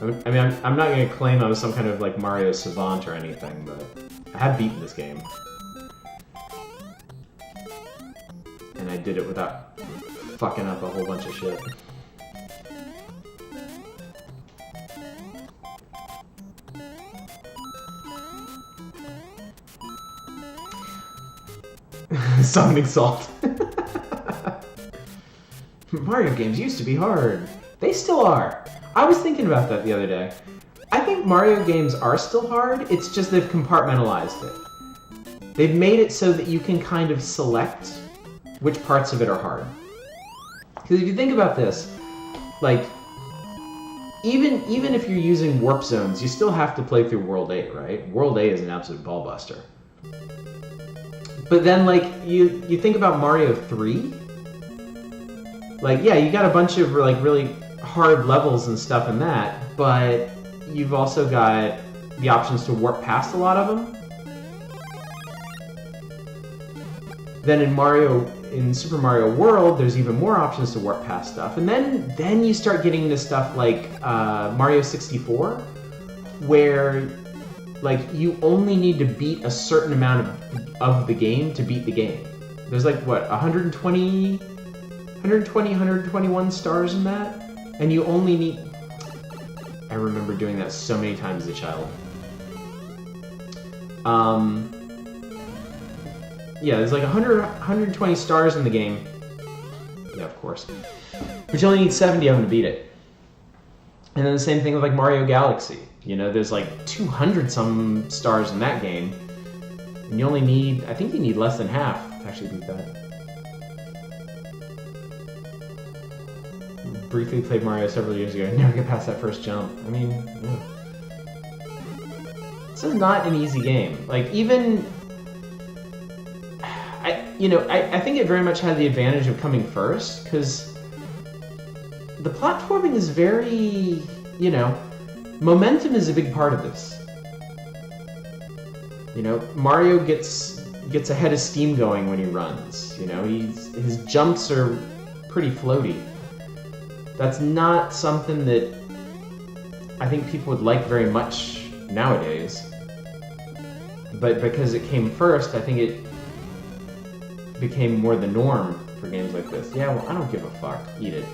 I mean, I'm not going to claim I was some kind of like Mario savant or anything, but I have beaten this game. And I did it without fucking up a whole bunch of shit. Summoning salt. Mario games used to be hard. They still are. I was thinking about that the other day. I think Mario games are still hard, it's just they've compartmentalized it. They've made it so that you can kind of select which parts of it are hard. Because if you think about this, like, even if you're using warp zones, you still have to play through World 8, right? World 8 is an absolute ballbuster. But then, like, you think about Mario 3, like, yeah, you got a bunch of, like, really hard levels and stuff in that, but you've also got the options to warp past a lot of them. Then in Super Mario World, there's even more options to warp past stuff. And then you start getting into stuff like Mario 64, where, like, you only need to beat a certain amount of the game to beat the game. There's, like, what, 121 stars in that? And you only need... I remember doing that so many times as a child. Yeah, there's like 120 stars in the game. Yeah, of course. But you only need 70 of them to beat it. And then the same thing with like Mario Galaxy. You know, there's like 200 some stars in that game. And you only need, I think you need less than half to actually beat that. Briefly played Mario several years ago. I never get past that first jump. I mean, yeah. This is not an easy game. Like, even... I think it very much had the advantage of coming first, because the platforming is very, momentum is a big part of this. Mario gets a head of steam going when he runs. His jumps are pretty floaty. That's not something that I think people would like very much nowadays. But because it came first, I think it became more the norm for games like this. Yeah, well, I don't give a fuck. Eat it.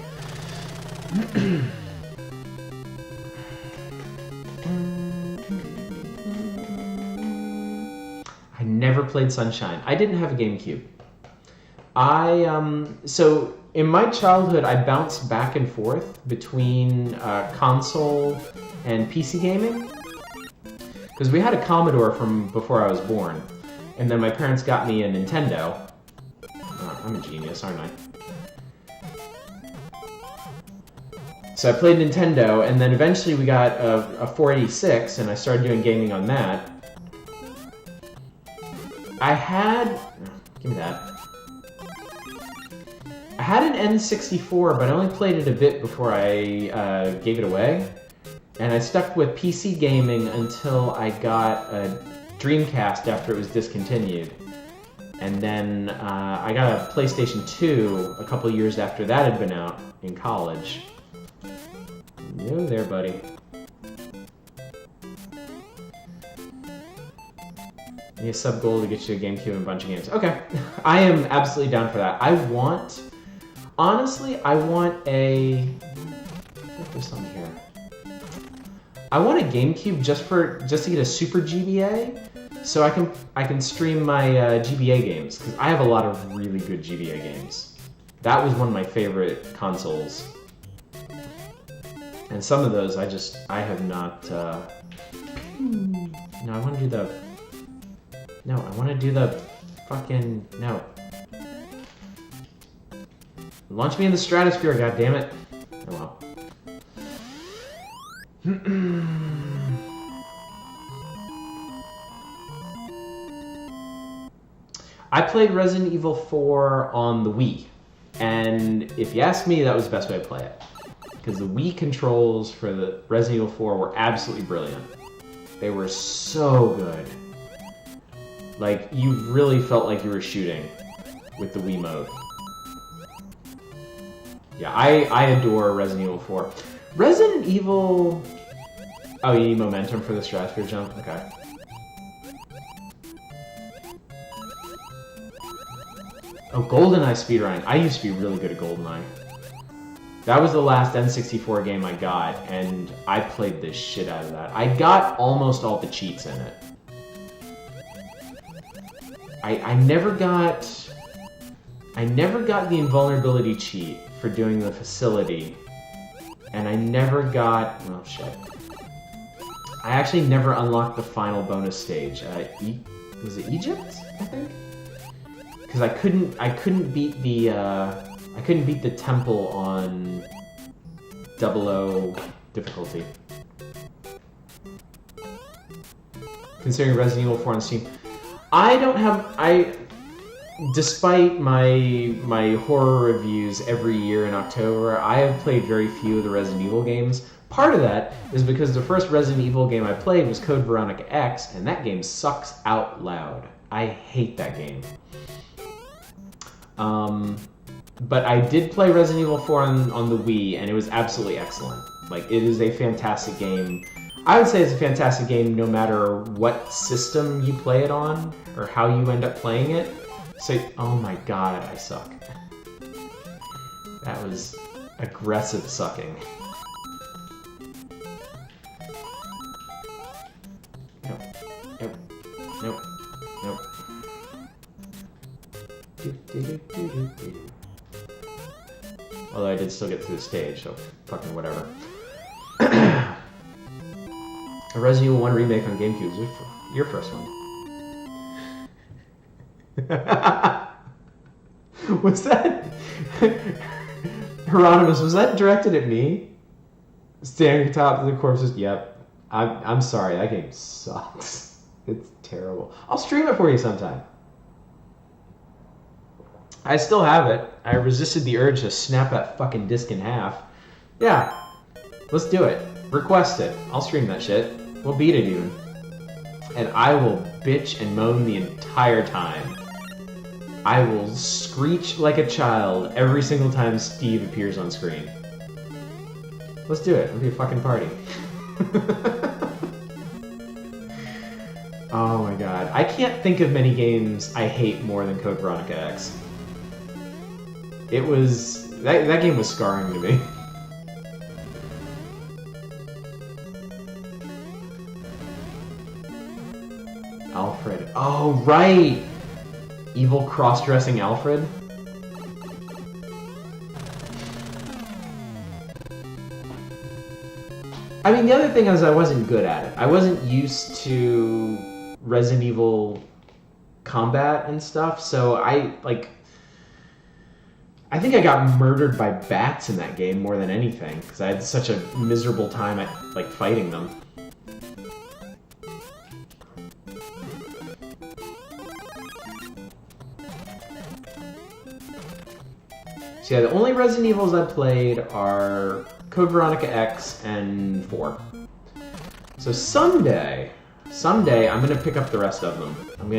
I never played Sunshine. I didn't have a GameCube. So in my childhood, I bounced back and forth between console and PC gaming. Because we had a Commodore from before I was born. And then my parents got me a Nintendo. I'm a genius, aren't I? So I played Nintendo, and then eventually we got a 486, and I started doing gaming on that. Give me that. I had an N64, but I only played it a bit before I gave it away. And I stuck with PC gaming until I got a Dreamcast after it was discontinued. And then I got a PlayStation 2 a couple years after that had been out in college. No there, buddy. You need a sub goal to get you a GameCube and a bunch of games. Okay, I am absolutely down for that. Honestly, I want a... I think there's something here. I want a GameCube just to get a Super GBA, so I can stream my GBA games, because I have a lot of really good GBA games. That was one of my favorite consoles. And some of those I have not... No, I want to do the... No, I want to do the fucking... No. Launch me in the stratosphere, goddammit. Oh well. I played Resident Evil 4 on the Wii, and if you ask me, that was the best way to play it. Because the Wii controls for the Resident Evil 4 were absolutely brilliant. They were so good. Like, you really felt like you were shooting with the Wii mode. Yeah, I adore Resident Evil 4. Resident Evil... Oh, you need momentum for the stratosphere jump? Okay. Oh, GoldenEye speedrunning. I used to be really good at GoldenEye. That was the last N64 game I got, and I played the shit out of that. I got almost all the cheats in it. I never got the invulnerability cheat for doing the facility, and I never got... Oh, shit. I actually never unlocked the final bonus stage. Was it Egypt, I think? Because I couldn't beat the temple on 00 difficulty. Considering Resident Evil 4 on Steam, despite my horror reviews every year in October, I have played very few of the Resident Evil games. Part of that is because the first Resident Evil game I played was Code Veronica X, and that game sucks out loud. I hate that game. But I did play Resident Evil 4 on the Wii, and it was absolutely excellent. Like, it is a fantastic game. I would say it's a fantastic game no matter what system you play it on, or how you end up playing it. So, oh my god, I suck. That was aggressive sucking. Nope. Nope. Nope. Nope. Although I did still get through the stage, so fucking whatever. A Resident Evil 1 remake on GameCube is your first one. Was that... Hieronymus, was that directed at me? Standing atop of the corpses? Yep. I'm sorry, that game sucks. It's terrible. I'll stream it for you sometime. I still have it. I resisted the urge to snap that fucking disc in half. Yeah. Let's do it. Request it. I'll stream that shit. We'll beat it even. And I will bitch and moan the entire time. I will screech like a child every single time Steve appears on screen. Let's do it. It'll be a fucking party. Oh my god. I can't think of many games I hate more than Code Veronica X. It was... That game was scarring to me. Alfred. Oh, right! Evil cross-dressing Alfred? I mean, the other thing is I wasn't good at it. I wasn't used to Resident Evil combat and stuff, so I think I got murdered by bats in that game more than anything, because I had such a miserable time at, like, fighting them. So yeah, the only Resident Evils I played are Code Veronica X and 4. So someday I'm gonna pick up the rest of them. I'm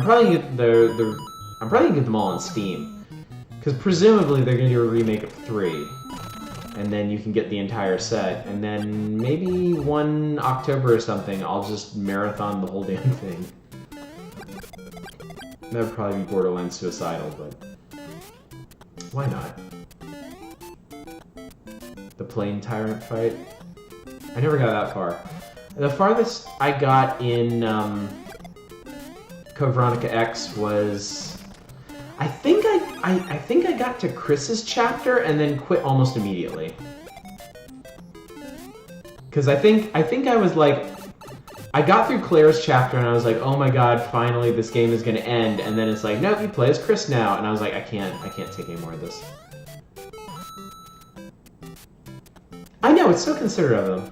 probably gonna get them all on Steam, because presumably they're gonna do a remake of 3, and then you can get the entire set, and then maybe one October or something, I'll just marathon the whole damn thing. That would probably be borderline suicidal, but why not? The plane tyrant fight. I never got that far. The farthest I got in Code Veronica X was, I think I got to Chris's chapter and then quit almost immediately. Because I think I was like, I got through Claire's chapter and I was like, oh my god, finally this game is gonna end, and then it's like, nope, you play as Chris now, and I was like, I can't take any more of this. I know, it's so considerate of them.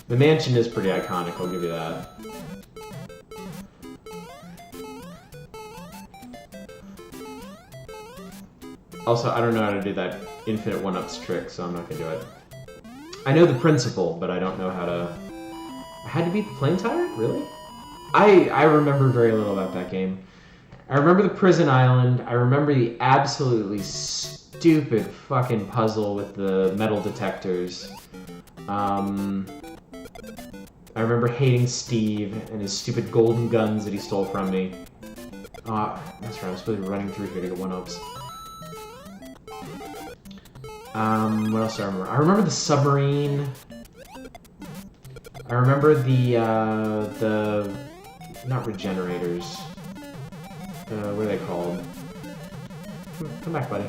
The mansion is pretty iconic, I'll give you that. Also, I don't know how to do that infinite one-ups trick, so I'm not gonna do it. I know the principle, but I don't know how to... I had to beat the plane tyrant? Really? I remember very little about that game. I remember the prison island. I remember the absolutely stupid fucking puzzle with the metal detectors. I remember hating Steve and his stupid golden guns that he stole from me. That's right, I'm supposed to be running through here to get one-ups. What else do I remember? I remember the submarine. I remember the... not regenerators. What are they called? Come back, buddy.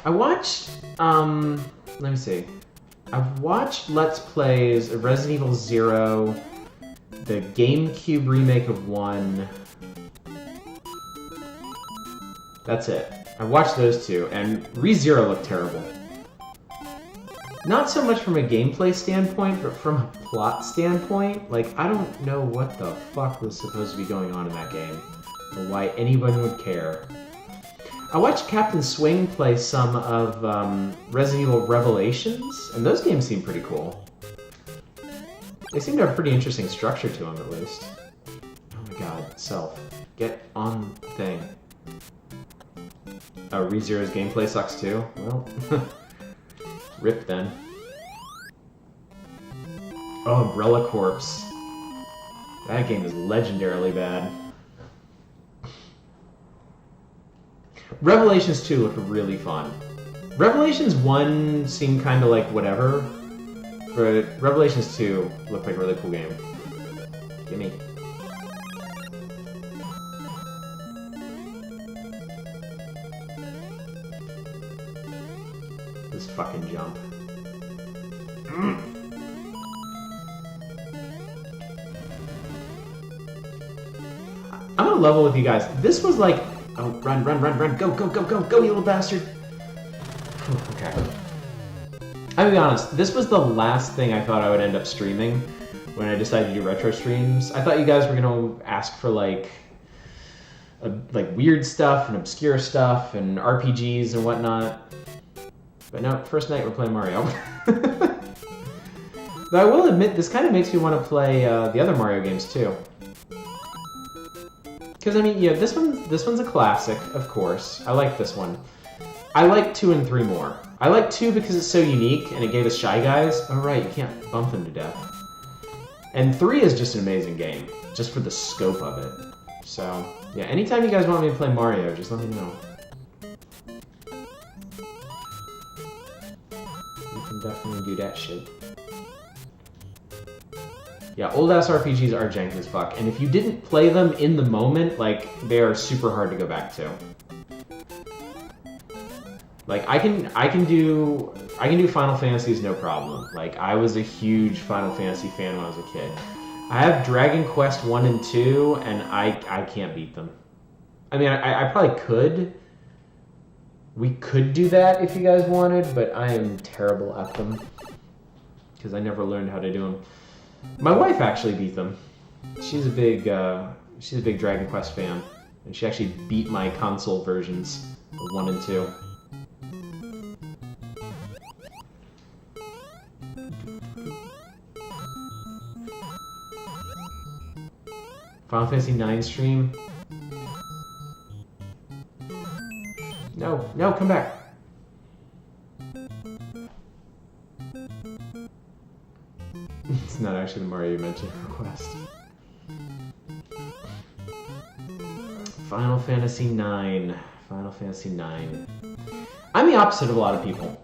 I watched, let me see. I've watched Let's Plays of Resident Evil 0, the GameCube remake of 1. That's it. I watched those two, and ReZero looked terrible. Not so much from a gameplay standpoint, but from a plot standpoint. Like, I don't know what the fuck was supposed to be going on in that game, or why anyone would care. I watched Captain Swing play some of Resident Evil Revelations, and those games seem pretty cool. They seem to have a pretty interesting structure to them, at least. Oh my god, Self. Get on the thing. Oh, ReZero's gameplay sucks too? Well, rip then. Oh, Umbrella Corpse. That game is legendarily bad. Revelations 2 looked really fun. Revelations 1 seemed kind of like whatever, but Revelations 2 looked like a really cool game. Gimme. This fucking jump. I'm gonna level with you guys. This was like... Oh, run, run, run, run, go, go, go, go, go, you little bastard! Okay. I'm gonna be honest, this was the last thing I thought I would end up streaming when I decided to do retro streams. I thought you guys were gonna ask for like weird stuff and obscure stuff and RPGs and whatnot. But no, first night we're playing Mario. Though I will admit, this kind of makes me want to play the other Mario games too. Because, I mean, yeah, this one's a classic, of course. I like this one. I like 2 and 3 more. I like 2 because it's so unique, and it gave us Shy Guys. Oh, right, you can't bump them to death. And 3 is just an amazing game, just for the scope of it. So, yeah, anytime you guys want me to play Mario, just let me know. We can definitely do that shit. Yeah, old-ass RPGs are jank as fuck, and if you didn't play them in the moment, like, they are super hard to go back to. Like I can do Final Fantasies no problem. Like I was a huge Final Fantasy fan when I was a kid. I have Dragon Quest 1 and 2 and I can't beat them. I mean I probably could. We could do that if you guys wanted, but I am terrible at them because I never learned how to do them. My wife actually beat them. She's a big Dragon Quest fan, and she actually beat my console versions of 1 and 2. Final Fantasy 9 stream. No, come back. It's not actually the Mario you mentioned request. Final Fantasy 9. Final Fantasy 9. I'm the opposite of a lot of people.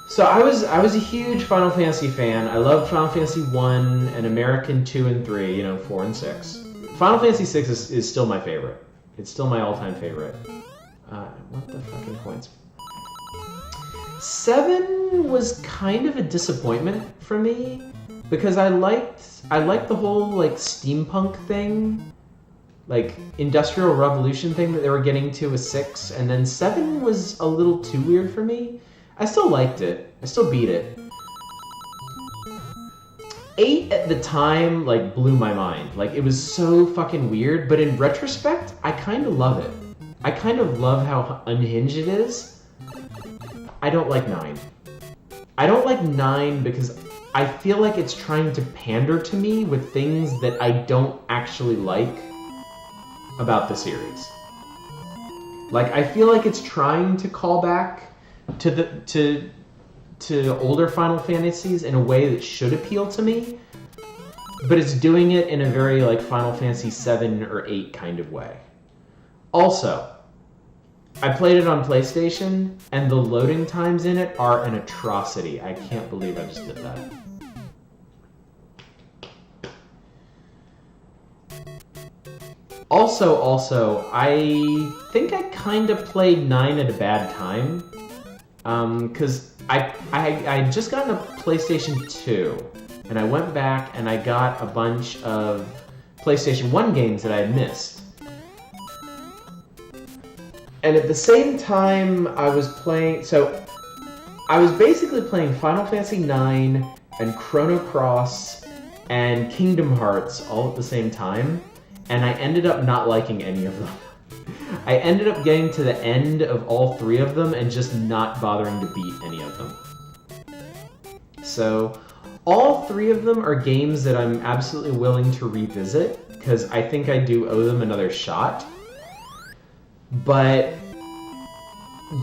So I was a huge Final Fantasy fan. I loved Final Fantasy 1 and American 2 and 3, you know, 4 and 6. Final Fantasy 6 is still my favorite. It's still my all-time favorite. What the fucking coins? 7 was kind of a disappointment for me because I liked the whole like steampunk thing, like Industrial Revolution thing that they were getting to with 6, and then 7 was a little too weird for me. I still liked it. I still beat it. 8 at the time like blew my mind. Like it was so fucking weird, but in retrospect, I kind of love it. I kind of love how unhinged it is. I don't like 9. I don't like 9 because I feel like it's trying to pander to me with things that I don't actually like about the series. Like I feel like it's trying to call back to older Final Fantasies in a way that should appeal to me, but it's doing it in a very like Final Fantasy 7 or 8 kind of way. Also, I played it on PlayStation, and the loading times in it are an atrocity. I can't believe I just did that. Also, I think I kind of played 9 at a bad time. Because I just gotten a PlayStation 2, and I went back and I got a bunch of PlayStation 1 games that I had missed. And at the same time, I was basically playing Final Fantasy 9 and Chrono Cross and Kingdom Hearts all at the same time, and I ended up not liking any of them. I ended up getting to the end of all 3 of them and just not bothering to beat any of them. So, all 3 of them are games that I'm absolutely willing to revisit, because I think I do owe them another shot. But,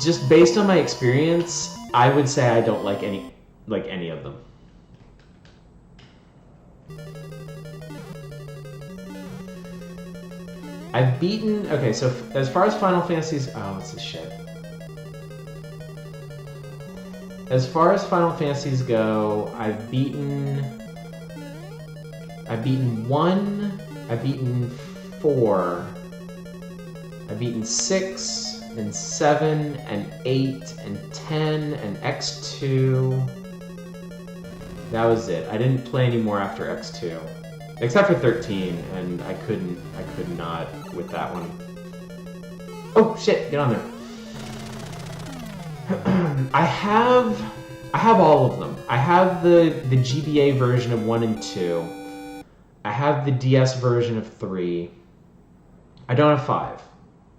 just based on my experience, I would say I don't like any of them. I've beaten... Okay, so as far as Final Fantasies... Oh, what's this shit? As far as Final Fantasies go, I've beaten 1, I've beaten 4, I've beaten 6, and 7, and 8, and 10, and X2. That was it. I didn't play any more after X2. Except for 13, and I could not with that one. Oh shit, get on there. I have all of them. I have the GBA version of 1 and 2. I have the DS version of 3. I don't have 5.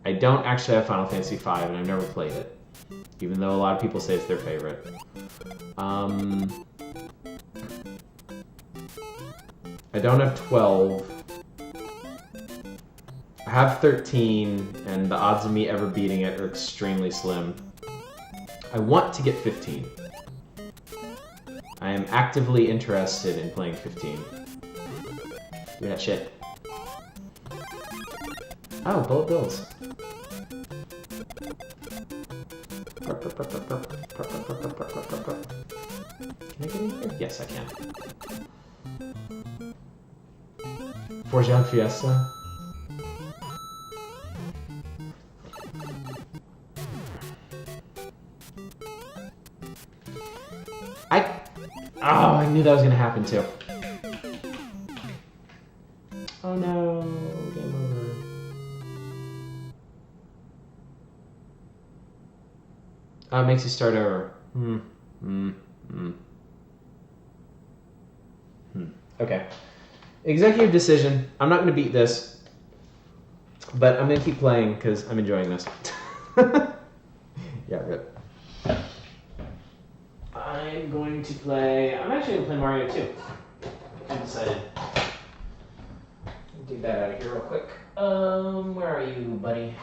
I don't actually have Final Fantasy 5, and I've never played it. Even though a lot of people say it's their favorite. I don't have 12. I have 13, and the odds of me ever beating it are extremely slim. I want to get 15. I am actively interested in playing 15. Give me that shit. Oh, bullet bills. Can I get in here? Yes, I can. Forge on Fiesta. Oh, I knew that was gonna happen too. Oh no, game over. Oh, it makes you start over. Okay. Executive decision. I'm not gonna beat this, but I'm gonna keep playing because I'm enjoying this. Yeah, good. I'm going to play. I'm actually gonna play Mario 2. I decided. Dig that out of here real quick. Where are you, buddy?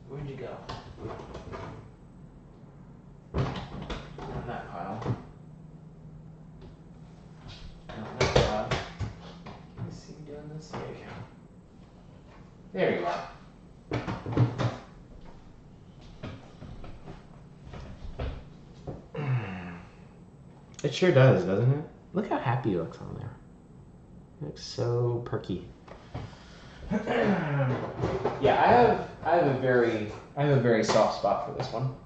Where'd you go? Not that pile. Not that pile. Can you see me doing this? There you go. There you are. It sure does, doesn't it? Look how happy he looks on there. He looks so perky. Yeah, I have a very soft spot for this one.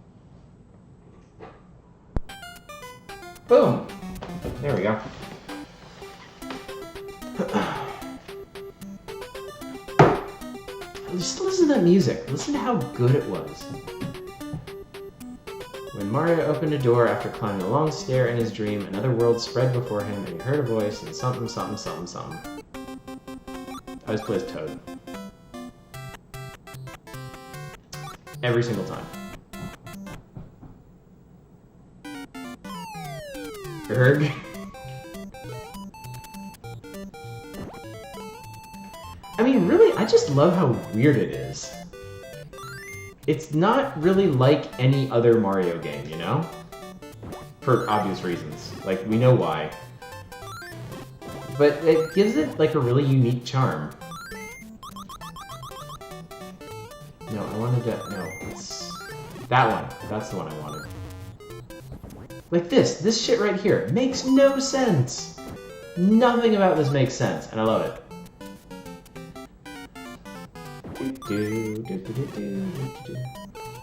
Boom. There we go. Just listen to that music. Listen to how good it was. When Mario opened a door after climbing a long stair in his dream, another world spread before him, and he heard a voice and something, something, something, something. I always play as Toad. Every single time. Erg. I mean, really, I just love how weird it is. It's not really like any other Mario game, you know? For obvious reasons. Like, we know why. But it gives it, like, a really unique charm. No, I wanted to... No, it's... That one. That's the one I wanted. Like this shit right here makes no sense. Nothing about this makes sense, and I love it.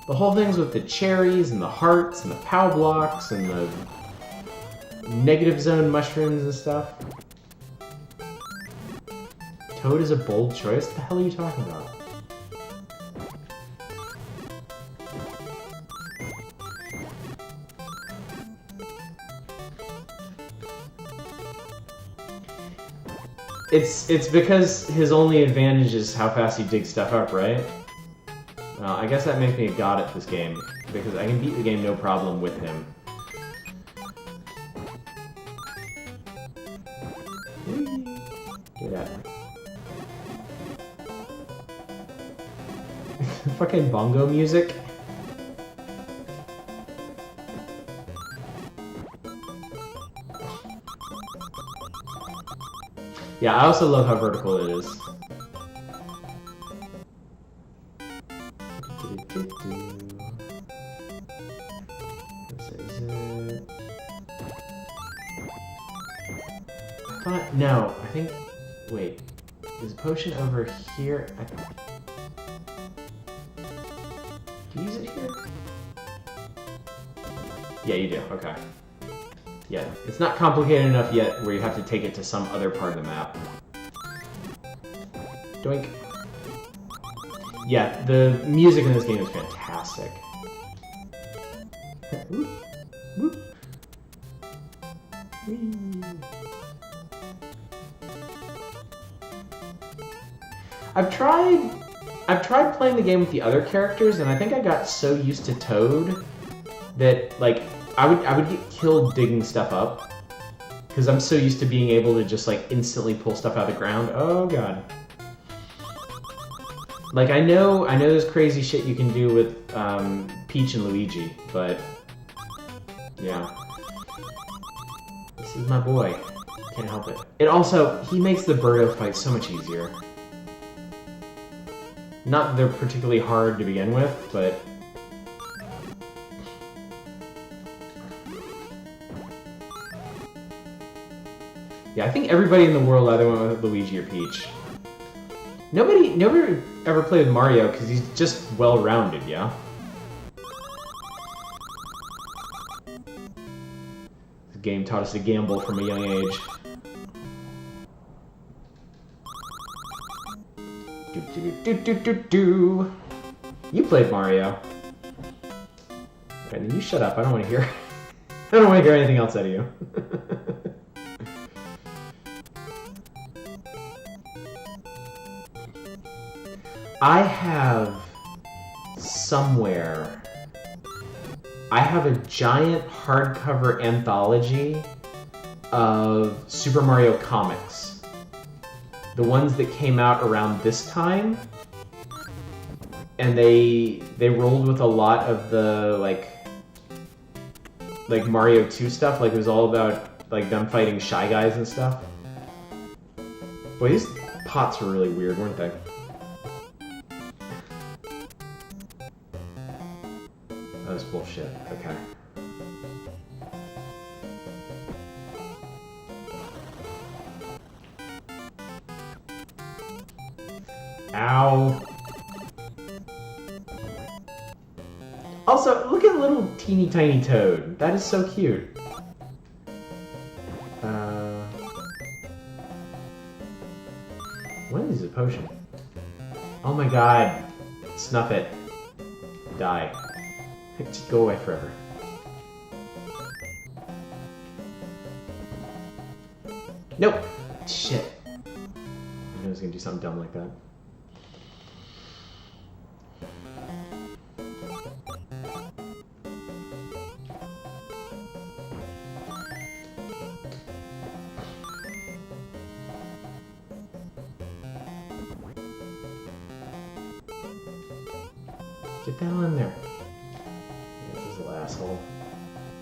The whole thing's with the cherries and the hearts and the POW blocks and the negative zone mushrooms and stuff. Toad is a bold choice? What the hell are you talking about? It's because his only advantage is how fast he digs stuff up, right? Well, I guess that makes me a god at this game, because I can beat the game no problem with him. Get at me. Fucking bongo music. Yeah, I also love how vertical it is. This is it. I thought, no, I think, wait, is a potion over here? Do you use it here? Yeah, you do, okay. Yeah, it's not complicated enough yet where you have to take it to some other part of the map. Doink. Yeah, the music in this game is fantastic. Whoop, whoop. I've tried playing the game with the other characters, and I think I got so used to Toad that, like, I would get killed digging stuff up because I'm so used to being able to just like instantly pull stuff out of the ground. Oh god. Like I know there's crazy shit you can do with Peach and Luigi, but yeah. This is my boy. Can't help it. It also, he makes the Birdo fight so much easier. Not that they're particularly hard to begin with, but yeah, I think everybody in the world either went with Luigi or Peach. Nobody ever played Mario because he's just well-rounded, yeah? The game taught us to gamble from a young age. Do. You played Mario. Okay, then you shut up. I don't want to hear. I don't want to hear anything else out of you. I have somewhere. I have a giant hardcover anthology of Super Mario comics. The ones that came out around this time. And they rolled with a lot of the like Mario 2 stuff. Like it was all about like them fighting Shy Guys and stuff. Boy, these pots were really weird, weren't they? That was bullshit. Okay. Ow. Also, look at little teeny tiny Toad. That is so cute. What is a potion? Oh my god. Snuff it. Die. Just go away forever. Nope. Shit. I knew I was gonna do something dumb like that. Get the hell in there. This is a little asshole.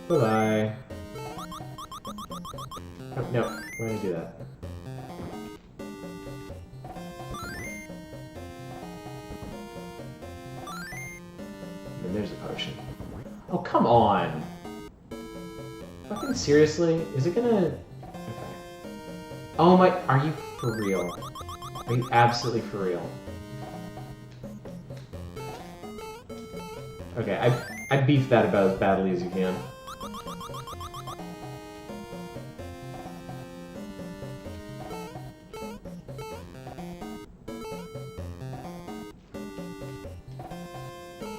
Bye-bye. Oh, no. Why did I do that? And there's a potion. Oh, come on! Fucking seriously? Is it gonna... Okay. Oh my... Are you for real? Are you absolutely for real? Okay, I beefed that about as badly as you can. What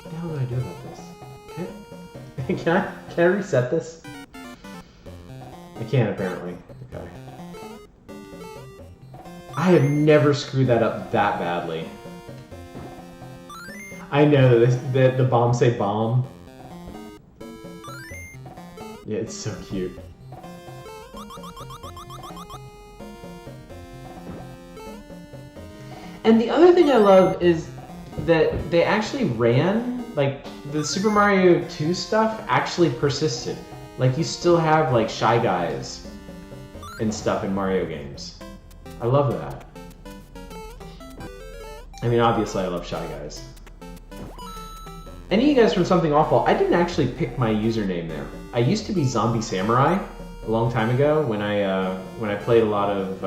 the hell do I do about this? Can I reset this? I can't apparently. Okay. I have never screwed that up that badly. I know that the bombs say bomb. Yeah, it's so cute. And the other thing I love is that they actually ran, like, the Super Mario 2 stuff actually persisted. Like, you still have, like, Shy Guys and stuff in Mario games. I love that. I mean, obviously I love Shy Guys. Any of you guys from Something Awful, I didn't actually pick my username there. I used to be Zombie Samurai a long time ago when I played a lot of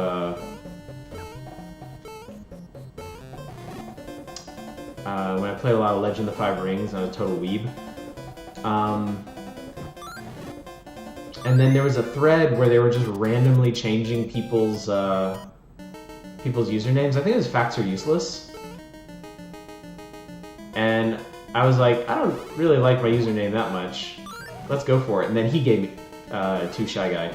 Legend of the Five Rings. I was a total weeb. And then there was a thread where they were just randomly changing people's usernames. I think it was Facts Are Useless. And I was like, I don't really like my username that much. Let's go for it. And then he gave me 2 Shy Guy.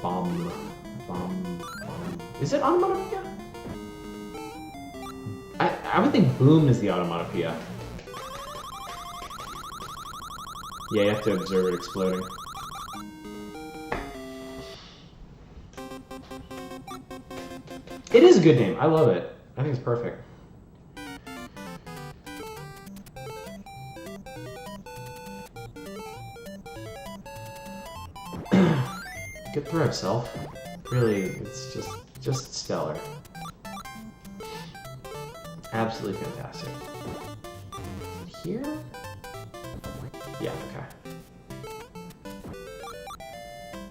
Bomb. Is it onomatopoeia? I would think boom is the onomatopoeia. Yeah, you have to observe it exploding. It is a good name. I love it. I think it's perfect. Good throw, Self. Really, it's just stellar. Absolutely fantastic. Here? Yeah, okay.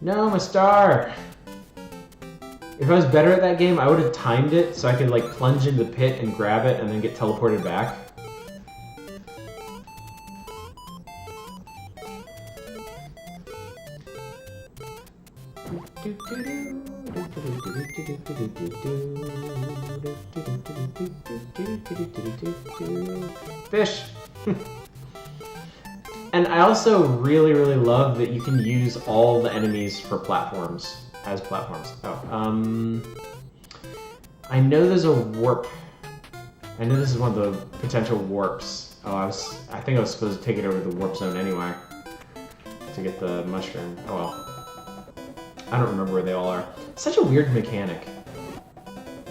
No, my star! If I was better at that game, I would have timed it so I could like plunge into the pit and grab it and then get teleported back. Fish! And I also really, really love that you can use all the enemies for platforms. As platforms. Oh, I know there's a warp. I know this is one of the potential warps. Oh, I think I was supposed to take it over to the warp zone anyway. To get the mushroom. Oh well. I don't remember where they all are. It's such a weird mechanic.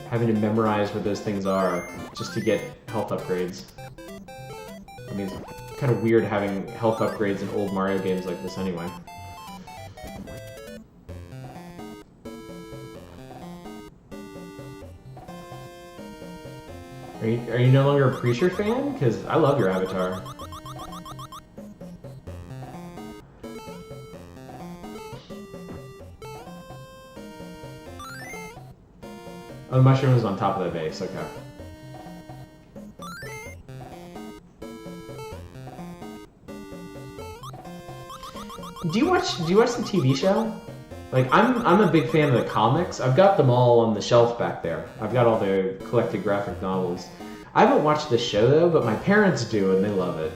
Having to memorize where those things are just to get health upgrades. I mean, it's kind of weird having health upgrades in old Mario games like this anyway. Are you no longer a Preacher fan? Because I love your avatar. Oh, the mushroom is on top of the base, okay. Do you watch the TV show? Like, I'm a big fan of the comics. I've got them all on the shelf back there. I've got all the collected graphic novels. I haven't watched the show though, but my parents do and they love it.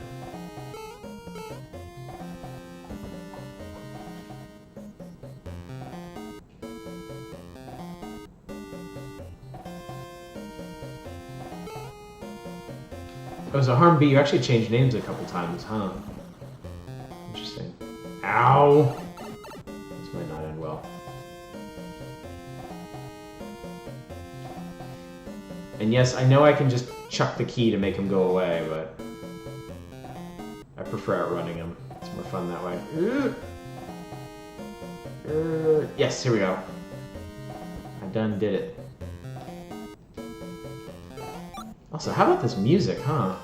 Oh, so Harm B, you actually changed names a couple times, huh? Interesting. Ow! This might not end well. And yes, I know I can just chuck the key to make him go away, but I prefer outrunning him. It's more fun that way. Yes, here we go. I done did it. Also, how about this music, huh?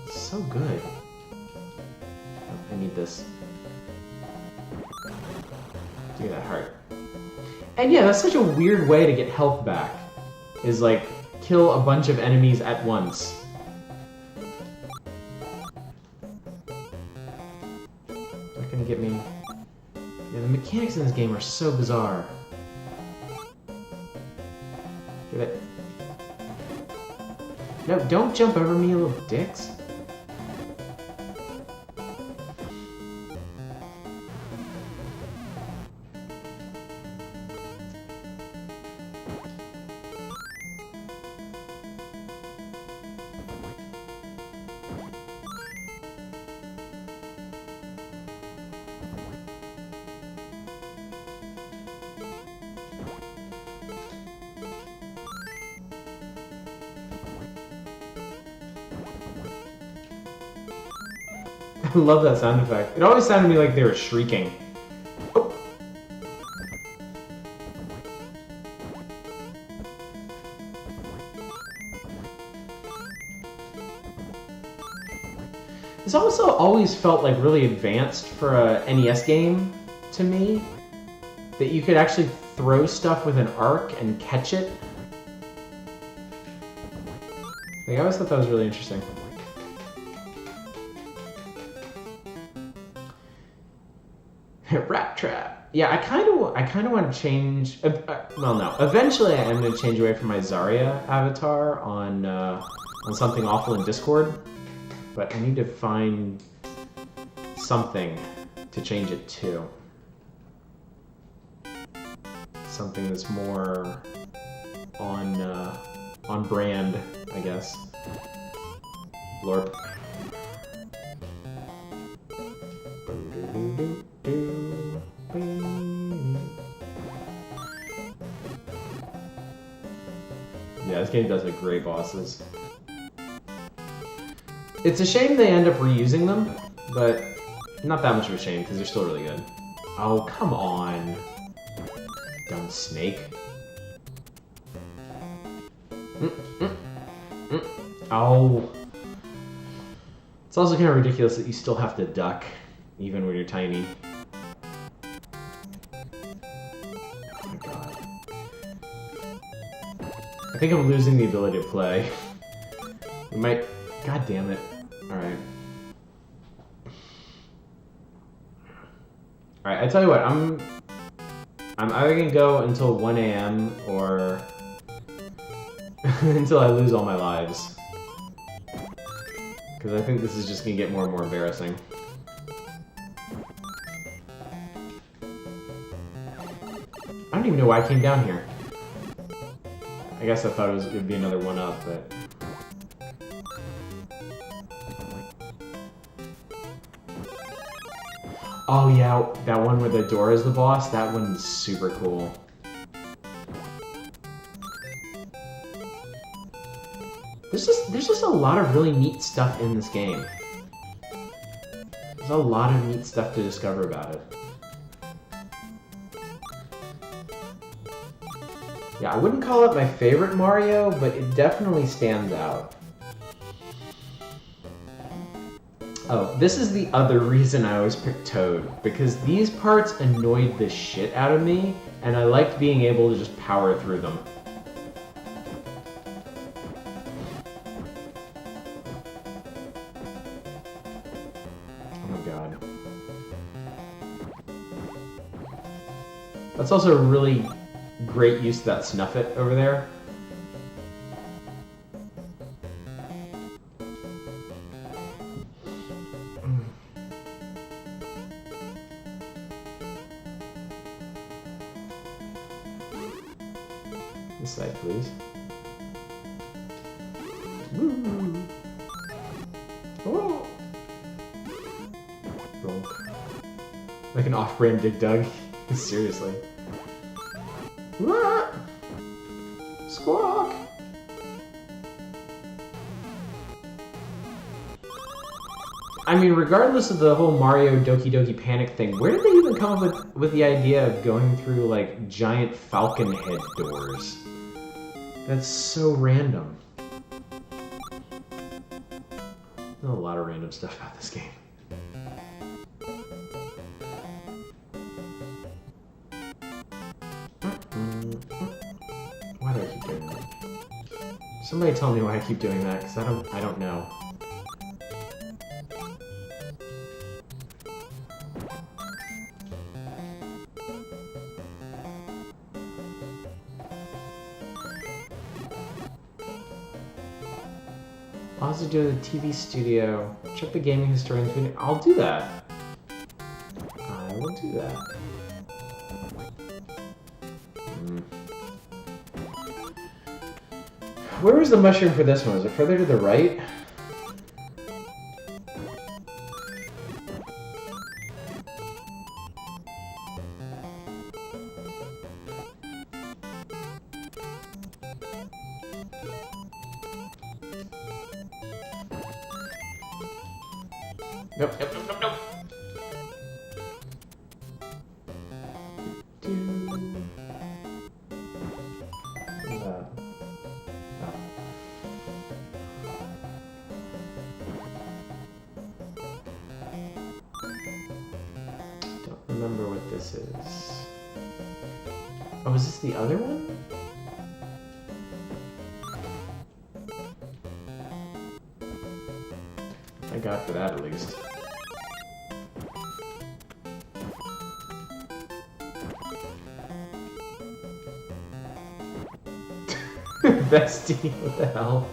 It's so good. Oh, I need this. Give me that heart. And yeah, that's such a weird way to get health back. Is like, kill a bunch of enemies at once. Not gonna get me... Yeah, the mechanics in this game are so bizarre. Give it... No, don't jump over me, you little dicks. I love that sound effect. It always sounded to me like they were shrieking. Oh. This also always felt like really advanced for a NES game to me. That you could actually throw stuff with an arc and catch it. Like, I always thought that was really interesting. Rat Trap. Yeah, I kind of want to change. Well, no. Eventually, I am going to change away from my Zarya avatar on something awful in Discord, but I need to find something to change it to. Something that's more on brand, I guess. Blorp. Yeah, this game does have great bosses. It's a shame they end up reusing them, but not that much of a shame because they're still really good. Oh, come on. Dumb snake. Oh. It's also kind of ridiculous that you still have to duck, even when you're tiny. Oh my god. I think I'm losing the ability to play. We might... God damn it. Alright. Alright, I tell you what, I'm either gonna go until 1 AM or until I lose all my lives. Because I think this is just gonna get more and more embarrassing. I don't even know why I came down here. I guess I thought it would be another one up, but... Oh yeah, that one where the door is the boss, that one's super cool. There's just a lot of really neat stuff in this game. There's a lot of neat stuff to discover about it. Yeah, I wouldn't call it my favorite Mario, but it definitely stands out. Oh, this is the other reason I always picked Toad, because these parts annoyed the shit out of me, and I liked being able to just power through them. Oh my god. That's also a really great use of that Snuffit over there. This side, please. Woo! Oh! Bonk. Like an off-brand Dig Dug. Seriously. Ah! Squawk! I mean, regardless of the whole Mario Doki Doki Panic thing, where did they even come up with the idea of going through, like, giant falcon head doors? That's so random. There's a lot of random stuff about this game. Why do I keep doing that? Somebody tell me why I keep doing that, because I don't know. I'll also do the TV studio. Check the gaming historian's video. I'll do that. I will do that. Where was the mushroom for this one? Is it further to the right? Nope, nope, nope, nope, nope. Don't remember what this is. Oh, is this the other one? Thank God for that, at least. Bestie, what the hell?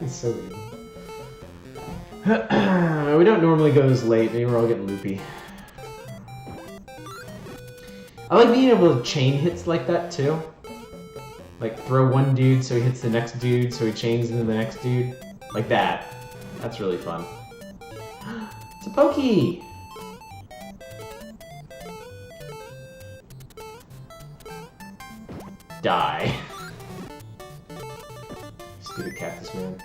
It's so weird. We don't normally go this late, maybe we're all getting loopy. I like being able to chain hits like that too. Like throw one dude so he hits the next dude, so he chains into the next dude. Like that. That's really fun. It's a Pokey! Die. Stupid cactus man.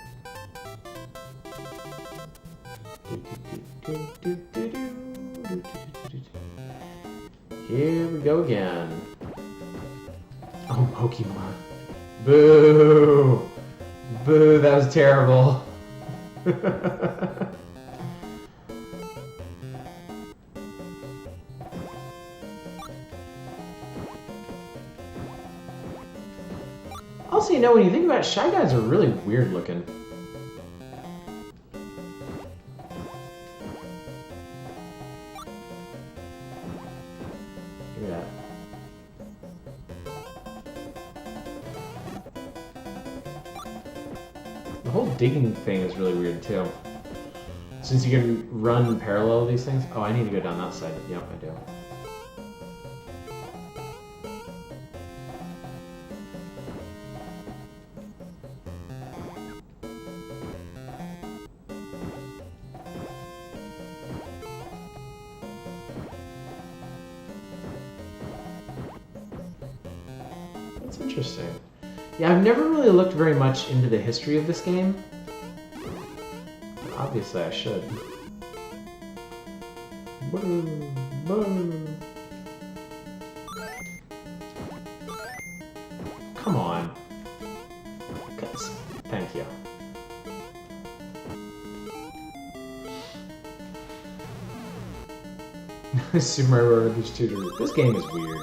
Here we go again. Oh, Pokemon. Boo! Boo, that was terrible. Also, you know, when you think about it, Shy Guys are really weird looking. Look at that. The whole digging thing is really weird too. Since you can run parallel these things. Oh, I need to go down that side. Yep, I do. That's interesting. Yeah, I've never really looked very much into the history of this game. Obviously, I should. Come on. Thank you. Super Mario Bros. 2. This game is weird.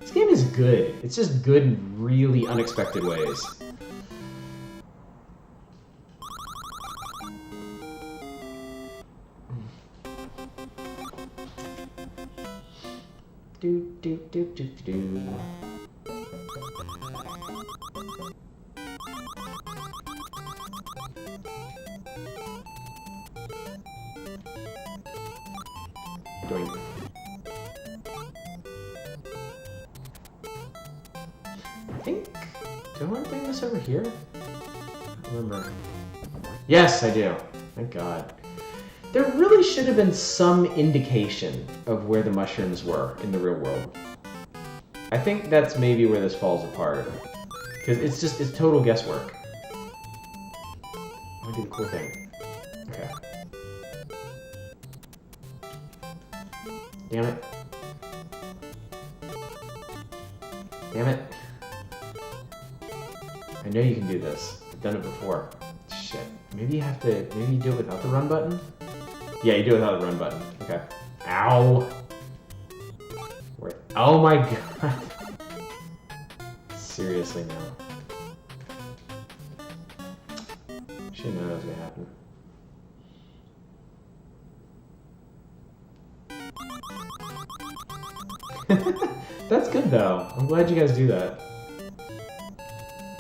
This game is good. It's just good in really unexpected ways. Do do do do do. Doink. I think. Do I want to bring this over here? I don't remember. Yes, I do. Thank God. There really should have been some indication of where the mushrooms were in the real world. I think that's maybe where this falls apart. Because it's total guesswork. I want to do the cool thing. Okay. Damn it. Damn it. I know you can do this. I've done it before. Shit. Maybe you have to, maybe you do it without the run button? Yeah, you do it without the run button. Okay. Ow! Oh my god. Seriously now. Should've known that was gonna happen. That's good though. I'm glad you guys do that.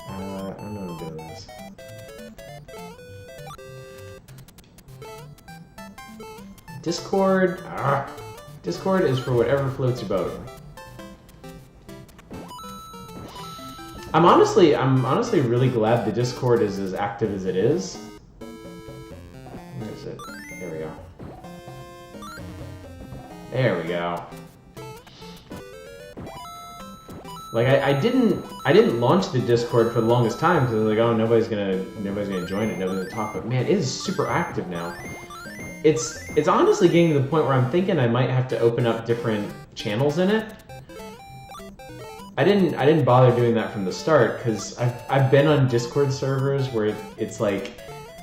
I don't know what I'm doing this. Discord. Discord is for whatever floats your boat. I'm honestly really glad the Discord is as active as it is. Where is it? There we go. There we go. Like I didn't launch the Discord for the longest time because I was like, oh, nobody's gonna join it, nobody's gonna talk. But man, it is super active now. It's honestly getting to the point where I'm thinking I might have to open up different channels in it. I didn't bother doing that from the start because I've been on Discord servers where it's like,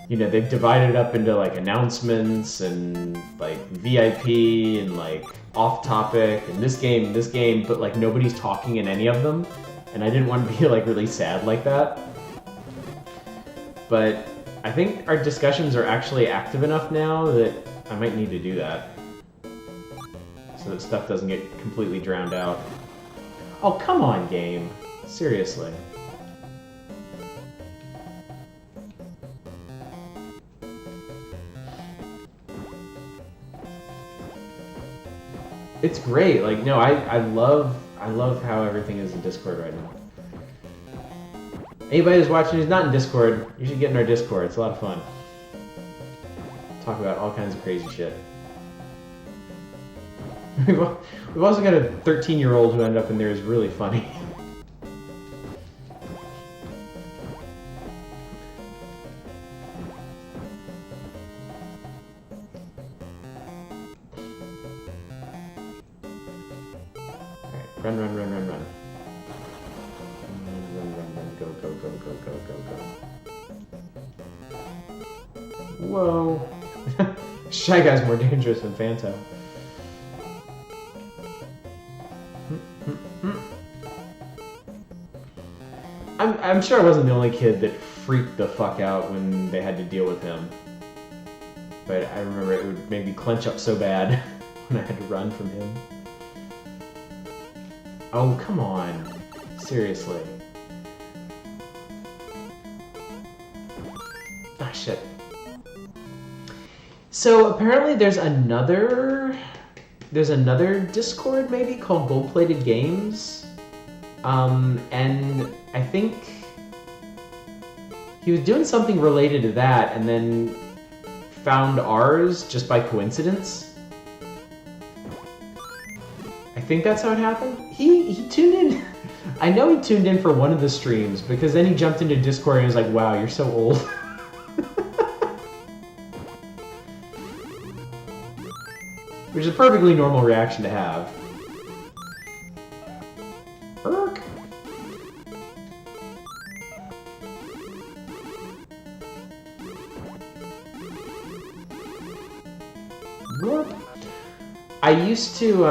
you know, they've divided it up into like announcements and like VIP and like off topic and this game, but like nobody's talking in any of them, and I didn't want to be like really sad like that. But I think our discussions are actually active enough now that I might need to do that so that stuff doesn't get completely drowned out. Oh, come on, game. Seriously. It's great. Like, no, I love how everything is in Discord right now. Anybody who's watching who's not in Discord, you should get in our Discord. It's a lot of fun. Talk about all kinds of crazy shit. We've also got a 13-year-old who ended up in there is really funny. Alright, run. Run. Go. Whoa. Shy Guy's more dangerous than Phantom. I'm sure I wasn't the only kid that freaked the fuck out when they had to deal with him. But I remember it would make me clench up so bad when I had to run from him. Oh, come on. Seriously. Ah, shit. So apparently there's another Discord maybe called Gold Plated Games. And I think he was doing something related to that and then found ours just by coincidence. I think that's how it happened. He tuned in. I know he tuned in for one of the streams because then he jumped into Discord and was like, wow, you're so old. Which is a perfectly normal reaction to have. Erk. I used to,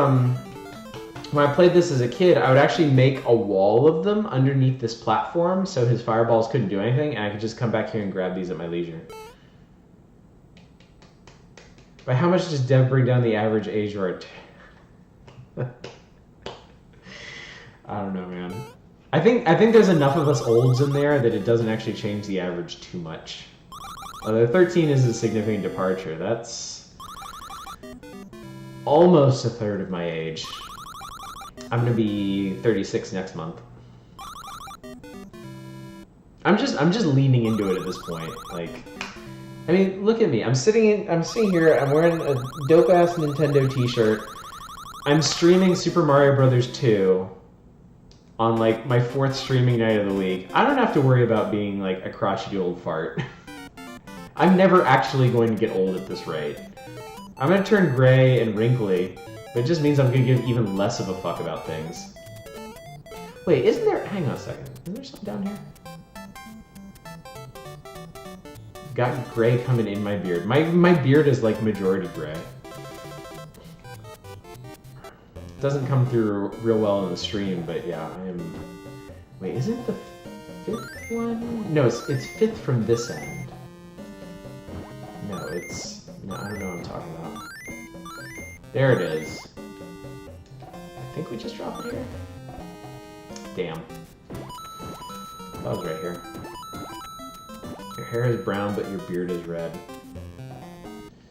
when I played this as a kid, I would actually make a wall of them underneath this platform so his fireballs couldn't do anything, and I could just come back here and grab these at my leisure. By how much does Dev bring down the average age of our... I don't know, man. I think there's enough of us olds in there that it doesn't actually change the average too much. Although 13 is a significant departure. That's almost a third of my age. I'm gonna be 36 next month. I'm just leaning into it at this point. Like, I mean, look at me. I'm sitting here. I'm wearing a dope ass Nintendo T-shirt. I'm streaming Super Mario Brothers 2 on like my 4th streaming night of the week. I don't have to worry about being like a crotchety old fart. I'm never actually going to get old at this rate. I'm gonna turn gray and wrinkly, but it just means I'm gonna give even less of a fuck about things. Wait, isn't there? Hang on a second. Is there something down here? Got gray coming in my beard. My beard is like majority gray. Doesn't come through real well in the stream, but yeah, I am. Wait, is it the 5th one? No, it's 5th from this end. No, I don't know what I'm talking about. There it is. I think we just dropped it here. Damn. That was right here. Your hair is brown, but your beard is red.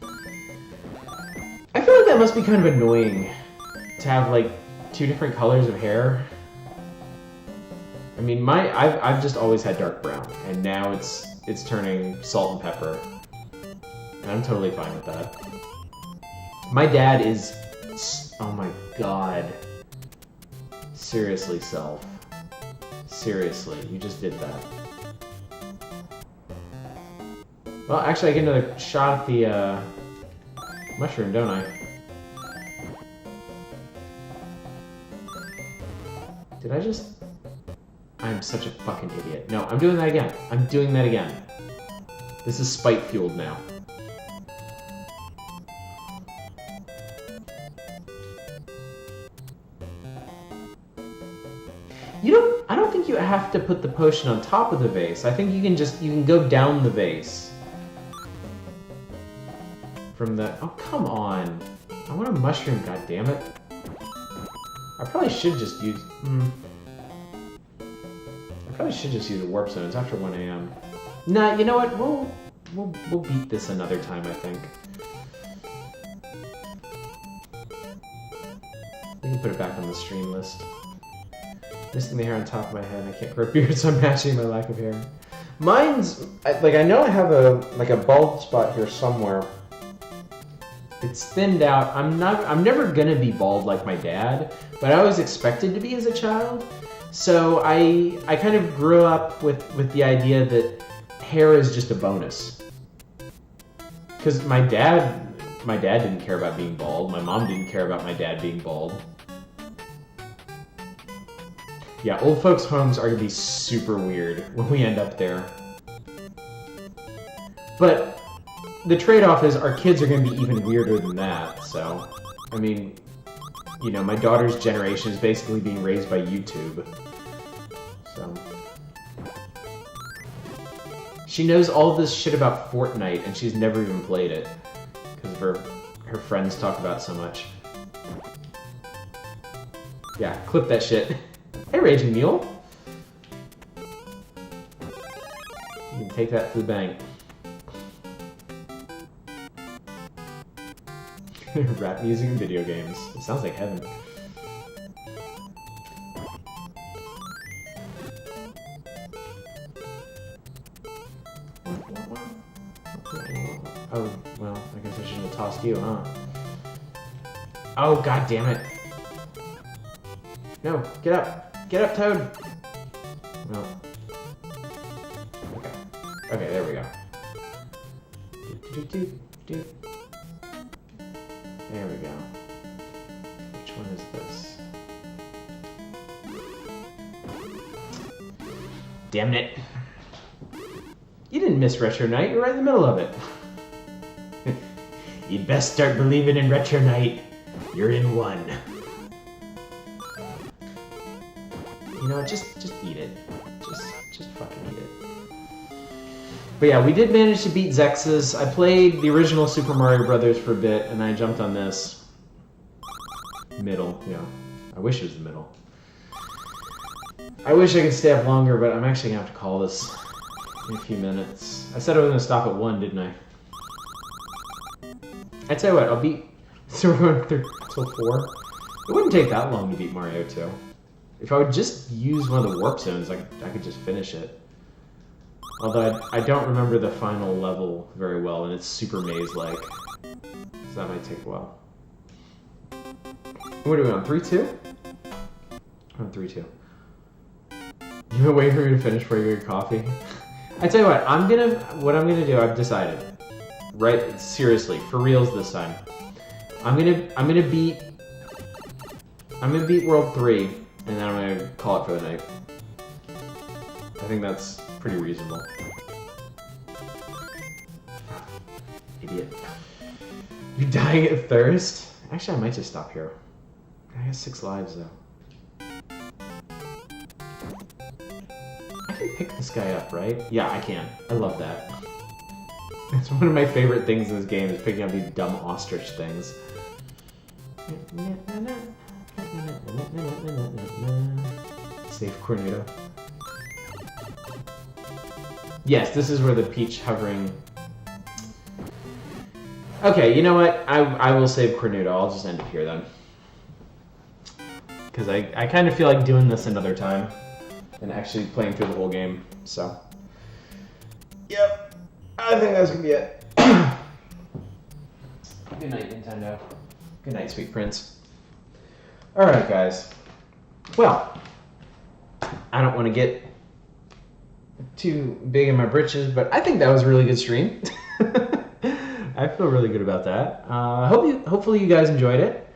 I feel like that must be kind of annoying to have like 2 different colors of hair. I mean, I've just always had dark brown, and now it's turning salt and pepper, and I'm totally fine with that. My dad is, oh my god, seriously, Self. Seriously, you just did that. Well, actually, I get another shot at the mushroom, don't I? Did I just... I'm such a fucking idiot. No, I'm doing that again. I'm doing that again. This is spite-fueled now. I don't think you have to put the potion on top of the vase. I think you can go down the vase. From the... Oh, come on. I want a mushroom, goddammit. I probably should just use... I probably should just use a warp zone. It's after 1 AM. Nah, you know what? We'll beat this another time, I think. We can put it back on the stream list. Missing the hair on top of my head. I can't grow a beard, so I'm matching my lack of hair. Mine's... Like, I know I have a bald spot here somewhere. It's thinned out. I'm never gonna be bald like my dad, but I always expected to be as a child. So I kind of grew up with the idea that hair is just a bonus. Because my dad didn't care about being bald. My mom didn't care about my dad being bald. Yeah, old folks' homes are gonna be super weird when we end up there. But the trade-off is our kids are going to be even weirder than that, so... I mean, you know, my daughter's generation is basically being raised by YouTube. So... She knows all this shit about Fortnite, and she's never even played it. Because her friends talk about it so much. Yeah, clip that shit. Hey, Raging Mule. You can take that to the bank. Rap music and video games. It sounds like heaven. Oh, well, I guess I shouldn't have tossed you, huh? Oh, god damn it. No, get up. Get up, Toad. No. Okay. Okay, there we go. There we go. Which one is this? Damn it. You didn't miss Retro Night, you're right in the middle of it. You'd best start believing in Retro Night. You're in one. You know, just eat it. Just fucking eat it. But yeah, we did manage to beat XEXYZ. I played the original Super Mario Brothers for a bit, and I jumped on this. Middle, yeah. I wish it was the middle. I wish I could stay up longer, but I'm actually gonna have to call this in a few minutes. I said I was gonna stop at 1, didn't I? I tell you what, I'll beat... So we're going through till 4? It wouldn't take that long to beat Mario 2. If I would just use one of the warp zones, I could just finish it. Although I don't remember the final level very well, and it's super maze-like. So that might take a while. What are we on, 3-2? I'm on 3-2. You've been waiting for me to finish before you get your coffee? I tell you what I'm gonna do, I've decided. Right, seriously, for reals this time. I'm gonna beat World 3, and then I'm gonna call it for the night. I think that's pretty reasonable. Idiot. You're dying of thirst? Actually, I might just stop here. I have 6 lives, though. I can pick this guy up, right? Yeah, I can. I love that. It's one of my favorite things in this game, is picking up these dumb ostrich things. Save Cornuto. Yes, this is where the Peach hovering... Okay, you know what? I will save Cornuto. I'll just end it here then. Because I kind of feel like doing this another time. And actually playing through the whole game, so... Yep. I think that's gonna be it. Good night, Nintendo. Good night, sweet prince. Alright, guys. Well, I don't want to get too big in my britches, but I think that was a really good stream. I feel really good about that. Hopefully you guys enjoyed it.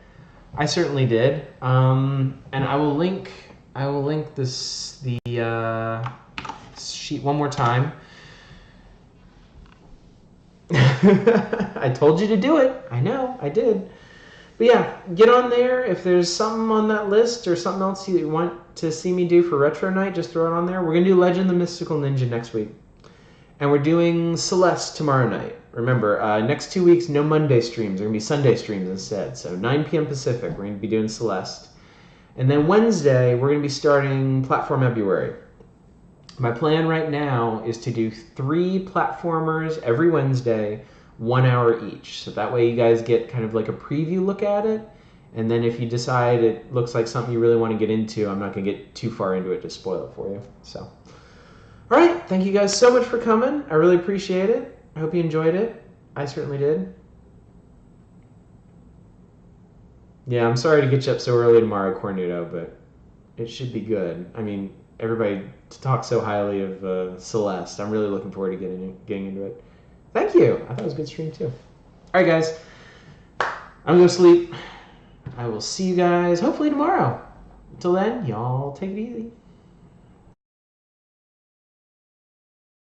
I certainly did. And I will link the sheet one more time. I told you to do it. I know, I did. But yeah, get on there. If there's something on that list or something else you want to see me do for Retro Night, just throw it on there. We're going to do Legend of the Mystical Ninja next week. And we're doing Celeste tomorrow night. Remember, next 2 weeks, no Monday streams. They're going to be Sunday streams instead. So 9 p.m. Pacific, we're going to be doing Celeste. And then Wednesday, we're going to be starting Platform February. My plan right now is to do 3 platformers every Wednesday, 1 hour each. So that way you guys get kind of like a preview look at it. And then if you decide it looks like something you really want to get into, I'm not going to get too far into it to spoil it for you. So, all right. Thank you guys so much for coming. I really appreciate it. I hope you enjoyed it. I certainly did. Yeah, I'm sorry to get you up so early tomorrow, Cornuto, but it should be good. I mean, everybody talks so highly of Celeste. I'm really looking forward to getting into it. Thank you. I thought it was a good stream, too. All right, guys. I'm going to sleep. I will see you guys hopefully tomorrow. Until then, y'all take it easy.